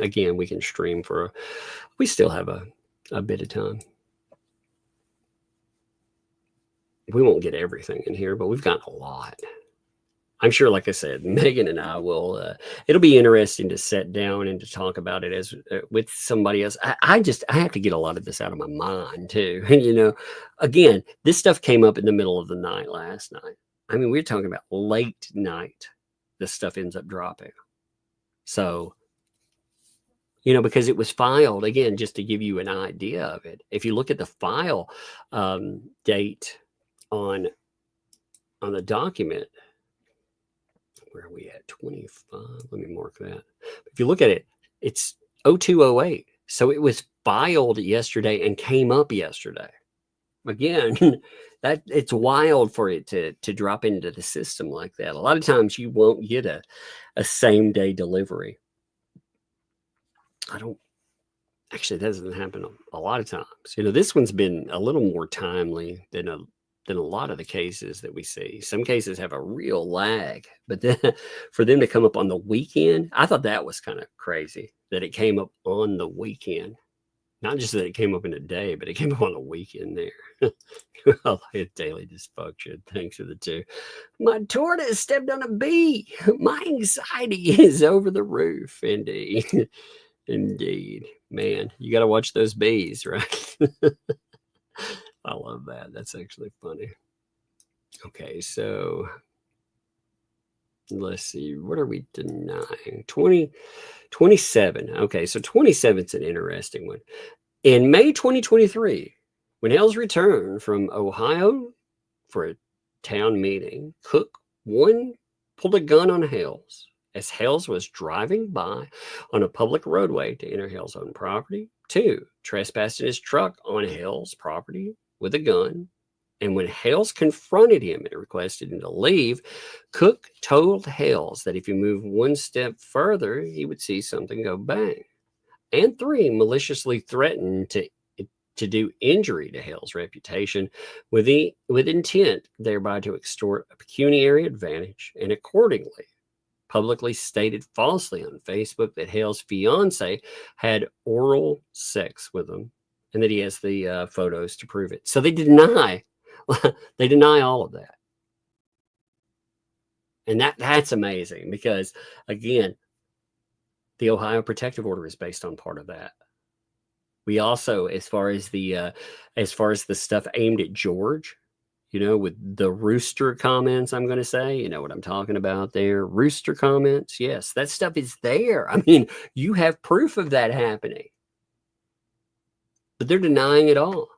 stream for, we still have a bit of time. We won't get everything in here, but we've got a lot. I'm sure, like I said, Megan and I will, it'll be interesting to sit down and to talk about it as with somebody else. I have to get a lot of this out of my mind too. You know, again, this stuff came up in the middle of the night last night. I mean, we're talking about late night. This stuff ends up dropping. So, you know, because it was filed, again, just to give you an idea of it. If you look at the file date on the document, where are we at? 25. Let me mark that. If you look at it, it's 0208. So it was filed yesterday and came up yesterday. Again, that it's wild for it to drop into the system like that. A lot of times you won't get a same day delivery. That doesn't happen a lot of times. You know, this one's been a little more timely than a lot of the cases that we see. Some cases have a real lag, but then for them to come up on the weekend, I thought that was kind of crazy that it came up on the weekend. Not just that it came up in a day, but it came up on the weekend there. Well, daily dysfunction. Thanks for the 2. My tortoise stepped on a bee. My anxiety is over the roof. Indeed. Indeed. Man, you got to watch those bees, right? I love that. That's actually funny. Okay, so let's see. What are we denying? 27. Okay, so 27 is an interesting one. In May 2023, when Hales returned from Ohio for a town meeting, Cook, 1, pulled a gun on Hales as Hales was driving by on a public roadway to enter Hales' own property. 2, trespassed in his truck on Hales' property with a gun. And when Hales confronted him and requested him to leave, Cook told Hales that if he moved one step further, he would see something go bang. And 3, maliciously threatened to do injury to Hale's reputation with intent thereby to extort a pecuniary advantage, and accordingly publicly stated falsely on Facebook that Hale's fiance had oral sex with him and that he has the photos to prove it. So they deny all of that. And that's amazing because, again, the Ohio Protective Order is based on part of that. We also, as far as the stuff aimed at George, with the rooster comments, I'm going to say, you know what I'm talking about there. Rooster comments. Yes, that stuff is there. I mean, you have proof of that happening, but they're denying it all.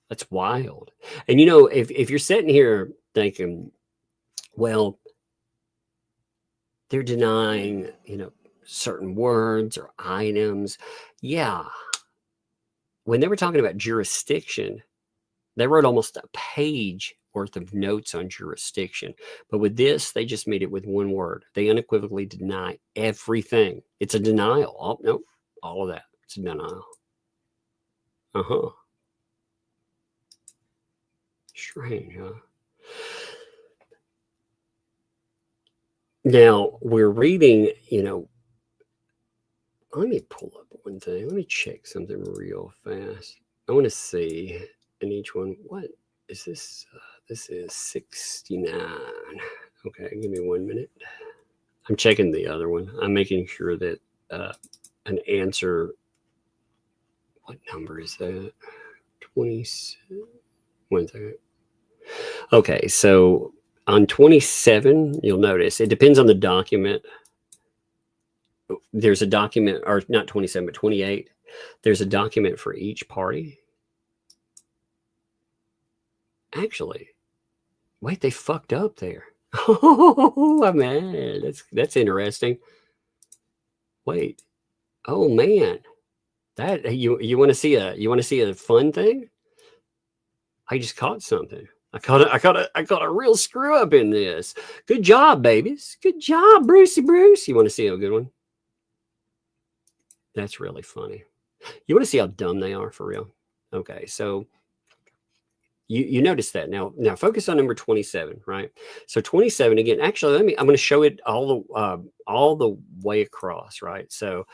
That's wild. And, if you're sitting here thinking, well, they're denying, certain words or items. Yeah. When they were talking about jurisdiction, they wrote almost a page worth of notes on jurisdiction. But with this, they just made it with one word. They unequivocally deny everything. It's a denial. Oh, no, all of that. It's a denial. Uh-huh. Strange, huh? Now, we're reading, let me pull up one thing. Let me check something real fast. I want to see in each one, what is this? This is 69. Okay, give me 1 minute. I'm checking the other one. I'm making sure that an answer, what number is that? 27. 1 second. Okay, so on 27, you'll notice it depends on the document. There's a document, or not 27, but 28. There's a document for each party. Actually, wait, they fucked up there. Oh man, that's interesting. Wait, oh man, that you want to see a fun thing? I just caught something. I caught a real screw up in this. Good job, babies. Good job, Brucey Bruce. You want to see a good one? That's really funny. You want to see how dumb they are for real? Okay, so you notice that now focus on number 27, right? So 27 again. Actually, I'm going to show it all the way across, right? So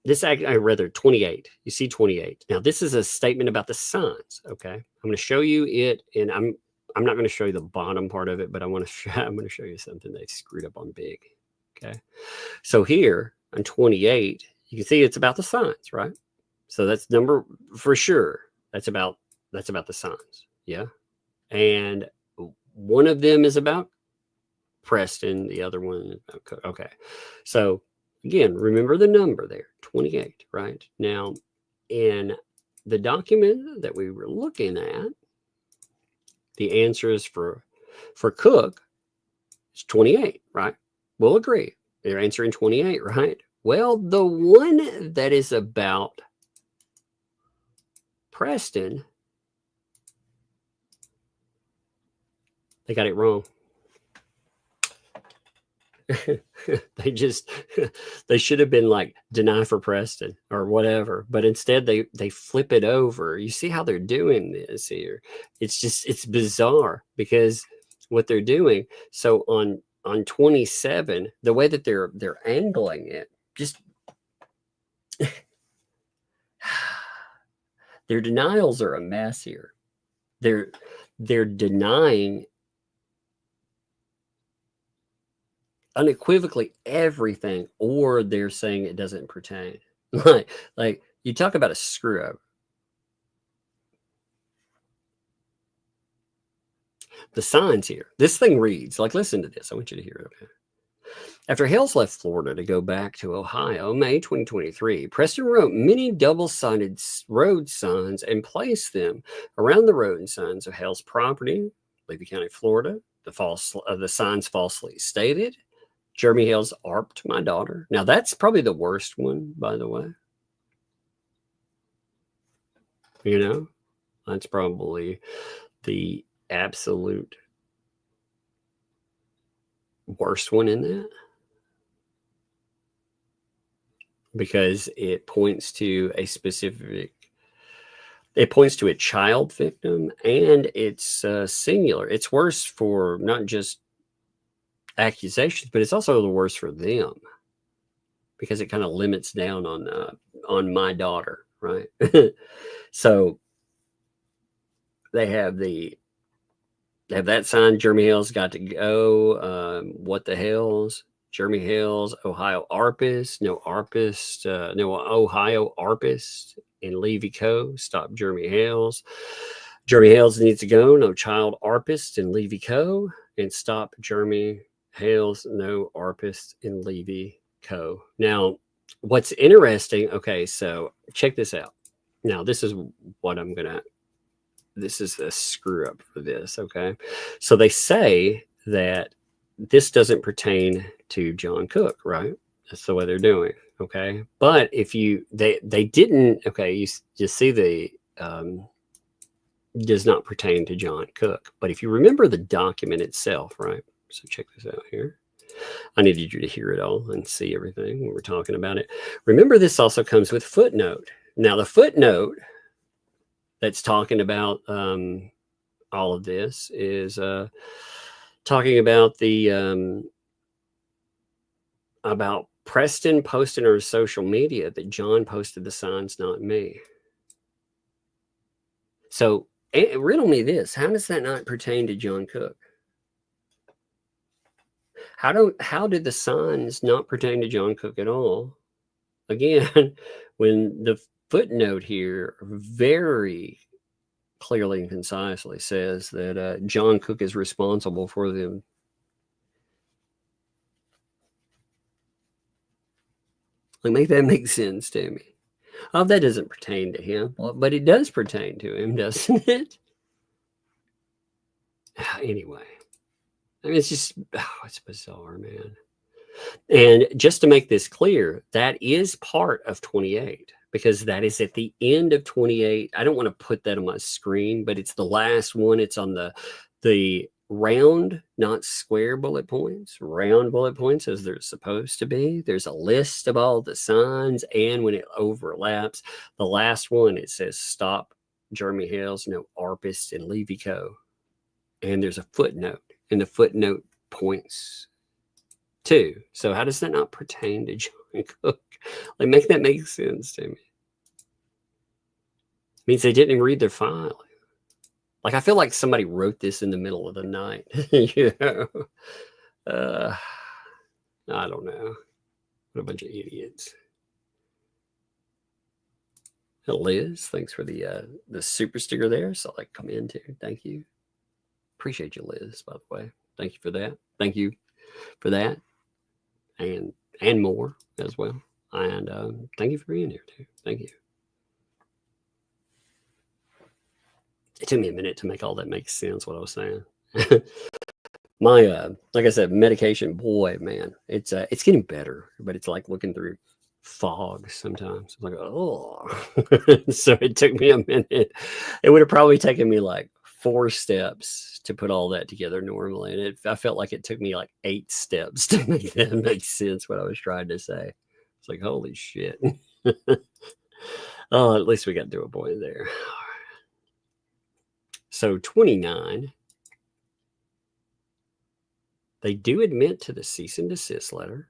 this rather 28. You see 28. Now this is a statement about the signs. Okay, I'm going to show you it, and I'm not going to show you the bottom part of it, but I'm going to show you something they screwed up on big. Okay, so here on 28, you can see it's about the signs, right? So that's number for sure. That's about the signs. Yeah. And one of them is about Preston. The other one. Okay. So again, remember the number there, 28, right? Now, in the document that we were looking at, the answer is for Cook, it's 28, right? We'll agree. They're answering 28, right? Well, the one that is about Preston, they got it wrong. they should have been like deny for Preston or whatever, but instead they flip it over. You see how they're doing this here? It's bizarre because what they're doing. So on 27, the way that they're angling it, just their denials are a mess here. They're denying unequivocally everything, or they're saying it doesn't pertain. Like you talk about a screw up. The signs here. This thing reads like, listen to this. I want you to hear it. Okay. After Hales left Florida to go back to Ohio, May 2023, Preston wrote many double-sided road signs and placed them around the road signs of Hale's property, Levy County, Florida. The signs falsely stated, Jeremy Hales arped my daughter. Now, that's probably the worst one, by the way. That's probably the absolute worst one in that, because it points to a specific, it points to a child victim, and it's singular. It's worse for not just accusations, but it's also the worst for them, because it kind of limits down on my daughter, right? So they have that sign. Jeremy Hale's got to go. What the hales? Jeremy Hale's Ohio ARPist, no ARPist, no Ohio ARPist in Levy Co. Stop Jeremy Hale's. Jeremy Hale's needs to go. No child ARPist in Levy Co. And stop Jeremy Hale's, no ARPist in Levy Co. Now, what's interesting, okay, so check this out. Now, this is what I'm going to, this is the screw up for this, okay? So they say that this doesn't pertain to John Cook, right? That's the way they're doing, okay? But if you, they didn't, okay, you see the, does not pertain to John Cook. But if you remember the document itself, right? So check this out here. I needed you to hear it all and see everything when we're talking about it. Remember, this also comes with footnote. Now, the footnote that's talking about all of this is talking about the about Preston posting on his social media that John posted the signs, not me. So riddle me this: how does that not pertain to John Cook? How did the signs not pertain to John Cook at all? Again, when the footnote here very clearly and concisely says that John Cook is responsible for them. Like, make that make sense to me. Oh, that doesn't pertain to him. Well, but it does pertain to him, doesn't it? Anyway, I mean, it's just, it's bizarre, man. And just to make this clear, that is part of 28, because that is at the end of 28. I don't want to put that on my screen, but it's the last one. It's on the round, not square bullet points, round bullet points as they're supposed to be. There's a list of all the signs, and when it overlaps, the last one, it says stop Jeremy Hale's, no ARPist in Levy Co. And there's a footnote, and the footnote points to. So how does that not pertain to John Cook? Like, make that make sense to me. It means they didn't even read their file. Like, I feel like somebody wrote this in the middle of the night. You know? I don't know. What a bunch of idiots. Liz, thanks for the super sticker there. So like, come in too. Thank you. Appreciate you, Liz, by the way. Thank you for that. Thank you for that. And more as well. And thank you for being here too. Thank you. It took me a minute to make all that make sense, what I was saying. My like I said, medication, boy, man, it's getting better, but it's like looking through fog sometimes. It's like, oh. So it took me a minute. It would have probably taken me like 4 steps to put all that together normally, and I felt like it took me like 8 steps to make that make sense, what I was trying to say. It's like, holy shit. Oh, at least we got to a point there. So 29, they do admit to the cease and desist letter.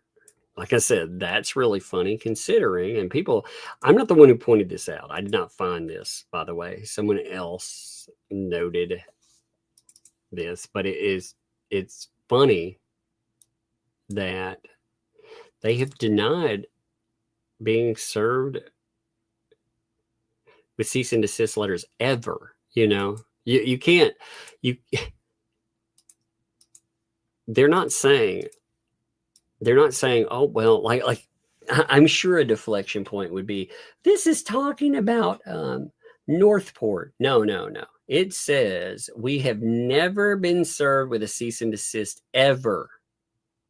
Like I said, that's really funny considering, and people, I'm not the one who pointed this out. I did not find this, by the way. Someone else noted this, but it's funny that they have denied being served with cease and desist letters ever. You know, you can't, they're not saying, oh, well, like I'm sure a deflection point would be, this is talking about Northport. No. It says we have never been served with a cease and desist ever.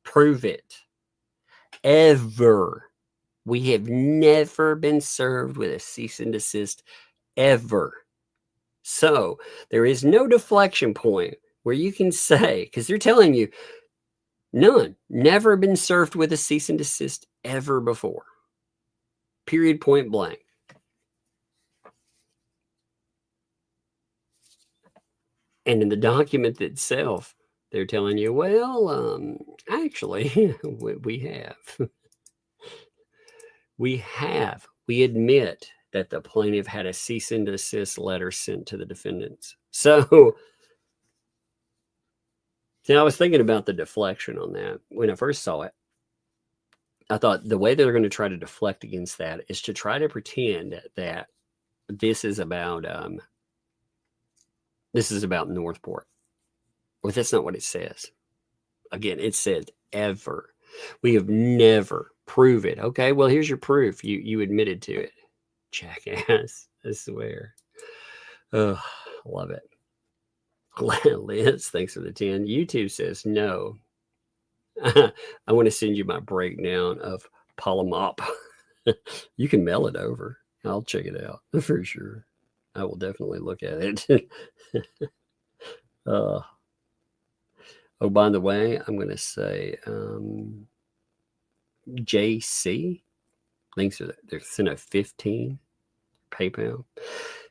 Prove it. Ever. We have never been served with a cease and desist ever. So there is no deflection point where you can say, because they're telling you, none, never been served with a cease and desist ever before. Period, point blank. And in the document itself, they're telling you, well, actually, we have. We admit that the plaintiff had a cease and desist letter sent to the defendants. So I was thinking about the deflection on that. When I first saw it, I thought the way they're going to try to deflect against that is to try to pretend that this is about Northport. Well, that's not what it says. Again, it said ever. We have never prove it. Okay, well, here's your proof. You admitted to it. Jackass. I swear. Oh, love it. Liz, thanks for the 10. YouTube says no. I want to send you my breakdown of polamop. You can mail it over. I'll check it out for sure. I will definitely look at it. Oh, by the way, I'm going to say JC. Links are they're sent a 15 PayPal.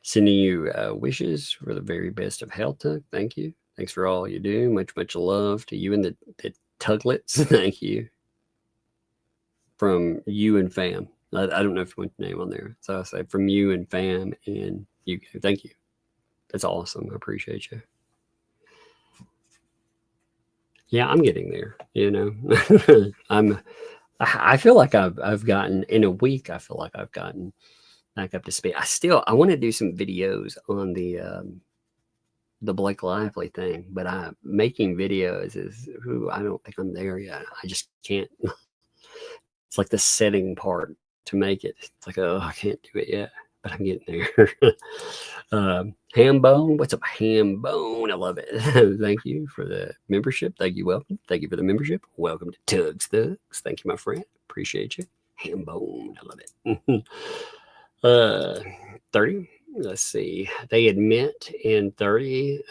Sending you wishes for the very best of health. Thank you. Thanks for all you do. Much love to you and the Tuglets. Thank you. From you and fam. I don't know if you want your name on there. So I say from you and fam and you. Thank you. That's awesome. I appreciate you. Yeah, I'm getting there. You know, I feel like I've gotten in a week. I feel like I've gotten back up to speed. I want to do some videos on the Blake Lively thing, but making videos is I don't think I'm there yet. I just can't. It's like the setting part to make it. It's like, oh, I can't do it yet, but I'm getting there. Hambone, what's up, Hambone? I love it. Thank you for the membership. Thank you. Welcome. Thank you for the membership. Welcome to Tugs Thugs. Thank you, my friend. Appreciate you. Hambone, I love it. 30. Let's see. They admit in 30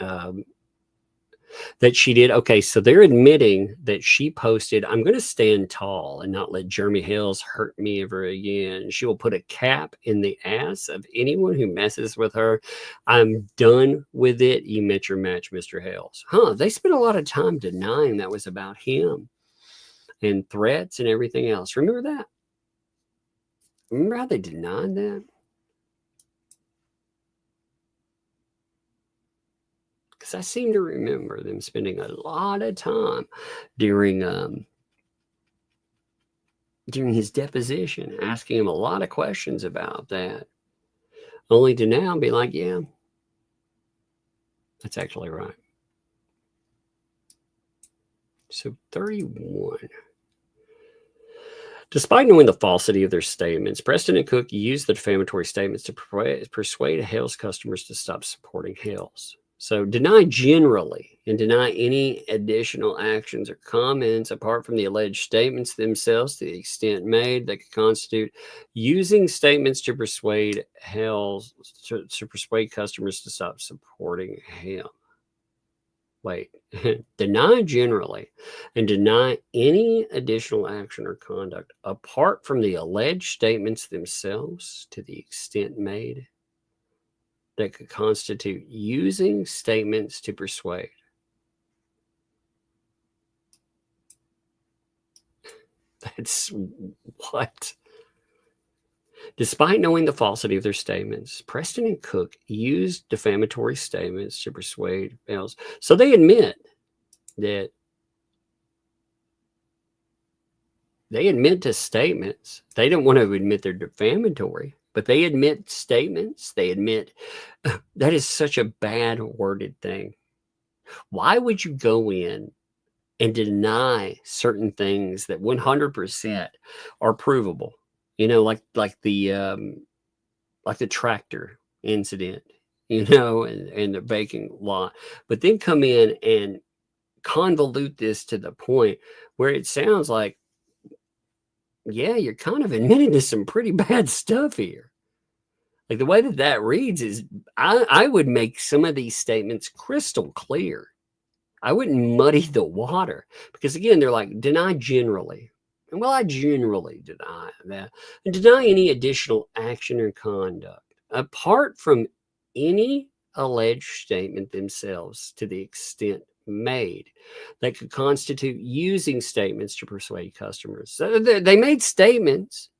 that she did. Okay, so they're admitting that she posted, I'm going to stand tall and not let Jeremy Hales hurt me ever again. She will put a cap in the ass of anyone who messes with her. I'm done with it. You met your match, Mr. Hales. They spent a lot of time denying that was about him and threats and everything else. Remember that? Remember how they denied that? Because I seem to remember them spending a lot of time during his deposition, asking him a lot of questions about that, only to now be like, yeah, that's actually right. So 31. Despite knowing the falsity of their statements, Preston and Cook used the defamatory statements to persuade Hale's customers to stop supporting Hale's. So deny generally and deny any additional actions or comments apart from the alleged statements themselves to the extent made that could constitute using statements to persuade Hale's to persuade customers to stop supporting him. Wait, deny generally and deny any additional action or conduct apart from the alleged statements themselves to the extent made that could constitute using statements to persuade. That's what? Despite knowing the falsity of their statements, Preston and Cook used defamatory statements to persuade Hales. So they admit that they admit to statements. They don't want to admit they're defamatory, but they admit statements. They admit that is such a bad worded thing. Why would you go in and deny certain things that 100% are provable? You know, like the tractor incident, you know, and the baking lot, but then come in and convolute this to the point where it sounds like, yeah, you're kind of admitting to some pretty bad stuff here. Like the way that that reads is I would make some of these statements crystal clear. I wouldn't muddy the water because again, they're like deny generally. And well, I generally deny that and deny any additional action or conduct apart from any alleged statement themselves to the extent made that could constitute using statements to persuade customers. So they made statements.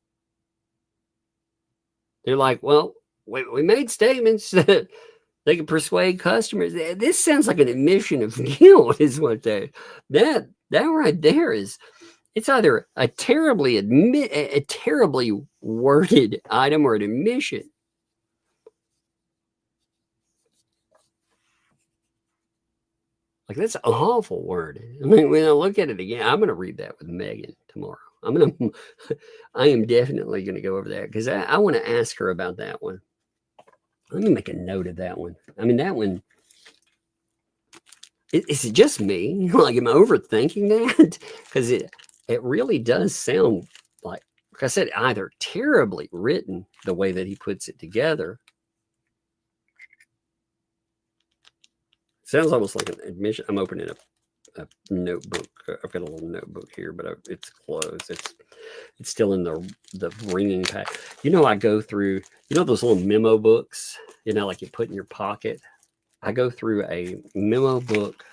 They're like, well, we made statements that they can persuade customers. This sounds like an admission of guilt, is what that right there is. It's either a terribly worded item or an admission. Like that's an awful word. I mean, when I look at it again, I'm going to read that with Megan tomorrow. I am definitely going to go over that because I want to ask her about that one. Let me make a note of that one. I mean, that one, is it just me? Like, am I overthinking that? Because it really does sound like I said, either terribly written the way that he puts it together. Sounds almost like an admission. I'm opening a notebook. I've got a little notebook here, but it's closed. It's still in the ringing pack. You know, I go through, you know, those little memo books, you know, like you put in your pocket. I go through a memo book.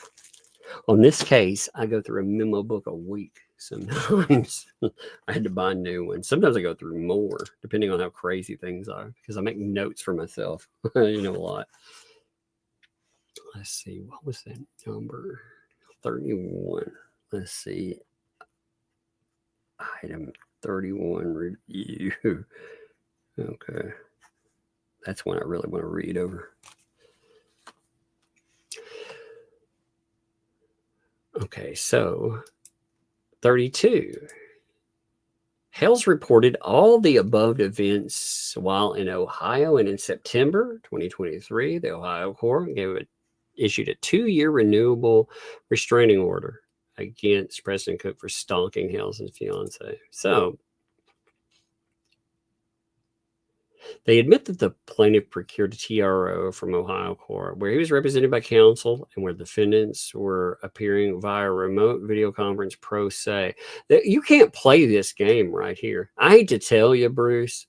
On this case, I go through a memo book a week. Sometimes I had to buy new ones. Sometimes I go through more, depending on how crazy things are, because I make notes for myself, you know, a lot. Let's see, what was that number? 31. Let's see. Item 31 review. Okay. That's one I really want to read over. Okay, so 32. Hales reported all the above events while in Ohio, and in September 2023, the Ohio court issued a 2-year renewable restraining order against President Cook for stalking Hales and fiance. So they admit that the plaintiff procured a TRO from Ohio court where he was represented by counsel and where defendants were appearing via remote video conference pro se. You can't play this game right here. I hate to tell you, Bruce,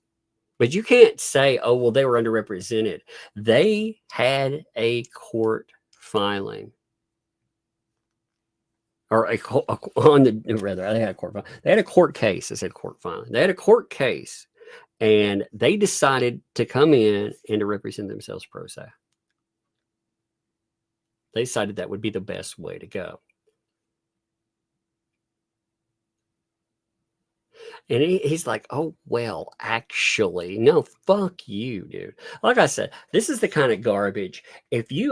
but you can't say, oh, well, they were underrepresented. They had a court filing. Or they had a court filing. They had a court case. I said court filing. They had a court case. And they decided to come in and to represent themselves pro se. They decided that would be the best way to go. And he's like, oh, well, actually, no, fuck you, dude. Like I said, this is the kind of garbage. If we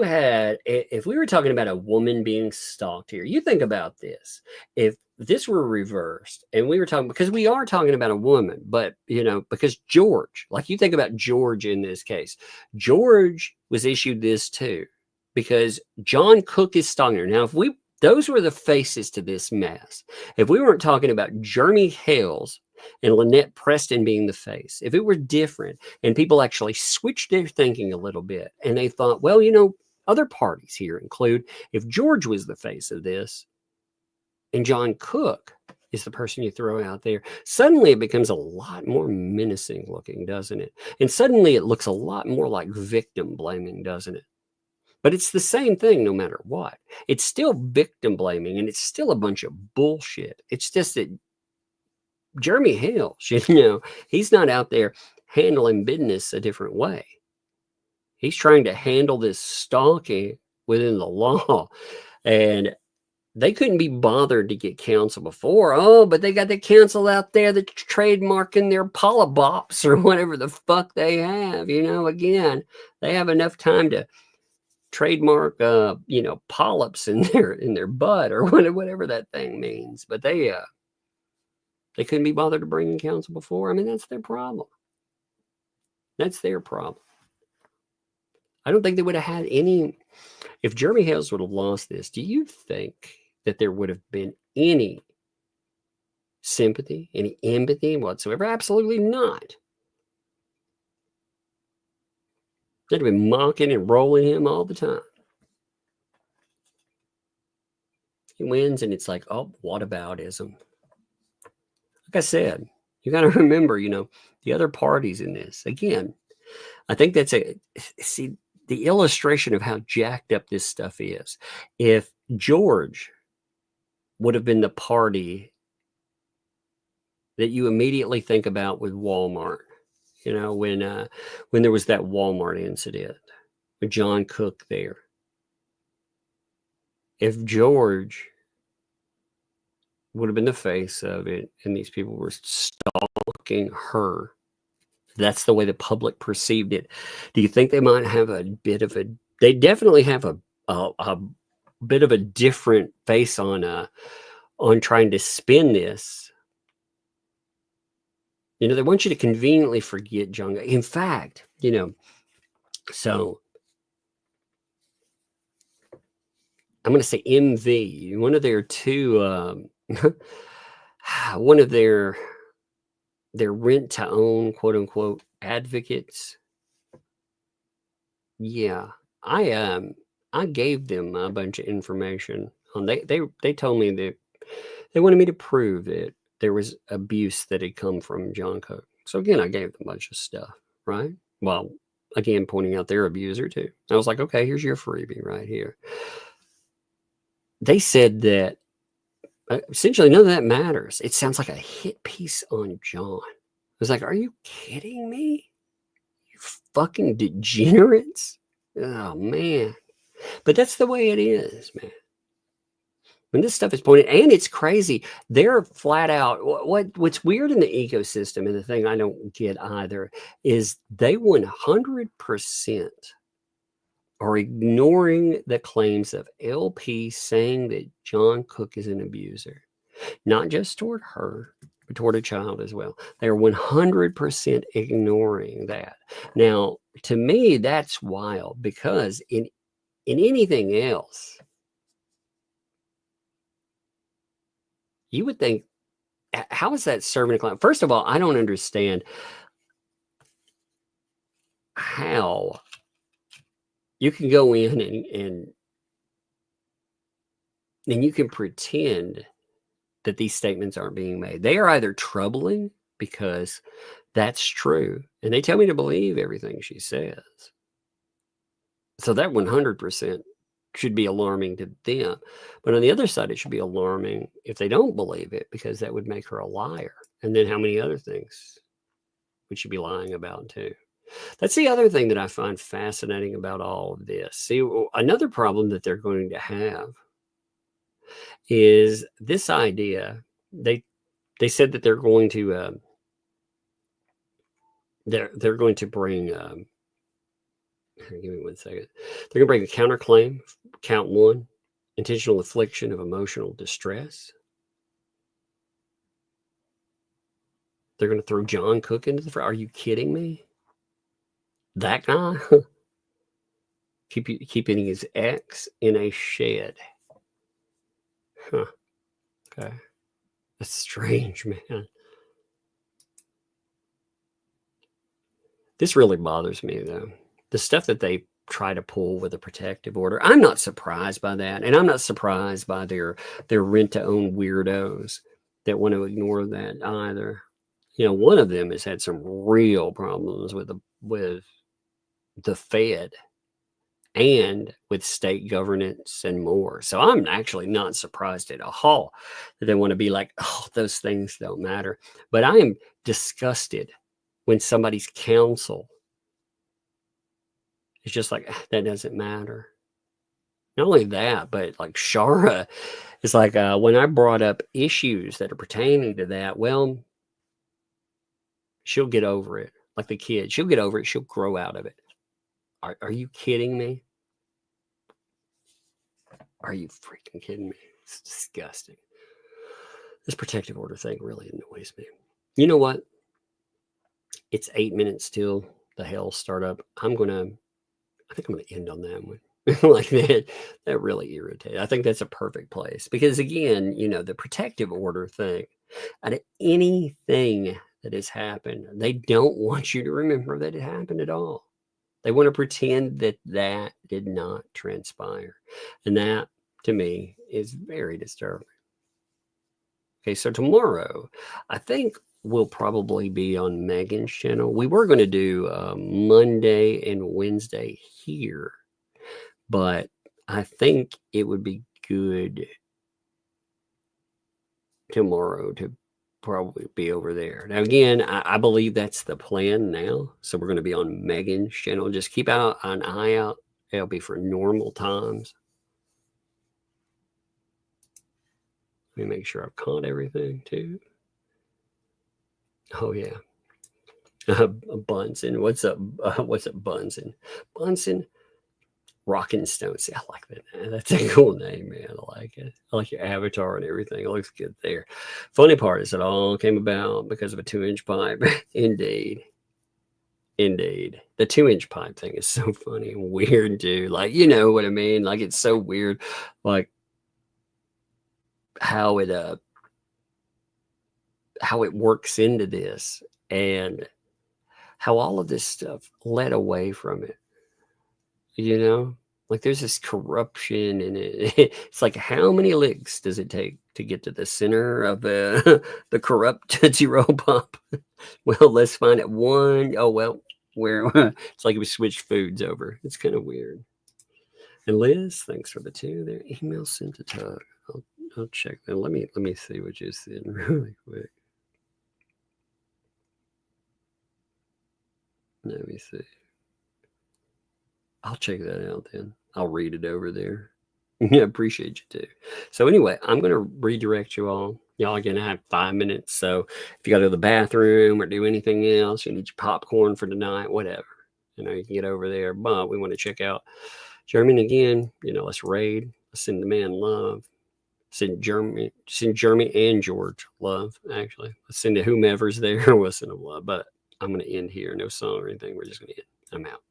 were talking about a woman being stalked here, you think about this. If this were reversed and we were talking, because we are talking about a woman, but, you know, because George, like you think about George in this case, George was issued this too, because John Cook is stalking her. Now, those were the faces to this mess. If we weren't talking about Jeremy Hales and Lynette Preston being the face, if it were different and people actually switched their thinking a little bit and they thought, well, you know, other parties here include, if George was the face of this and John Cook is the person you throw out there, suddenly it becomes a lot more menacing looking, doesn't it? And suddenly it looks a lot more like victim blaming, doesn't it? But it's the same thing no matter what. It's still victim blaming and it's still a bunch of bullshit. It's just that Jeremy Hale, you know, he's not out there handling business a different way. He's trying to handle this stalking within the law. And they couldn't be bothered to get counsel before. Oh, but they got the counsel out there that's trademarking their polybops or whatever the fuck they have. You know, again, they have enough time to trademark, you know, polyps in their butt or whatever that thing means. But they couldn't be bothered to bring in counsel before. I mean, that's their problem. That's their problem. I don't think they would have had any. If Jeremy Hales would have lost this, do you think that there would have been any sympathy, any empathy whatsoever? Absolutely not. They'd have been mocking and rolling him all the time. He wins, and it's like, oh, whataboutism. Like I said, you got to remember, the other parties in this. Again, I think that's the illustration of how jacked up this stuff is. If George would have been the party that you immediately think about with Walmart, when there was that Walmart incident with John Cook there. If George would have been the face of it and these people were stalking her, that's the way the public perceived it. Do you think they might have they definitely have a bit of a different face on trying to spin this? They want you to conveniently forget John. In fact, so I'm going to say MV, one of their two, one of their rent to own, quote unquote, advocates. Yeah, I gave them a bunch of information on. They told me that they wanted me to prove that there was abuse that had come from John Cook. So again, I gave them a bunch of stuff, right? Well, again, pointing out their abuser too. I was like, okay, here's your freebie right here. They said that essentially none of that matters. It sounds like a hit piece on John. I was like, are you kidding me? You fucking degenerates. Oh, man. But that's the way it is, man. When this stuff is pointed, and it's crazy, they're flat out. What's weird in the ecosystem, and the thing I don't get either, is they 100% are ignoring the claims of LP saying that John Cook is an abuser, not just toward her, but toward a child as well. They are 100% ignoring that. Now, to me, that's wild, because in anything else, you would think, how is that serving a client? First of all, I don't understand how you can go in and you can pretend that these statements aren't being made. They are either troubling because that's true, and they tell me to believe everything she says. So that 100% should be alarming to them. But on the other side, it should be alarming if they don't believe it, because that would make her a liar. And then how many other things would she be lying about too? That's the other thing that I find fascinating about all of this. See, another problem that they're going to have is this idea. They said that they're going to they're going to bring give me 1 second. They're going to bring a counterclaim, count 1, intentional infliction of emotional distress. They're going to throw John Cook into the front. Are you kidding me? That guy keeping his ex in a shed. Huh. Okay. That's strange, man. This really bothers me, though. The stuff that they try to pull with a protective order, I'm not surprised by that. And I'm not surprised by their rent-to-own weirdos that want to ignore that either. One of them has had some real problems with the Fed and with state governance and more. So I'm actually not surprised at all that they want to be like, oh, those things don't matter. But I am disgusted when somebody's counsel is just like, that doesn't matter. Not only that, but like Shara is like, when I brought up issues that are pertaining to that, well, she'll get over it. Like the kid, she'll get over it. She'll grow out of it. Are you kidding me? Are you freaking kidding me? It's disgusting. This protective order thing really annoys me. You know what? It's 8 minutes till the Hale startup. I think I'm going to end on that one. Like that really irritated. I think that's a perfect place, because again, the protective order thing, out of anything that has happened, they don't want you to remember that it happened at all. They want to pretend that that did not transpire. And that, to me, is very disturbing. Okay, so tomorrow, I think we'll probably be on Megan's channel. We were going to do Monday and Wednesday here, but I think it would be good tomorrow to probably be over there. Now, again, I believe that's the plan now. So we're going to be on Megan's channel. Just keep out an eye out. It'll be for normal times. Let me make sure I've caught everything too. Oh yeah. Bunsen. What's up? What's up, Bunsen? Bunsen Rockin' Stone. See, I like that. That's a cool name, man. I like it. I like your avatar and everything. It looks good there. Funny part is it all came about because of a 2-inch pipe. Indeed. Indeed. The 2-inch pipe thing is so funny and weird, dude. Like, you know what I mean? Like, it's so weird. Like, how it works into this and how all of this stuff led away from it. You know, like there's this corruption in it. It's like, how many licks does it take to get to the center of the corrupt Tootsie Roll Pop? Well, let's find it. One. Oh, well, where it's like we switched foods over. It's kind of weird. And Liz, thanks for the 2 there. Email sent to Tug. I'll check that. Let me see what you said really quick. Let me see. I'll check that out then. I'll read it over there. Yeah, appreciate you too. So anyway, I'm going to redirect you all. Y'all are going to have 5 minutes. So if you got to go to the bathroom or do anything else, you need your popcorn for tonight, whatever. You know, you can get over there. But we want to check out Jeremy. And again, you know, let's raid. Let's send the man love. Send Jeremy and George love, actually. Let's send to whomever's there. We'll send them love. But I'm going to end here. No song or anything. We're just going to end. I'm out.